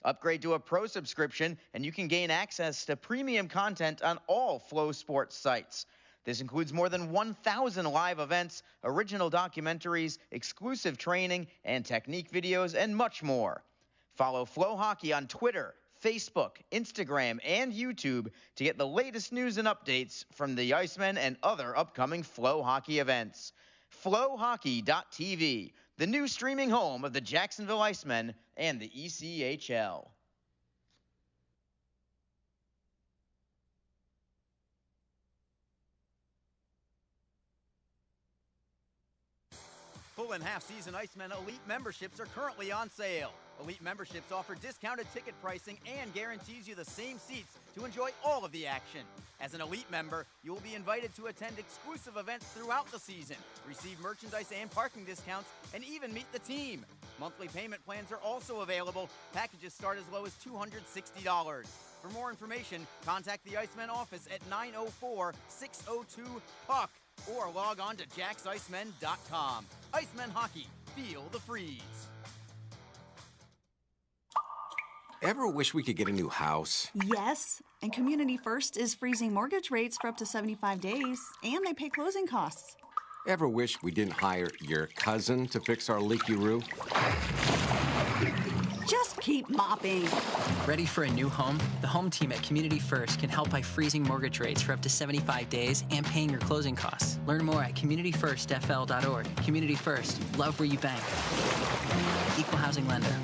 Upgrade to a pro subscription and you can gain access to premium content on all Flow Sports sites. This includes more than 1,000 live events, original documentaries, exclusive training and technique videos, and much more. Follow Flow Hockey on Twitter, Facebook, Instagram, and YouTube to get the latest news and updates from the Icemen and other upcoming Flow Hockey events. Flowhockey.tv, the new streaming home of the Jacksonville Icemen and the ECHL. Full and half-season Icemen Elite memberships are currently on sale. Elite memberships offer discounted ticket pricing and guarantees you the same seats to enjoy all of the action. As an Elite member, you will be invited to attend exclusive events throughout the season, receive merchandise and parking discounts, and even meet the team. Monthly payment plans are also available. Packages start as low as $260. For more information, contact the Icemen office at 904-602-PUCK or log on to jacksicemen.com. Icemen Hockey, feel the freeze. Ever wish we could get a new house? Yes, and Community First is freezing mortgage rates for up to 75 days, and they pay closing costs. Ever wish we didn't hire your cousin to fix our leaky roof? Just keep mopping. Ready for a new home? The home team at Community First can help by freezing mortgage rates for up to 75 days and paying your closing costs. Learn more at communityfirstfl.org. Community First, love where you bank. Equal housing lender.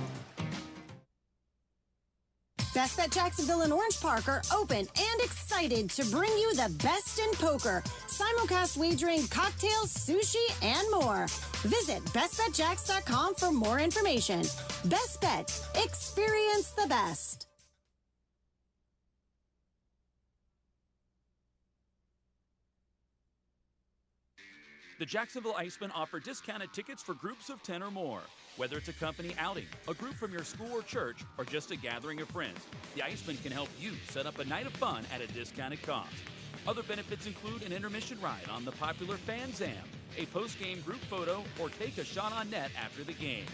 Best Bet Jacksonville and Orange Park are open and excited to bring you the best in poker, simulcast wagering, cocktails, sushi, and more. Visit bestbetjacks.com for more information. Best Bet. Experience the best. The Jacksonville Icemen offer discounted tickets for groups of 10 or more. Whether it's a company outing, a group from your school or church, or just a gathering of friends, the Icemen can help you set up a night of fun at a discounted cost. Other benefits include an intermission ride on the popular Fan Zam, a post-game group photo, or take a shot on net after the game.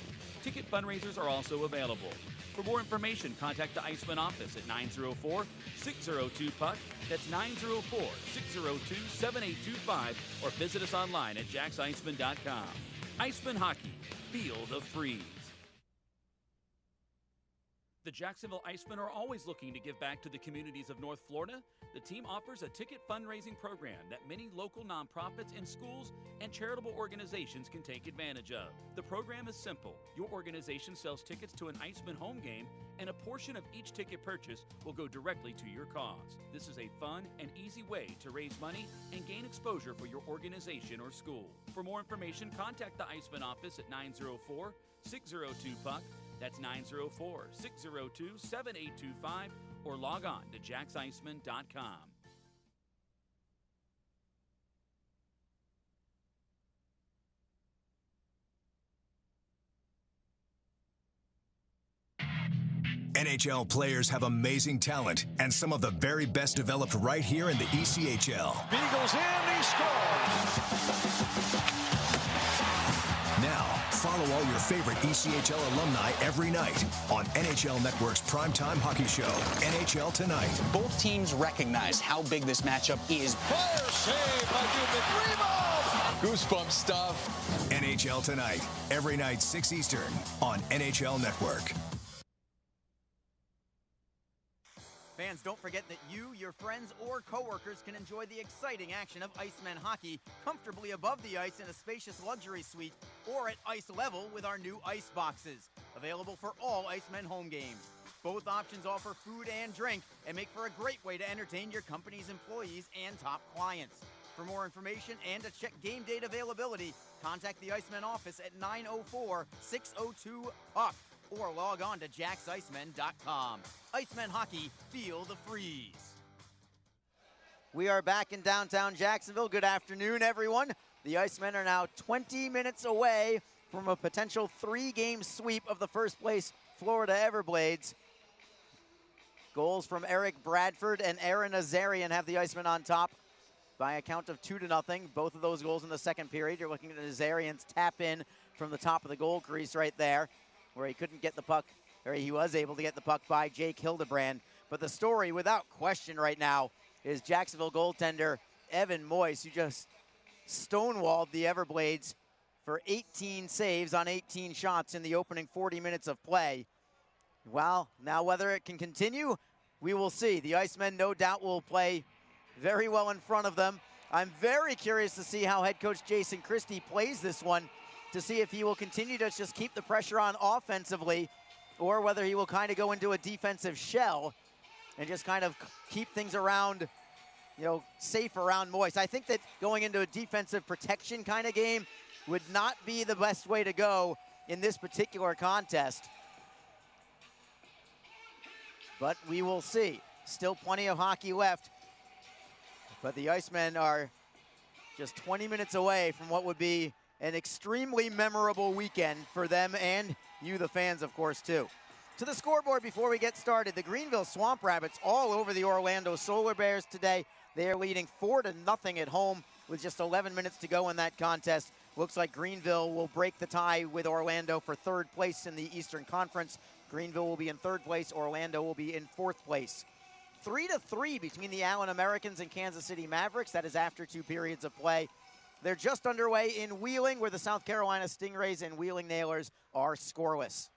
Ticket fundraisers are also available. For more information, contact the Icemen office at 904-602-PUCK. That's 904-602-7825, or visit us online at jacksicemen.com. Icemen Hockey, feel the freeze. The Jacksonville Icemen are always looking to give back to the communities of North Florida. The team offers a ticket fundraising program that many local nonprofits and schools and charitable organizations can take advantage of. The program is simple. Your organization sells tickets to an Icemen home game, and a portion of each ticket purchase will go directly to your cause. This is a fun and easy way to raise money and gain exposure for your organization or school. For more information, contact the Icemen office at 904-602-PUCK. That's 904-602-7825, or log on to jacksicemen.com. NHL players have amazing talent, and some of the very best developed right here in the ECHL. Beagles in, he scores! Now, follow all your favorite ECHL alumni every night on NHL Network's primetime hockey show, NHL Tonight. Both teams recognize how big this matchup is. Fire save by Dubin. Rebound! Goosebump stuff. NHL Tonight, every night 6 Eastern on NHL Network. Fans, don't forget that you, your friends, or coworkers can enjoy the exciting action of Icemen hockey comfortably above the ice in a spacious luxury suite or at ice level with our new ice boxes, available for all Icemen home games. Both options offer food and drink and make for a great way to entertain your company's employees and top clients. For more information and to check game date availability, contact the Icemen office at 904-602-PUCK or log on to jacksicemen.com. Icemen hockey, feel the freeze. We are back in downtown Jacksonville. Good afternoon, everyone. The Icemen are now 20 minutes away from a potential 3-game sweep of the first place Florida Everblades. Goals from Eric Bradford and Aaron Nazarian have the Icemen on top by a count of 2-0. Both of those goals in the second period. You're looking at Nazarian's tap in from the top of the goal crease right there, where he couldn't get the puck, or he was able to get the puck by Jake Hildebrand. But the story, without question right now, is Jacksonville goaltender Evan Moyes, who just stonewalled the Everblades for 18 saves on 18 shots in the opening 40 minutes of play. Well, now whether it can continue, we will see. The Icemen no doubt will play very well in front of them. I'm very curious to see how head coach Jason Christie plays this one, to see if he will continue to just keep the pressure on offensively or whether he will kind of go into a defensive shell and just kind of keep things around, safe around Moyes. I think that going into a defensive protection kind of game would not be the best way to go in this particular contest. But we will see. Still plenty of hockey left. But the Icemen are just 20 minutes away from what would be an extremely memorable weekend for them and you, the fans, of course, too. To the scoreboard before we get started, the Greenville Swamp Rabbits all over the Orlando Solar Bears today. They are leading 4-0 at home with just 11 minutes to go in that contest. Looks like Greenville will break the tie with Orlando for third place in the Eastern Conference. Greenville will be in third place. Orlando will be in fourth place. 3-3 between the Allen Americans and Kansas City Mavericks. That is after 2 periods of play. They're just underway in Wheeling, where the South Carolina Stingrays and Wheeling Nailers are scoreless.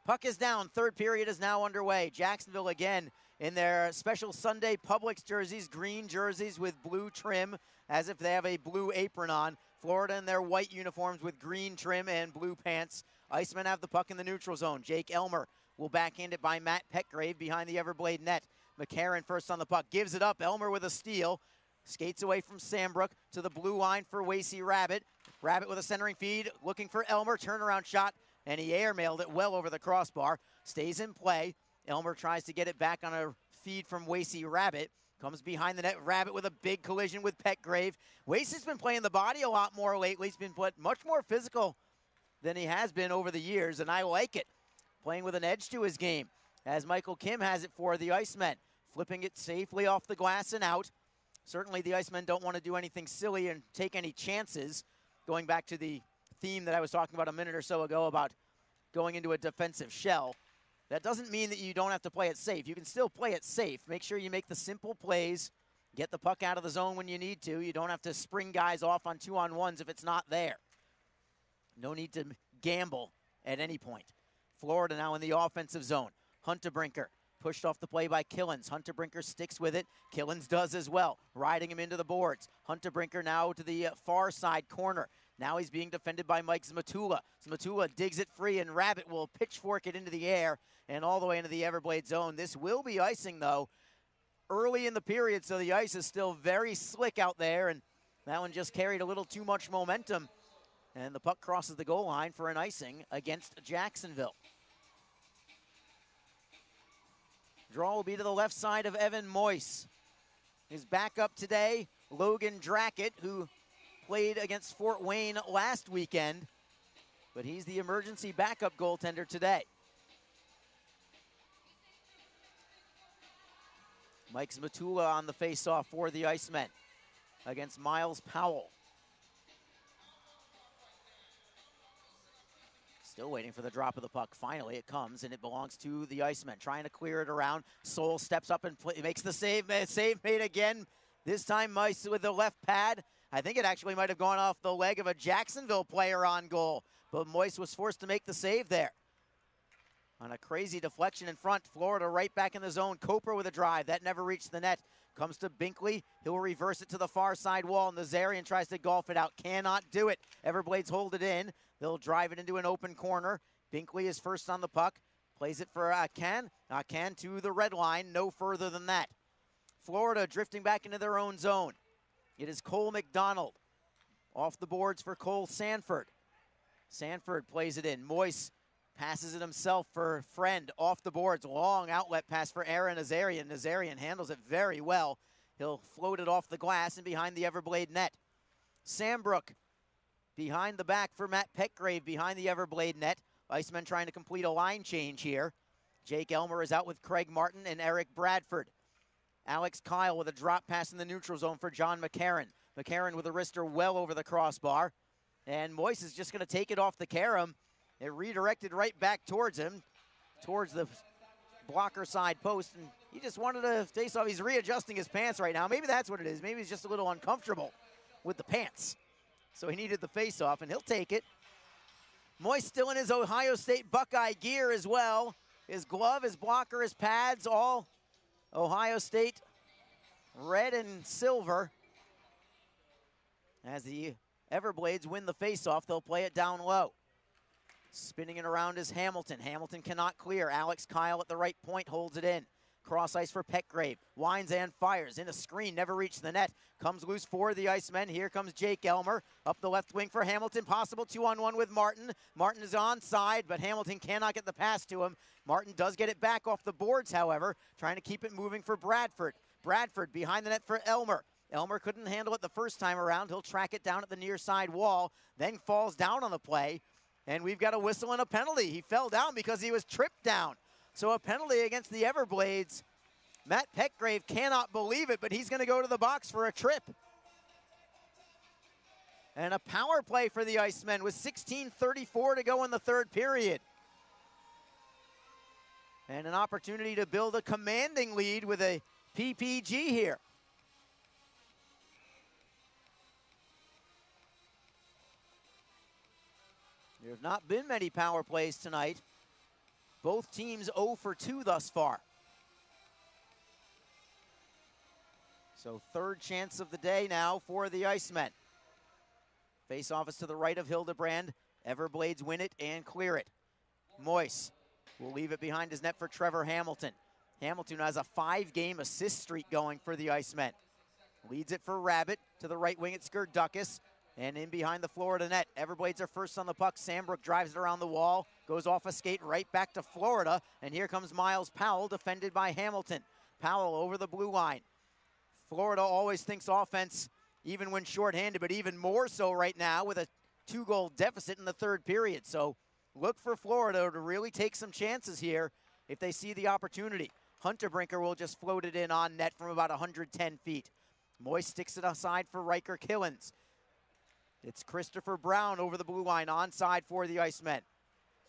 Puck is down. Third period is now underway. Jacksonville again in their special Sunday Publix jerseys, green jerseys with blue trim, as if they have a blue apron on. Florida in their white uniforms with green trim and blue pants. Icemen have the puck in the neutral zone. Jake Elmer will backhand it by Matt Petgrave behind the Everblade net. McCarron first on the puck, gives it up. Elmer with a steal. Skates away from Sambrook to the blue line for Wasey Rabbit. Rabbit with a centering feed, looking for Elmer. Turnaround shot, and he airmailed it well over the crossbar. Stays in play. Elmer tries to get it back on a feed from Wasey Rabbit. Comes behind the net. Rabbit with a big collision with Petgrave. Wasey's been playing the body a lot more lately. He's been much more physical than he has been over the years, and I like it. Playing with an edge to his game, as Michael Kim has it for the Icemen. Flipping it safely off the glass and out. Certainly the Icemen don't want to do anything silly and take any chances. Going back to the theme that I was talking about a minute or so ago about going into a defensive shell. That doesn't mean that you don't have to play it safe. You can still play it safe. Make sure you make the simple plays. Get the puck out of the zone when you need to. You don't have to spring guys off on 2-on-1s if it's not there. No need to gamble at any point. Florida now in the offensive zone. Huntebrinker pushed off the play by Killens. Huntebrinker sticks with it. Killens does as well, riding him into the boards. Huntebrinker now to the far side corner. Now he's being defended by Mike Zmatula. Zmatula digs it free, and Rabbit will pitchfork it into the air and all the way into the Everblade zone. This will be icing, though, early in the period, so the ice is still very slick out there, and that one just carried a little too much momentum, and the puck crosses the goal line for an icing against Jacksonville. Draw will be to the left side of Evan Moyes. His backup today, Logan Drackett, who played against Fort Wayne last weekend, but he's the emergency backup goaltender today. Mike Zmatula on the faceoff for the Icemen against Miles Powell. Still waiting for the drop of the puck. Finally, it comes, and it belongs to the Icemen. Trying to clear it around. Soul steps up and makes the save. Save made again. This time, Moyes with the left pad. I think it actually might have gone off the leg of a Jacksonville player on goal, but Moyes was forced to make the save there. On a crazy deflection in front, Florida right back in the zone. Coper with a drive. That never reached the net. Comes to Binkley. He'll reverse it to the far side wall. Nazarian tries to golf it out. Cannot do it. Everblades hold it in. They'll drive it into an open corner. Binkley is first on the puck. Plays it for Akan. Akan to the red line. No further than that. Florida drifting back into their own zone. It is Cole McDonald. Off the boards for Cole Sanford. Sanford plays it in. Moise passes it himself for Friend. Off the boards. Long outlet pass for Aaron Nazarian. Nazarian handles it very well. He'll float it off the glass and behind the Everblade net. Sambrook behind the back for Matt Petgrave behind the Everblade net. Icemen trying to complete a line change here. Jake Elmer is out with Craig Martin and Eric Bradford. Alex Kyle with a drop pass in the neutral zone for John McCarron. McCarron with a wrister well over the crossbar. And Moise is just going to take it off the carom. It redirected right back towards him, towards the blocker side post. And he just wanted to face off. He's readjusting his pants right now. Maybe that's what it is. Maybe he's just a little uncomfortable with the pants. So he needed the face-off, and he'll take it. Moise still in his Ohio State Buckeye gear as well. His glove, his blocker, his pads, all Ohio State red and silver. As the Everblades win the face-off, they'll play it down low. Spinning it around is Hamilton. Hamilton cannot clear. Alex Kyle at the right point holds it in. Cross ice for Petgrave. Winds and fires. In a screen, never reached the net. Comes loose for the Icemen. Here comes Jake Elmer. Up the left wing for Hamilton. Possible 2-on-1 with Martin. Martin is onside, but Hamilton cannot get the pass to him. Martin does get it back off the boards, however, trying to keep it moving for Bradford. Bradford behind the net for Elmer. Elmer couldn't handle it the first time around. He'll track it down at the near side wall, then falls down on the play. And we've got a whistle and a penalty. He fell down because he was tripped down. So a penalty against the Everblades. Matt Petgrave cannot believe it, but he's going to go to the box for a trip. And a power play for the Icemen with 16:34 to go in the third period. And an opportunity to build a commanding lead with a PPG here. There have not been many power plays tonight. Both teams 0 for 2 thus far. So third chance of the day now for the Icemen. Face-off is to the right of Hildebrand. Everblades win it and clear it. Moise will leave it behind his net for Trevor Hamilton. Hamilton has a 5-game assist streak going for the Icemen. Leads it for Rabbit. To the right wing, it's Skirdukas. And in behind the Florida net. Everblades are first on the puck. Sambrook drives it around the wall. Goes off a skate right back to Florida. And here comes Miles Powell, defended by Hamilton. Powell over the blue line. Florida always thinks offense, even when shorthanded, but even more so right now with a 2-goal deficit in the third period. So look for Florida to really take some chances here if they see the opportunity. Hunterbrinker will just float it in on net from about 110 feet. Moise sticks it aside for Riker Killens. It's Christopher Brown over the blue line, onside for the Icemen.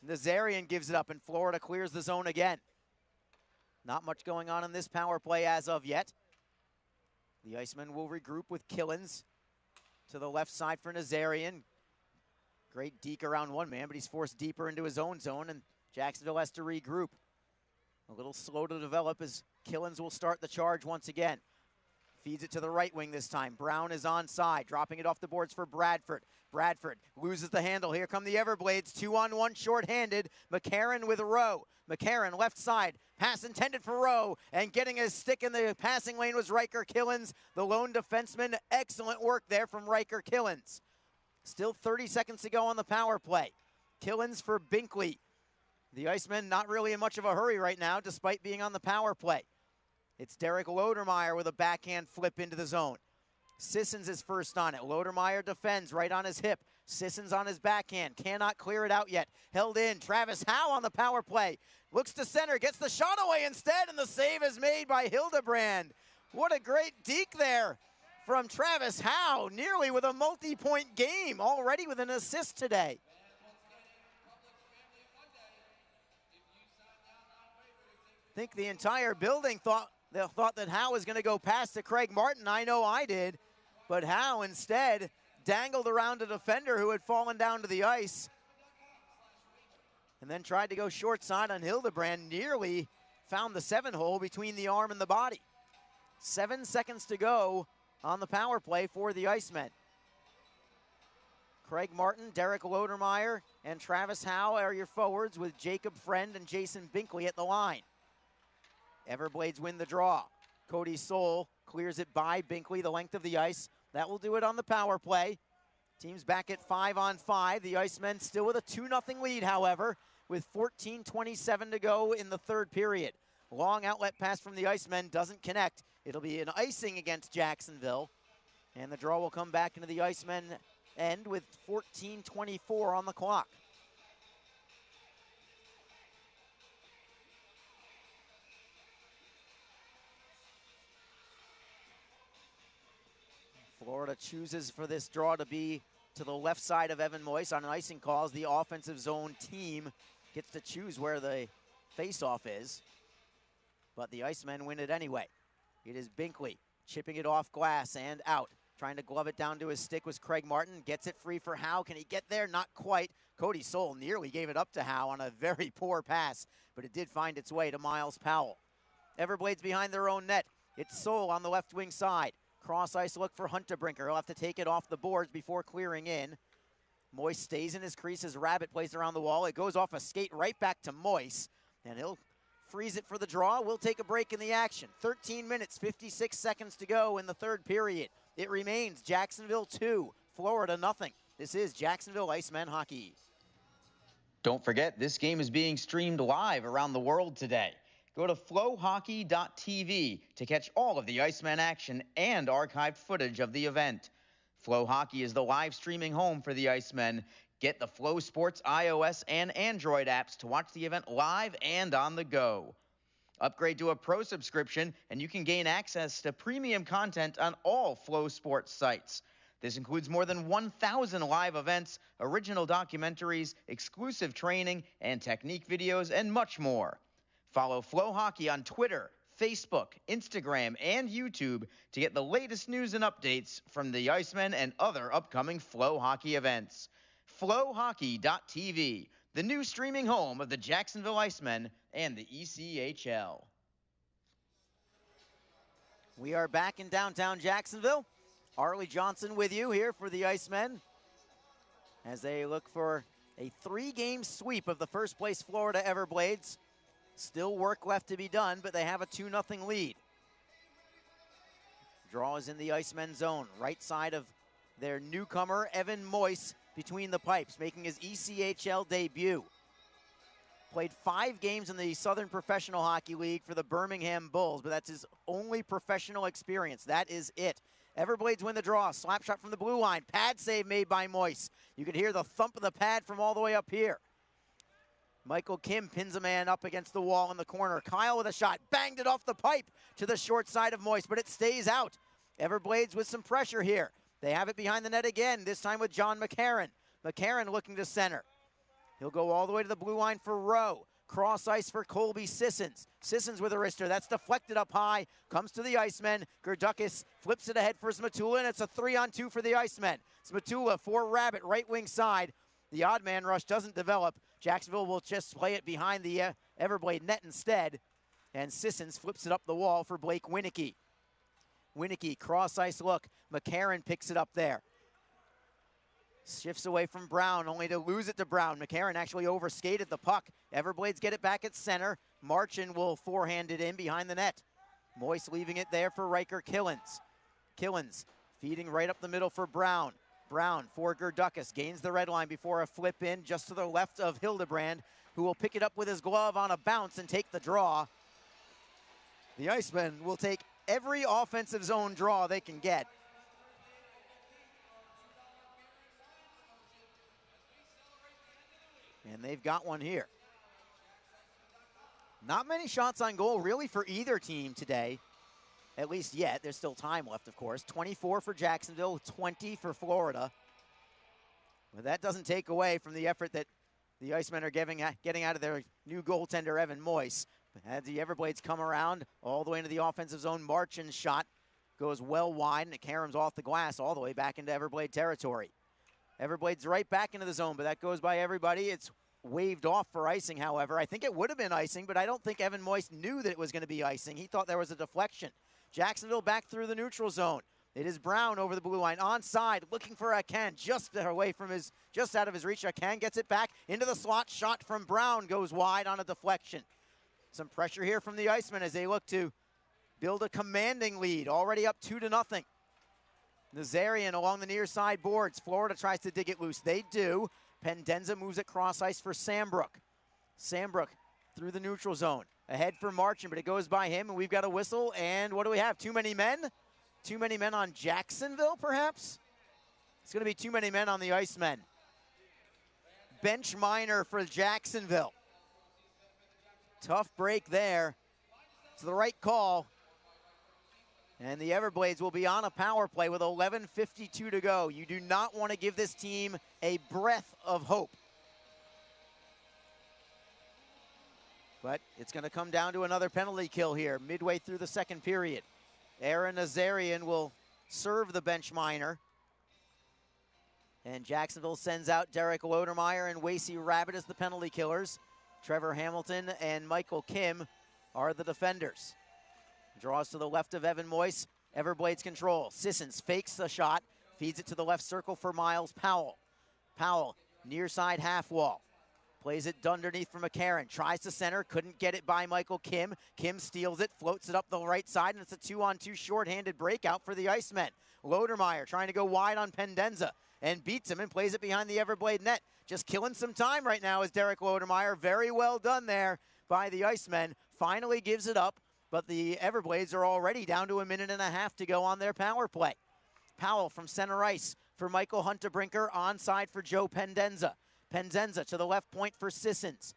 Nazarian gives it up, and Florida clears the zone again. Not much going on in this power play as of yet. The Icemen will regroup with Killens to the left side for Nazarian. Great deke around one man, but he's forced deeper into his own zone, and Jacksonville has to regroup. A little slow to develop as Killens will start the charge once again. Feeds it to the right wing this time. Brown is onside, dropping it off the boards for Bradford. Bradford loses the handle. Here come the Everblades, 2-on-1 shorthanded. McCarron with Rowe. McCarron left side. Pass intended for Rowe. And getting his stick in the passing lane was Riker Killens, the lone defenseman. Excellent work there from Riker Killens. Still 30 seconds to go on the power play. Killens for Binkley. The Icemen not really in much of a hurry right now, despite being on the power play. It's Derek Lodermeyer with a backhand flip into the zone. Sissons is first on it. Lodermeyer defends right on his hip. Sissons on his backhand. Cannot clear it out yet. Held in. Travis Howe on the power play. Looks to center. Gets the shot away instead, and the save is made by Hildebrand. What a great deke there from Travis Howe. Nearly with a multi-point game. Already with an assist today. I think the entire building thought that Howe was going to go past to Craig Martin. I know I did. But Howe instead dangled around a defender who had fallen down to the ice. and then tried to go short side on Hildebrand. Nearly found the 7-hole between the arm and the body. 7 seconds to go on the power play for the Icemen. Craig Martin, Derek Lodermeyer, and Travis Howe are your forwards, with Jacob Friend and Jason Binkley at the line. Everblades win the draw. Cody Soul clears it by Binkley, the length of the ice. That will do it on the power play. Team's back at 5-on-5. The Icemen still with a 2-0 lead, however, with 14:27 to go in the third period. Long outlet pass from the Icemen doesn't connect. It'll be an icing against Jacksonville, and the draw will come back into the Icemen end with 14:24 on the clock. Florida chooses for this draw to be to the left side of Evan Moyce on an icing call, as the offensive zone team gets to choose where the face-off is. But the Icemen win it anyway. It is Binkley chipping it off glass and out. Trying to glove it down to his stick was Craig Martin. Gets it free for Howe. Can he get there? Not quite. Cody Soul nearly gave it up to Howe on a very poor pass, but it did find its way to Miles Powell. Everblades behind their own net. It's Soul on the left wing side. Cross ice look for Hunterbrinker. He'll have to take it off the boards before clearing in. Moyce stays in his crease as Rabbit plays around the wall. It goes off a skate right back to Moyce, and he'll freeze it for the draw. We'll take a break in the action. 13 minutes, 56 seconds to go in the third period. It remains Jacksonville 2, Florida nothing. This is Jacksonville Icemen hockey. Don't forget, this game is being streamed live around the world today. Go to flowhockey.tv to catch all of the Icemen action and archived footage of the event. Flow Hockey is the live streaming home for the Icemen. Get the Flow Sports iOS and Android apps to watch the event live and on the go. Upgrade to a pro subscription and you can gain access to premium content on all Flow Sports sites. This includes more than 1,000 live events, original documentaries, exclusive training and technique videos, and much more. Follow Flow Hockey on Twitter, Facebook, Instagram, and YouTube to get the latest news and updates from the Icemen and other upcoming Flow Hockey events. Flowhockey.tv, the new streaming home of the Jacksonville Icemen and the ECHL. We are back in downtown Jacksonville. Arlie Johnson with you here for the Icemen as they look for a 3-game sweep of the first place Florida Everblades. Still work left to be done, but they have a 2-0 lead. Draw is in the Icemen zone, right side of their newcomer, Evan Moyce, between the pipes, making his ECHL debut. Played 5 games in the Southern Professional Hockey League for the Birmingham Bulls, but that's his only professional experience. That is it. Everblades win the draw. Slap shot from the blue line. Pad save made by Moyce. You could hear the thump of the pad from all the way up here. Michael Kim pins a man up against the wall in the corner. Kyle with a shot. Banged it off the pipe to the short side of Moyce, but it stays out. Everblades with some pressure here. They have it behind the net again, this time with John McCarron. McCarron looking to center. He'll go all the way to the blue line for Rowe. Cross ice for Colby Sissons. Sissons with a wrister. That's deflected up high. Comes to the Icemen. Gerdukis flips it ahead for Smatula, and it's a 3-on-2 for the Icemen. Smatula for Rabbit, right wing side. The odd man rush doesn't develop. Jacksonville will just play it behind the Everblade net instead. And Sissons flips it up the wall for Blake Winicky. Winicky, cross ice look. McCarron picks it up there. Shifts away from Brown, only to lose it to Brown. McCarron actually overskated the puck. Everblades get it back at center. Marchin will forehand it in behind the net. Moyce leaving it there for Riker Killens. Killens feeding right up the middle for Brown. Brown for Gerdukis, gains the red line before a flip in just to the left of Hildebrand, who will pick it up with his glove on a bounce and take the draw. The Icemen will take every offensive zone draw they can get. And they've got one here. Not many shots on goal really for either team today. At least yet. There's still time left, of course. 24 for Jacksonville, 20 for Florida. But that doesn't take away from the effort that the Icemen are getting out of their new goaltender, Evan Moyce. As the Everblades come around all the way into the offensive zone, Marchin's shot goes well wide, and it caroms off the glass all the way back into Everblade territory. Everblades right back into the zone, but that goes by everybody. It's waved off for icing, however. I think it would have been icing, but I don't think Evan Moist knew that it was going to be icing. He thought there was a deflection. Jacksonville back through the neutral zone. It is Brown over the blue line, onside, looking for Akan, just away from his, just out of his reach. Akan gets it back into the slot. Shot from Brown goes wide on a deflection. Some pressure here from the Icemen as they look to build a commanding lead. Already up 2-0. Nazarian along the near side boards. Florida tries to dig it loose. They do. Pendenza moves it cross ice for Sambrook. Sambrook through the neutral zone. Ahead for Marchand, but it goes by him, and we've got a whistle. And what do we have? Too many men? Too many men on Jacksonville, perhaps? It's going to be too many men on the Icemen. Bench minor for Jacksonville. Tough break there. It's the right call. And the Everblades will be on a power play with 11:52 to go. You do not want to give this team a breath of hope. But it's going to come down to another penalty kill here midway through the second period. Aaron Nazarian will serve the bench minor. And Jacksonville sends out Derek Lodermeyer and Wasey Rabbit as the penalty killers. Trevor Hamilton and Michael Kim are the defenders. Draws to the left of Evan Moyce. Everblades control. Sissons fakes the shot. Feeds it to the left circle for Miles Powell. Powell, near side half wall. Plays it underneath for McCarron. Tries to center. Couldn't get it by Michael Kim. Kim steals it. Floats it up the right side. And it's a 2-on-2 shorthanded breakout for the Icemen. Lodermeyer trying to go wide on Pendenza. And beats him and plays it behind the Everblade net. Just killing some time right now is Derek Lodermeyer. Very well done there by the Icemen. Finally gives it up. But the Everblades are already down to 1.5 minutes to go on their power play. Powell from center ice for Michael Huntebrinker. Onside for Joe Pendenza. Pendenza to the left point for Sissons.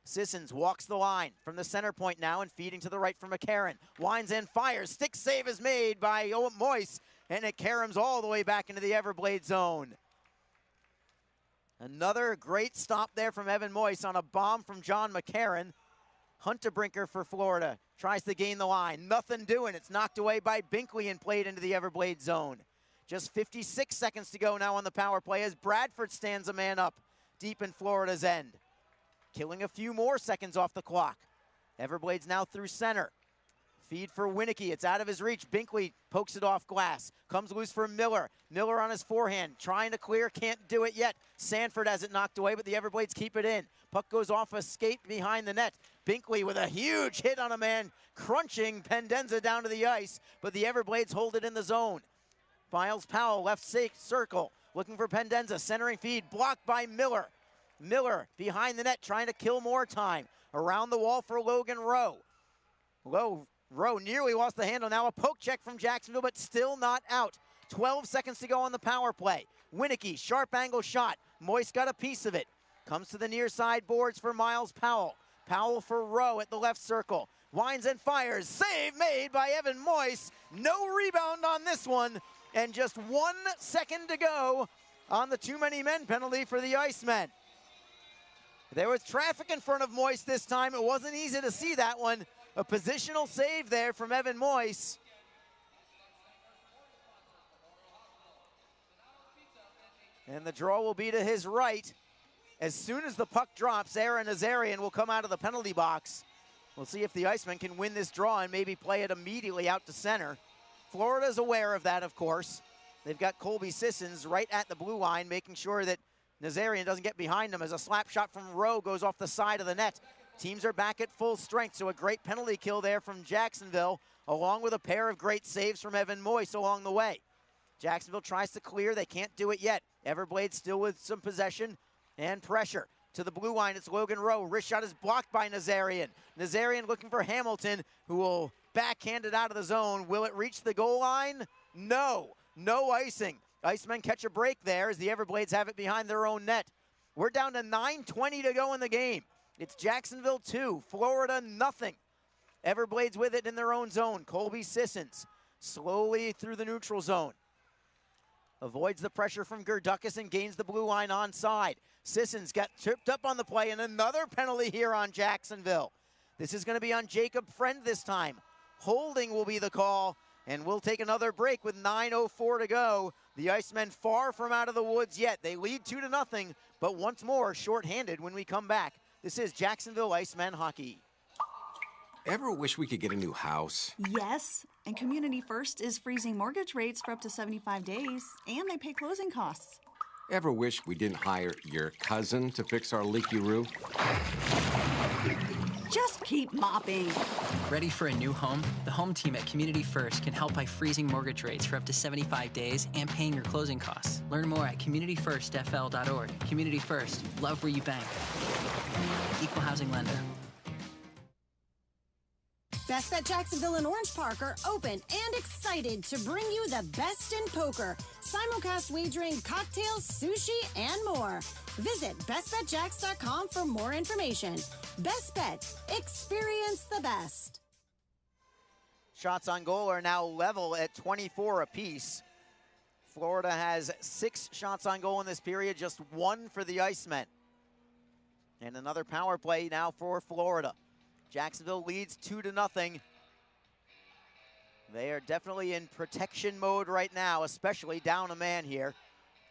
Sissons walks the line from the center point now and feeding to the right for McCarron. Winds and fires. Stick save is made by Moyce. And it caroms all the way back into the Everblade zone. Another great stop there from Evan Moyce on a bomb from John McCarron. Huntebrinker for Florida tries to gain the line. Nothing doing. It's knocked away by Binkley and played into the Everblade zone. Just 56 seconds to go now on the power play as Bradford stands a man up deep in Florida's end. Killing a few more seconds off the clock. Everblades now through center. Feed for Winicky. It's out of his reach. Binkley pokes it off glass. Comes loose for Miller. Miller on his forehand. Trying to clear. Can't do it yet. Sanford has it knocked away, but the Everblades keep it in. Puck goes off a skate behind the net. Binkley with a huge hit on a man, crunching Pendenza down to the ice, but the Everblades hold it in the zone. Miles Powell, left circle, looking for Pendenza. Centering feed, blocked by Miller. Miller behind the net, trying to kill more time. Around the wall for Logan Rowe. Rowe nearly lost the handle. Now a poke check from Jacksonville, but still not out. 12 seconds to go on the power play. Winicky, sharp angle shot. Moyce got a piece of it. Comes to the near side boards for Miles Powell. Powell for Rowe at the left circle. Winds and fires. Save made by Evan Moyce. No rebound on this one. And just 1 second to go on the too many men penalty for the Icemen. There was traffic in front of Moyce this time. It wasn't easy to see that one. A positional save there from Evan Moyce. And the draw will be to his right. As soon as the puck drops, Aaron Nazarian will come out of the penalty box. We'll see if the Icemen can win this draw and maybe play it immediately out to center. Florida's aware of that, of course. They've got Colby Sissons right at the blue line, making sure that Nazarian doesn't get behind him as a slap shot from Rowe goes off the side of the net. Teams are back at full strength, so a great penalty kill there from Jacksonville, along with a pair of great saves from Evan Moyce along the way. Jacksonville tries to clear. They can't do it yet. Everblades still with some possession and pressure. To the blue line, it's Logan Rowe. Wrist shot is blocked by Nazarian. Nazarian looking for Hamilton, who will backhand it out of the zone. Will it reach the goal line? No. No icing. Icemen catch a break there as the Everblades have it behind their own net. We're down to 9:20 to go in the game. It's Jacksonville 2, Florida nothing. Everblades with it in their own zone. Colby Sissons slowly through the neutral zone. Avoids the pressure from Gerdukas and gains the blue line onside. Sissons got tripped up on the play, and another penalty here on Jacksonville. This is going to be on Jacob Friend this time. Holding will be the call, and we'll take another break with 9:04 to go. The Icemen far from out of the woods yet. They lead 2-0, but once more shorthanded when we come back. This is Jacksonville Icemen hockey. Ever wish we could get a new house? Yes, and Community First is freezing mortgage rates for up to 75 days, and they pay closing costs. Ever wish we didn't hire your cousin to fix our leaky roof? Just keep mopping. Ready for a new home? The home team at Community First can help by freezing mortgage rates for up to 75 days and paying your closing costs. Learn more at communityfirstfl.org. Community First, love where you bank. Equal housing lender. Best Bet Jacksonville and Orange Park are open and excited to bring you the best in poker. Simulcast wagering, cocktails, sushi, and more. Visit bestbetjacks.com for more information. Best Bet. Experience the best. Shots on goal are now level at 24 apiece. Florida has 6 shots on goal in this period, just 1 for the Icemen. And another power play now for Florida. Jacksonville leads 2-0. They are definitely in protection mode right now, especially down a man here.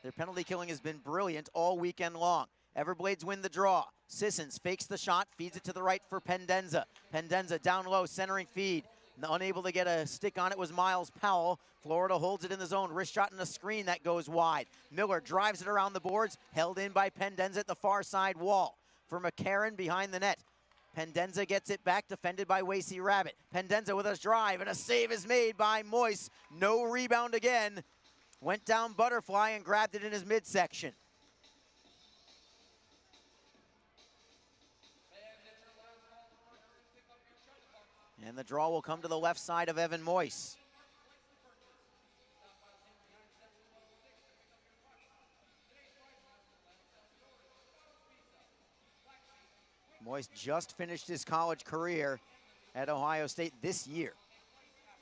Their penalty killing has been brilliant all weekend long. Everblades win the draw. Sissons fakes the shot, feeds it to the right for Pendenza. Pendenza down low, centering feed. Unable to get a stick on it was Miles Powell. Florida holds it in the zone. Wrist shot and a screen that goes wide. Miller drives it around the boards, held in by Pendenza at the far side wall. For McCarron behind the net. Pendenza gets it back, defended by Wasey Rabbit. Pendenza with a drive, and a save is made by Moise. No rebound again. Went down Butterfly and grabbed it in his midsection. And the draw will come to the left side of Evan Moise. Moise just finished his college career at Ohio State this year.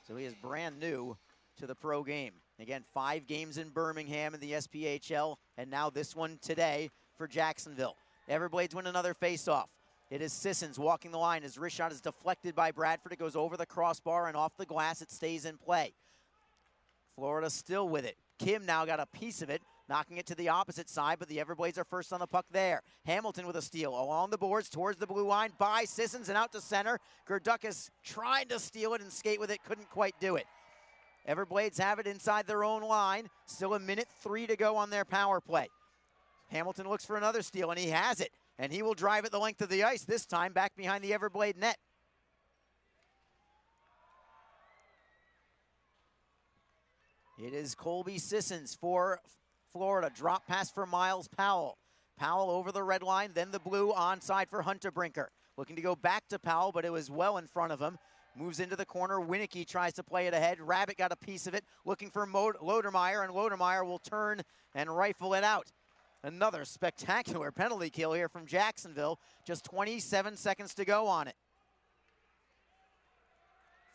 So he is brand new to the pro game. Again, 5 games in Birmingham in the SPHL, and now this one today for Jacksonville. Everblades win another faceoff. It is Sissons walking the line. His wrist shot is deflected by Bradford. It goes over the crossbar and off the glass. It stays in play. Florida still with it. Kim now got a piece of it, knocking it to the opposite side, but the Everblades are first on the puck there. Hamilton with a steal along the boards towards the blue line by Sissons and out to center. Gerdukas tried to steal it and skate with it, couldn't quite do it. Everblades have it inside their own line. Still 1:03 to go on their power play. Hamilton looks for another steal, and he has it. And he will drive it the length of the ice, this time back behind the Everblade net. It is Colby Sissons for Florida. Drop pass for Miles Powell. Powell over the red line, then the blue onside for Hunter Brinker. Looking to go back to Powell, but it was well in front of him. Moves into the corner. Winicky tries to play it ahead. Rabbit got a piece of it, looking for Lodermeyer, and Lodermeyer will turn and rifle it out. Another spectacular penalty kill here from Jacksonville. Just 27 seconds to go on it.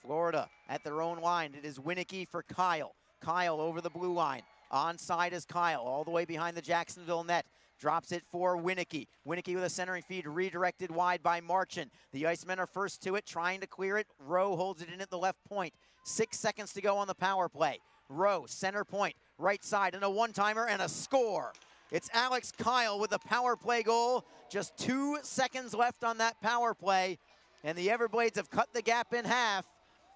Florida at their own line. It is Winicky for Kyle. Kyle over the blue line. Onside is Kyle, all the way behind the Jacksonville net. Drops it for Winicky. Winicky with a centering feed, redirected wide by Marchand. The Icemen are first to it, trying to clear it. Rowe holds it in at the left point. 6 seconds to go on the power play. Rowe, center point, right side, and a one-timer and a score. It's Alex Kyle with the power play goal. Just 2 seconds left on that power play, and the Everblades have cut the gap in half.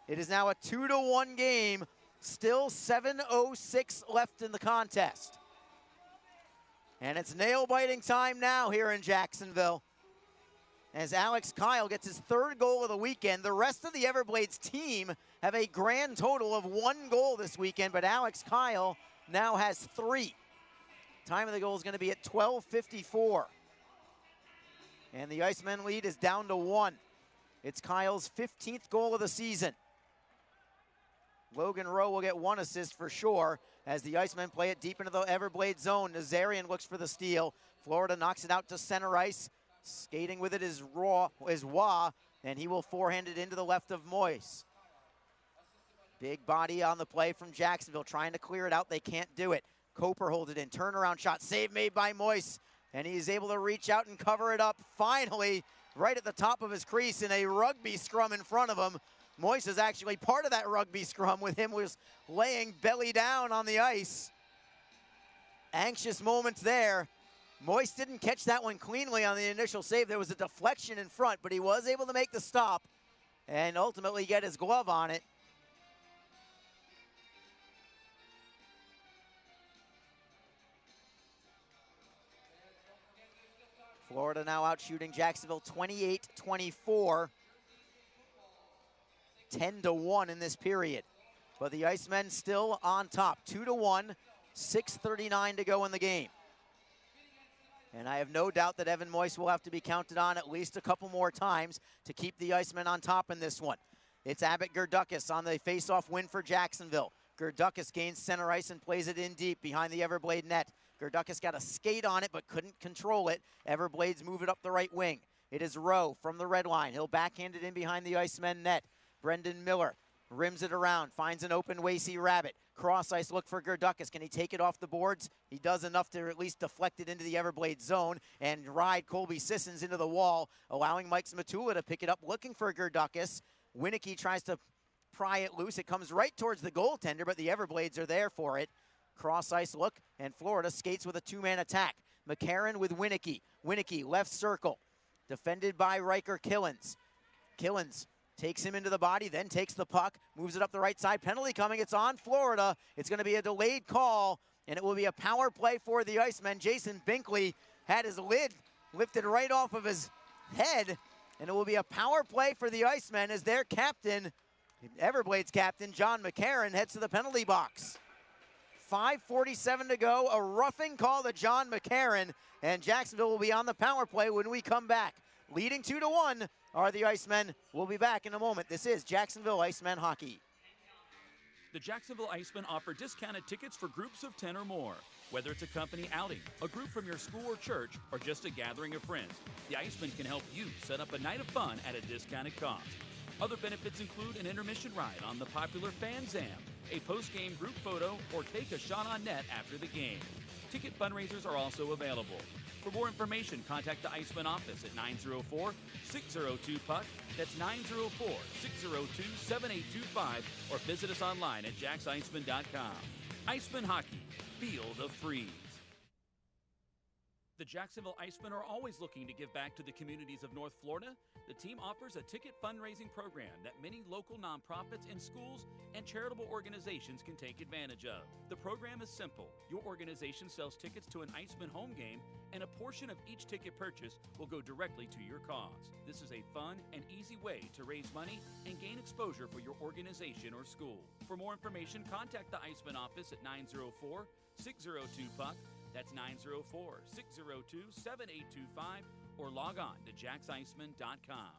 It is now a 2-1 game. Still 7:06 left in the contest. And it's nail-biting time now here in Jacksonville. As Alex Kyle gets his 3rd goal of the weekend. The rest of the Everblades team have a grand total of 1 goal this weekend, but Alex Kyle now has 3. Time of the goal is going to be at 12:54. And the Icemen lead is down to 1. It's Kyle's 15th goal of the season. Logan Rowe will get 1 assist for sure as the Icemen play it deep into the Everblade zone. Nazarian looks for the steal. Florida knocks it out to center ice. Skating with it is Waugh, and he will forehand it into the left of Moise. Big body on the play from Jacksonville, trying to clear it out. They can't do it. Coper holds it in. Turnaround shot. Save made by Moise, and he's able to reach out and cover it up. Finally, right at the top of his crease in a rugby scrum in front of him. Moise is actually part of that rugby scrum with him was laying belly down on the ice. Anxious moments there. Moist didn't catch that one cleanly on the initial save. There was a deflection in front, but he was able to make the stop and ultimately get his glove on it. Florida now out shooting Jacksonville 28-24. 10-1 in this period. But the Icemen still on top, 2-1, 6:39 to go in the game. And I have no doubt that Evan Moist will have to be counted on at least a couple more times to keep the Icemen on top in this one. It's Abbott Gerdukas on the face-off win for Jacksonville. Gerdukas gains center ice and plays it in deep behind the Everblade net. Gerdukas got a skate on it but couldn't control it. Everblades move it up the right wing. It is Rowe from the red line. He'll backhand it in behind the Icemen net. Brendan Miller rims it around, finds an open Wasey Rabbit. Cross ice look for Gerdukas. Can he take it off the boards? He does enough to at least deflect it into the Everblade zone and ride Colby Sissons into the wall, allowing Mike Smatula to pick it up, looking for Gerdukas. Winicky tries to pry it loose. It comes right towards the goaltender, but the Everblades are there for it. Cross ice look, and Florida skates with a two-man attack. McCarron with Winicky. Winicky left circle, defended by Riker Killens. Killens takes him into the body, then takes the puck, moves it up the right side. Penalty coming, it's on Florida. It's going to be a delayed call, and it will be a power play for the Icemen. Jason Binkley had his lid lifted right off of his head, and it will be a power play for the Icemen as their captain, Everblades captain, John McCarron, heads to the penalty box. 5:47 to go, a roughing call to John McCarron, and Jacksonville will be on the power play when we come back. Leading 2-1 are the Icemen. We'll be back in a moment. This is Jacksonville Icemen Hockey. The Jacksonville Icemen offer discounted tickets for groups of 10 or more. Whether it's a company outing, a group from your school or church, or just a gathering of friends, the Icemen can help you set up a night of fun at a discounted cost. Other benefits include an intermission ride on the popular Fan Zam, a post-game group photo, or take a shot on net after the game. Ticket fundraisers are also available. For more information, contact the Icemen office at 904-602-PUCK. That's 904-602-7825, or visit us online at jacksicemen.com. Icemen Hockey, feel the freeze. The Jacksonville Icemen are always looking to give back to the communities of North Florida. The team offers a ticket fundraising program that many local nonprofits and schools and charitable organizations can take advantage of. The program is simple. Your organization sells tickets to an Icemen home game, and a portion of each ticket purchase will go directly to your cause. This is a fun and easy way to raise money and gain exposure for your organization or school. For more information, contact the Icemen office at 904-602-PUCK. That's 904-602-7825, or log on to jacksicemen.com.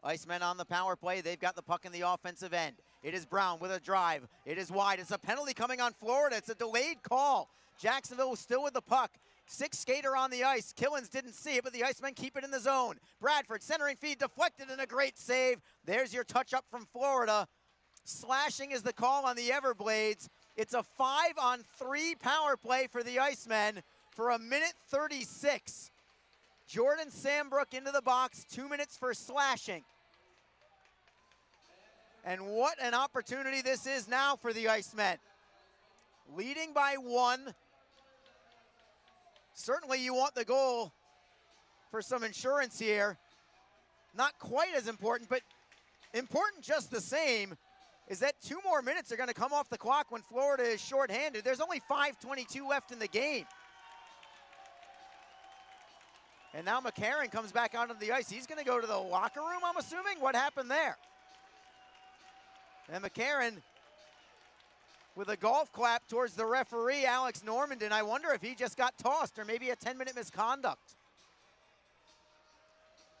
Icemen on the power play. They've got the puck in the offensive end. It is Brown with a drive. It is wide. It's a penalty coming on Florida. It's a delayed call. Jacksonville was still with the puck. Sixth skater on the ice. Killens didn't see it, but the Icemen keep it in the zone. Bradford centering feed deflected, and a great save. There's your touch up from Florida. Slashing is the call on the Everblades. It's a 5-on-3 power play for the Icemen for 1:36. Jordan Sambrook into the box, 2 minutes for slashing. And what an opportunity this is now for the Icemen. Leading by 1. Certainly you want the goal for some insurance here. Not quite as important, but important just the same, is that 2 more minutes are going to come off the clock when Florida is shorthanded. There's only 5:22 left in the game. And now McCarron comes back onto the ice. He's going to go to the locker room, I'm assuming? What happened there? And McCarron with a golf clap towards the referee, Alex Normandin. I wonder if he just got tossed or maybe a 10-minute misconduct.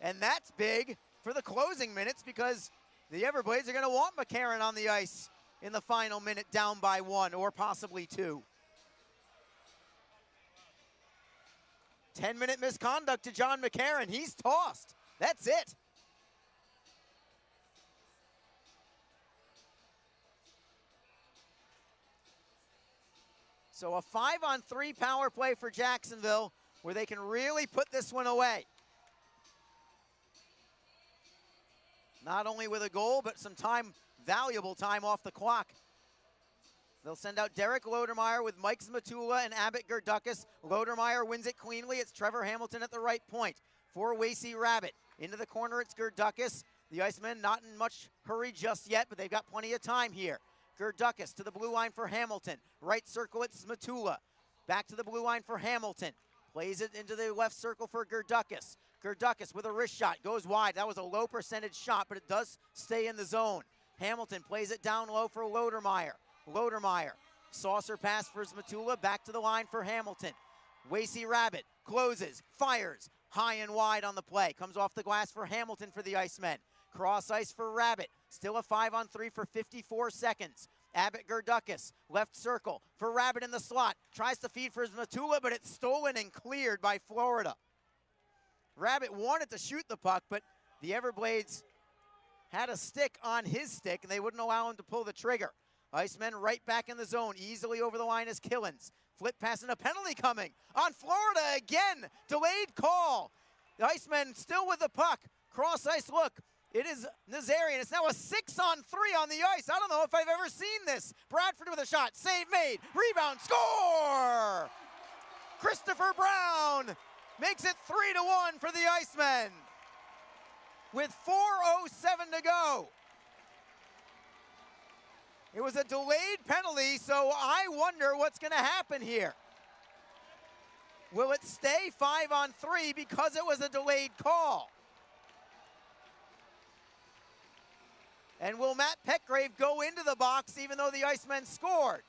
And that's big for the closing minutes because the Everblades are going to want McCarron on the ice in the final minute, down by 1 or possibly 2. 10-minute misconduct to John McCarron. He's tossed. That's it. So a 5-on-3 power play for Jacksonville where they can really put this one away. Not only with a goal, but some time, valuable time off the clock. They'll send out Derek Lodermeyer with Mike Zmatula and Abbott Gerdukas. Lodermeyer wins it cleanly. It's Trevor Hamilton at the right point for Wasey Rabbit. Into the corner, it's Gerdukas. The Icemen not in much hurry just yet, but they've got plenty of time here. Gerdukas to the blue line for Hamilton. Right circle, it's Zmatula. Back to the blue line for Hamilton. Plays it into the left circle for Gerdukas. Gerdukas with a wrist shot, goes wide. That was a low percentage shot, but it does stay in the zone. Hamilton plays it down low for Lodermeyer. Lodermeyer, saucer pass for Zmatula, back to the line for Hamilton. Wasey Rabbit closes, fires, high and wide on the play. Comes off the glass for Hamilton for the Icemen. Cross ice for Rabbit, still a 5-on-3 for 54 seconds. Abbott Gerdukas, left circle for Rabbit in the slot. Tries to feed for Zmatula, but it's stolen and cleared by Florida. Rabbit wanted to shoot the puck, but the Everblades had a stick on his stick, and they wouldn't allow him to pull the trigger. Icemen right back in the zone, easily over the line is Killens. Flip pass and a penalty coming on Florida again. Delayed call. The Icemen still with the puck. Cross ice look. It is Nazarian. It's now a 6-on-3 on the ice. I don't know if I've ever seen this. Bradford with a shot. Save made. Rebound. Score! Christopher Brown makes it 3-1 for the Icemen with 4:07 to go. It was a delayed penalty, so I wonder what's going to happen here. Will it stay 5-on-3 because it was a delayed call? And will Matt Petgrave go into the box even though the Icemen scored?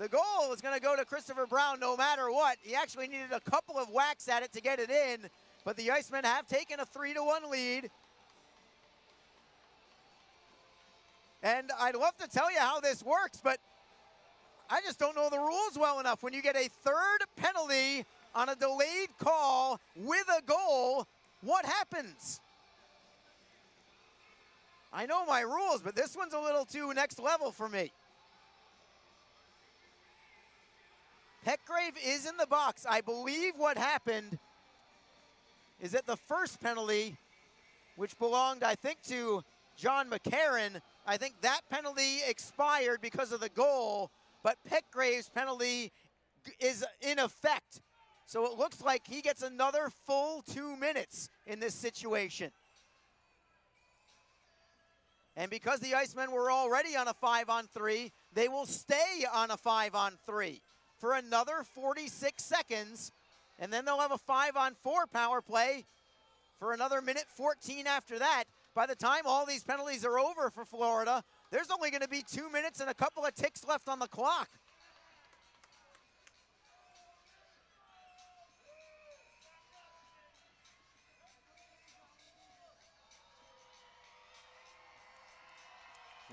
The goal is going to go to Christopher Brown no matter what. He actually needed a couple of whacks at it to get it in, but the Icemen have taken a 3-1 lead. And I'd love to tell you how this works, but I just don't know the rules well enough. When you get a third penalty on a delayed call with a goal, what happens? I know my rules, but this one's a little too next level for me. Petgrave is in the box. I believe what happened is that the first penalty, which belonged, I think, to John McCarron, I think that penalty expired because of the goal, but Petgrave's penalty is in effect. So it looks like he gets another full 2 minutes in this situation. And because the Icemen were already on a 5-on-3, they will stay on a 5-on-3 for another 46 seconds, and then they'll have a 5-on-4 power play for another minute 14 after that. By the time all these penalties are over for Florida, there's only going to be 2 minutes and a couple of ticks left on the clock.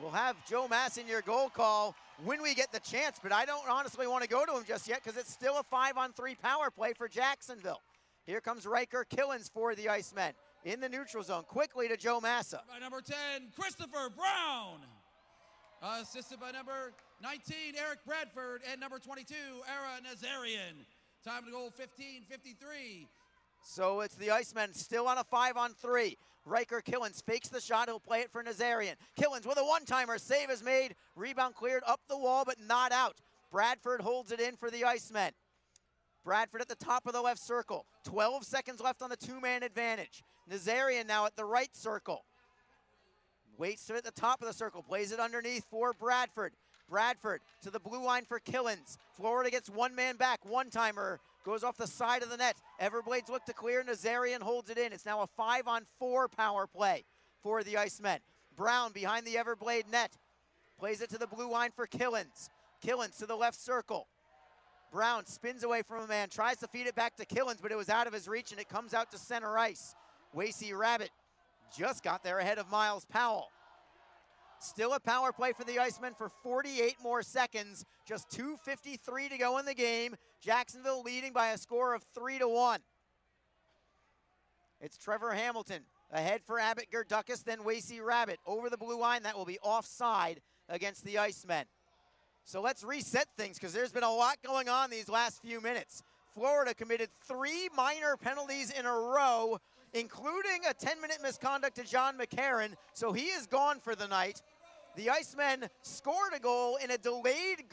We'll have Joe Masson, your goal call, when we get the chance, but I don't honestly want to go to him just yet because it's still a 5-on-3 power play for Jacksonville. Here comes Riker Killens for the Icemen in the neutral zone. Quickly to Joe Massa. By number 10, Christopher Brown. Assisted by number 19, Eric Bradford, and number 22, Ara Nazarian. Time to goal 15:53. So it's the Icemen still on a 5-on-3. Riker Killens fakes the shot. He'll play it for Nazarian. Killens with a one-timer. Save is made. Rebound cleared up the wall, but not out. Bradford holds it in for the Icemen. Bradford at the top of the left circle. 12 seconds left on the two-man advantage. Nazarian now at the right circle. Waits at the top of the circle. Plays it underneath for Bradford. Bradford to the blue line for Killens. Florida gets one man back. One-timer goes off the side of the net. Everblades look to clear. Nazarian holds it in. It's now a 5-on-4 power play for the Icemen. Brown behind the Everblade net. Plays it to the blue line for Killens. Killens to the left circle. Brown spins away from a man. Tries to feed it back to Killens, but it was out of his reach, and it comes out to center ice. Wasey Rabbit just got there ahead of Miles Powell. Still a power play for the Icemen for 48 more seconds. Just 2:53 to go in the game. Jacksonville leading by a score of 3-1. It's Trevor Hamilton ahead for Abbott Gerdukas, then Wasey Rabbit over the blue line. That will be offside against the Icemen. So let's reset things because there's been a lot going on these last few minutes. Florida committed 3 minor penalties in a row, including a 10-minute misconduct to John McCarron, so he is gone for the night. The Icemen scored a goal in a delayed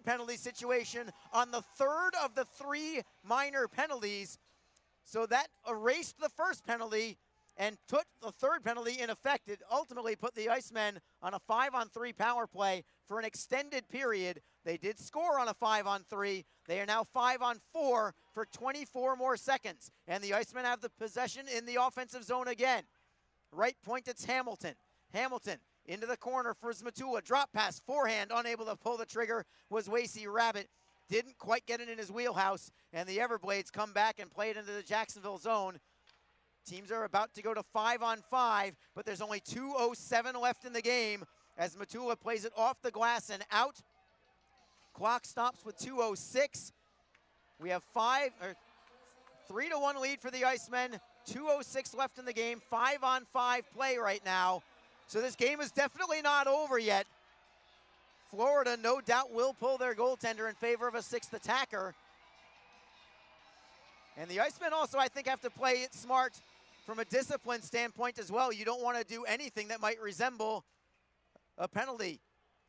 penalty situation on the third of the 3 minor penalties. So that erased the first penalty and took the third penalty in effect. It ultimately put the Icemen on a 5-on-3 power play for an extended period. They did score on a 5-on-3. They are now 5-on-4 for 24 more seconds. And the Icemen have the possession in the offensive zone again. Right point, it's Hamilton. Hamilton into the corner for Zmatula. Drop pass, forehand, unable to pull the trigger was Wasey Rabbit. Didn't quite get it in his wheelhouse. And the Everblades come back and play it into the Jacksonville zone. Teams are about to go to 5-on-5, but there's only 2:07 left in the game as Matula plays it off the glass and out. Clock stops with 2:06. We have 3-1 lead for the Icemen. 2:06 left in the game. 5-on-5 play right now. So this game is definitely not over yet. Florida, no doubt, will pull their goaltender in favor of a 6th attacker. And the Icemen also, I think, have to play it smart from a discipline standpoint as well. You don't want to do anything that might resemble a penalty.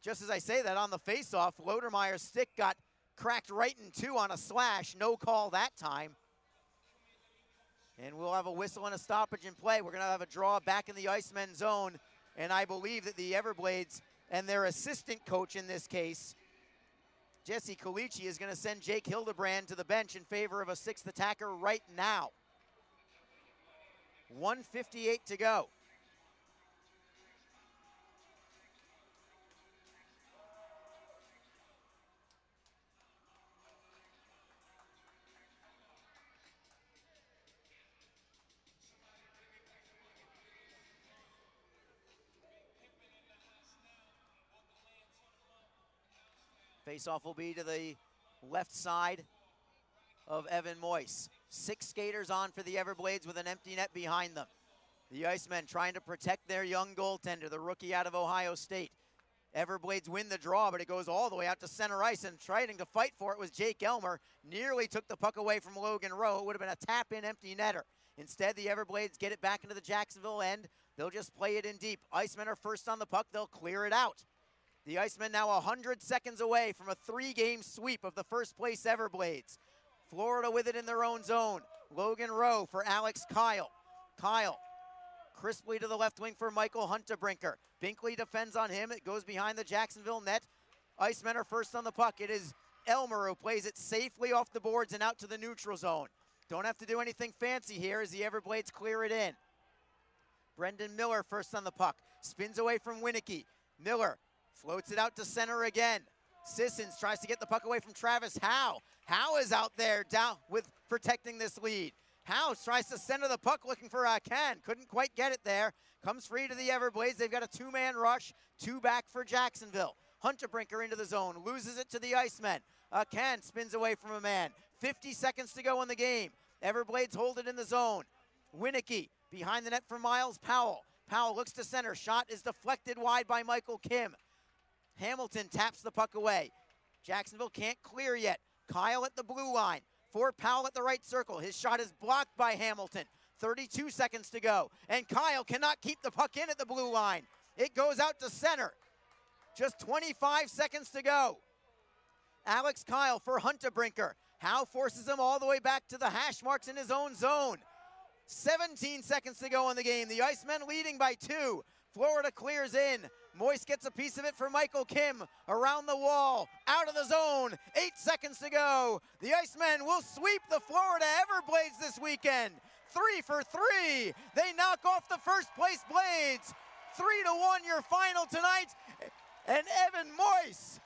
Just as I say that, on the face-off, Lodermeyer's stick got cracked right in 2 on a slash. No call that time. And we'll have a whistle and a stoppage in play. We're going to have a draw back in the Icemen zone. And I believe that the Everblades and their assistant coach in this case, Jesse Colici, is going to send Jake Hildebrand to the bench in favor of a 6th attacker right now. 1:58 to go. Face-off will be to the left side of Evan Moyce. 6 skaters on for the Everblades with an empty net behind them. The Icemen trying to protect their young goaltender, the rookie out of Ohio State. Everblades win the draw, but it goes all the way out to center ice, and trying to fight for it was Jake Elmer. Nearly took the puck away from Logan Rowe. It would have been a tap-in empty netter. Instead, the Everblades get it back into the Jacksonville end. They'll just play it in deep. Icemen are first on the puck. They'll clear it out. The Icemen now 100 seconds away from a 3-game sweep of the first-place Everblades. Florida with it in their own zone. Logan Rowe for Alex Kyle. Kyle crisply to the left wing for Michael Huntebrinker. Binkley defends on him. It goes behind the Jacksonville net. Icemen are first on the puck. It is Elmer who plays it safely off the boards and out to the neutral zone. Don't have to do anything fancy here as the Everblades clear it in. Brendan Miller first on the puck. Spins away from Winicky. Miller floats it out to center again. Sissons tries to get the puck away from Travis Howe. Howe is out there down with protecting this lead. Howe tries to center the puck looking for Can. Couldn't quite get it there. Comes free to the Everblades. They've got a 2-man rush. 2 back for Jacksonville. Huntebrinker into the zone. Loses it to the Icemen. Can spins away from a man. 50 seconds to go in the game. Everblades hold it in the zone. Winicky behind the net for Miles Powell. Powell looks to center. Shot is deflected wide by Michael Kim. Hamilton taps the puck away. Jacksonville can't clear yet. Kyle at the blue line. For Powell at the right circle. His shot is blocked by Hamilton. 32 seconds to go. And Kyle cannot keep the puck in at the blue line. It goes out to center. Just 25 seconds to go. Alex Kyle for Huntebrinker. Howe forces him all the way back to the hash marks in his own zone. 17 seconds to go in the game. The Icemen leading by 2. Florida clears in. Moyce gets a piece of it for Michael Kim. Around the wall. Out of the zone. 8 seconds to go. The Icemen will sweep the Florida Everblades this weekend. 3 for 3. They knock off the first place Blades. 3-1 your final tonight. And Evan Moyce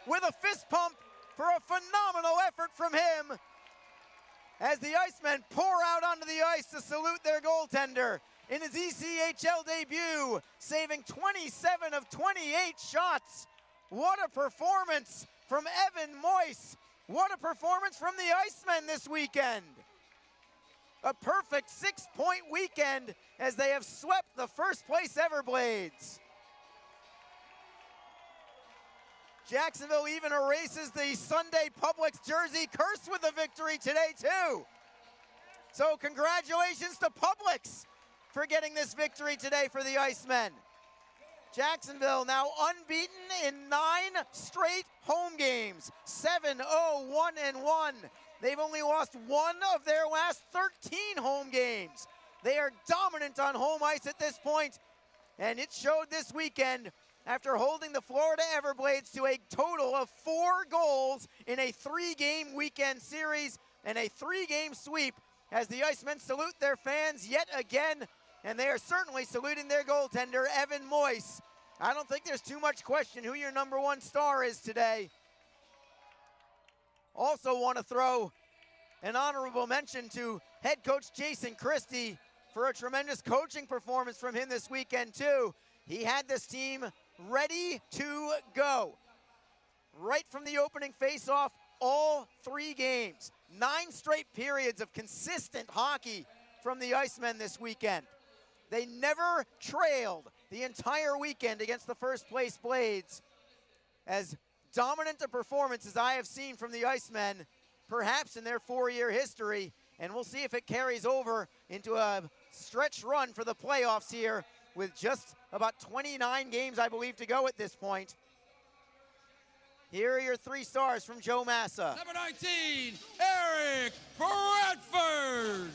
with a fist pump for a phenomenal effort from him as the Icemen pour out onto the ice to salute their goaltender in his ECHL debut, saving 27 of 28 shots. What a performance from Evan Moyce. What a performance from the Icemen this weekend. A perfect 6-point weekend as they have swept the first place Everblades. Jacksonville even erases the Sunday Publix jersey curse with a victory today too. So congratulations to Publix for getting this victory today for the Icemen. Jacksonville now unbeaten in 9 straight home games. 7-0-1-1. They've only lost 1 of their last 13 home games. They are dominant on home ice at this point, and it showed this weekend after holding the Florida Everblades to a total of 4 goals in a 3-game weekend series and a 3-game sweep as the Icemen salute their fans yet again, and they are certainly saluting their goaltender, Evan Moyse. I don't think there's too much question who your number 1 star is today. Also want to throw an honorable mention to head coach Jason Christie for a tremendous coaching performance from him this weekend too. He had this team ready to go. Right from the opening face-off, all 3 games. 9 straight periods of consistent hockey from the Icemen this weekend. They never trailed the entire weekend against the first-place Blades. As dominant a performance as I have seen from the Icemen, perhaps in their 4-year history, and we'll see if it carries over into a stretch run for the playoffs here with just about 29 games, I believe, to go at this point. Here are your 3 stars from Joe Massa. Number 19, Eric Bradford.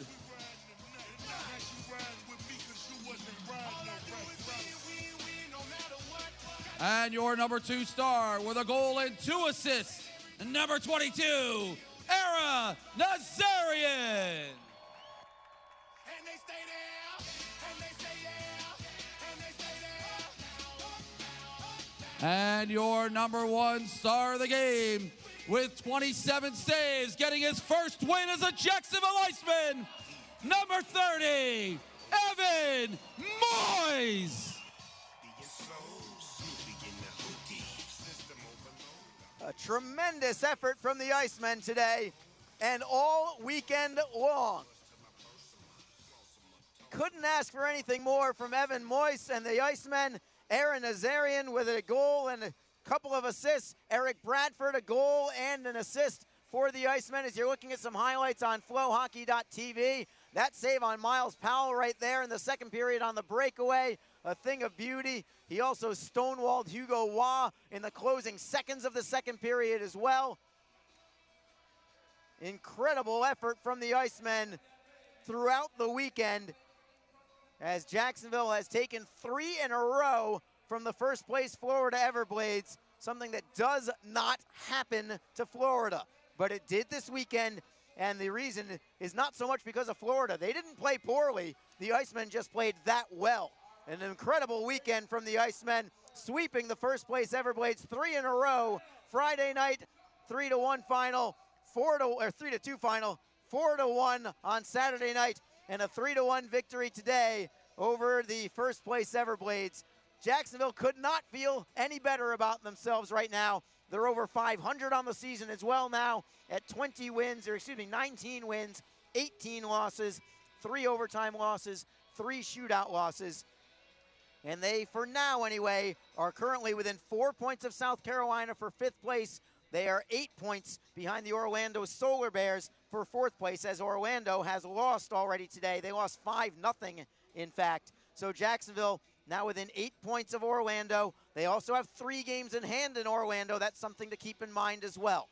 And your number 2 star with a goal and 2 assists, number 22, Era Nazarian. And your number 1 star of the game with 27 saves, getting his first win as a Jacksonville Iceman, number 30, Evan Moyse. A tremendous effort from the Icemen today and all weekend long. Couldn't ask for anything more from Evan Moyse and the Icemen. Aaron Nazarian with a goal and a couple of assists. Eric Bradford, a goal and an assist for the Icemen. As you're looking at some highlights on flowhockey.tv, that save on Miles Powell right there in the second period on the breakaway, a thing of beauty. He also stonewalled Hugo Waugh in the closing seconds of the second period as well. Incredible effort from the Icemen throughout the weekend, as Jacksonville has taken 3 in a row from the first place Florida Everblades, something that does not happen to Florida. But it did this weekend, and the reason is not so much because of Florida. They didn't play poorly. The Icemen just played that well. An incredible weekend from the Icemen, sweeping the first place Everblades 3 in a row. Friday night, 3-1 final, 3-2 final, 4-1 on Saturday night, and a 3-1 victory today over the first place Everblades. Jacksonville could not feel any better about themselves right now. They're over 500 on the season as well now at 19 wins, 18 losses, 3 overtime losses, 3 shootout losses. And they, for now anyway, are currently within 4 points of South Carolina for 5th place. They are 8 points behind the Orlando Solar Bears for 4th place, as Orlando has lost already today. They lost 5-0, in fact. So Jacksonville now within 8 points of Orlando. They also have 3 games in hand in Orlando. That's something to keep in mind as well.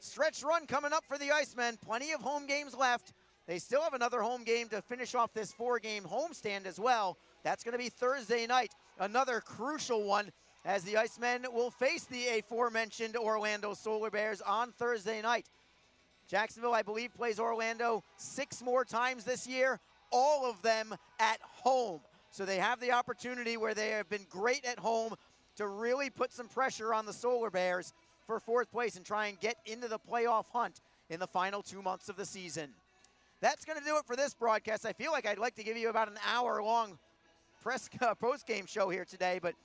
Stretch run coming up for the Icemen. Plenty of home games left. They still have another home game to finish off this 4-game homestand as well. That's going to be Thursday night, another crucial one, as the Icemen will face the aforementioned Orlando Solar Bears on Thursday night. Jacksonville, I believe, plays Orlando 6 more times this year, all of them at home. So they have the opportunity, where they have been great at home, to really put some pressure on the Solar Bears for 4th place and try and get into the playoff hunt in the final 2 months of the season. That's going to do it for this broadcast. I feel like I'd like to give you about an hour-long post-game show here today, but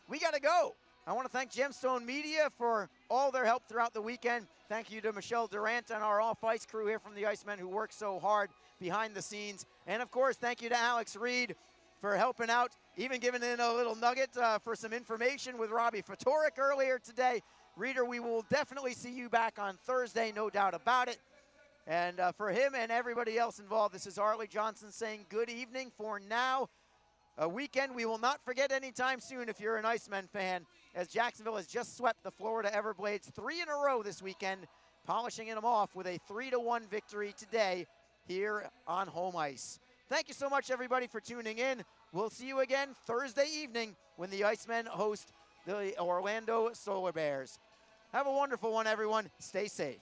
we got to go. I want to thank Gemstone Media for all their help throughout the weekend. Thank you to Michelle Durant and our off-ice crew here from the Icemen who worked so hard behind the scenes. And, of course, thank you to Alex Reed for helping out, even giving in a little nugget for some information with Robbie Fatorik earlier today. Reader, we will definitely see you back on Thursday, no doubt about it. And for him and everybody else involved, this is Arlie Johnson saying good evening for now. A weekend we will not forget anytime soon if you're an Icemen fan, as Jacksonville has just swept the Florida Everblades 3 in a row this weekend, polishing them off with a 3-1 victory today here on home ice. Thank you so much, everybody, for tuning in. We'll see you again Thursday evening when the Icemen host the Orlando Solar Bears. Have a wonderful one, everyone. Stay safe.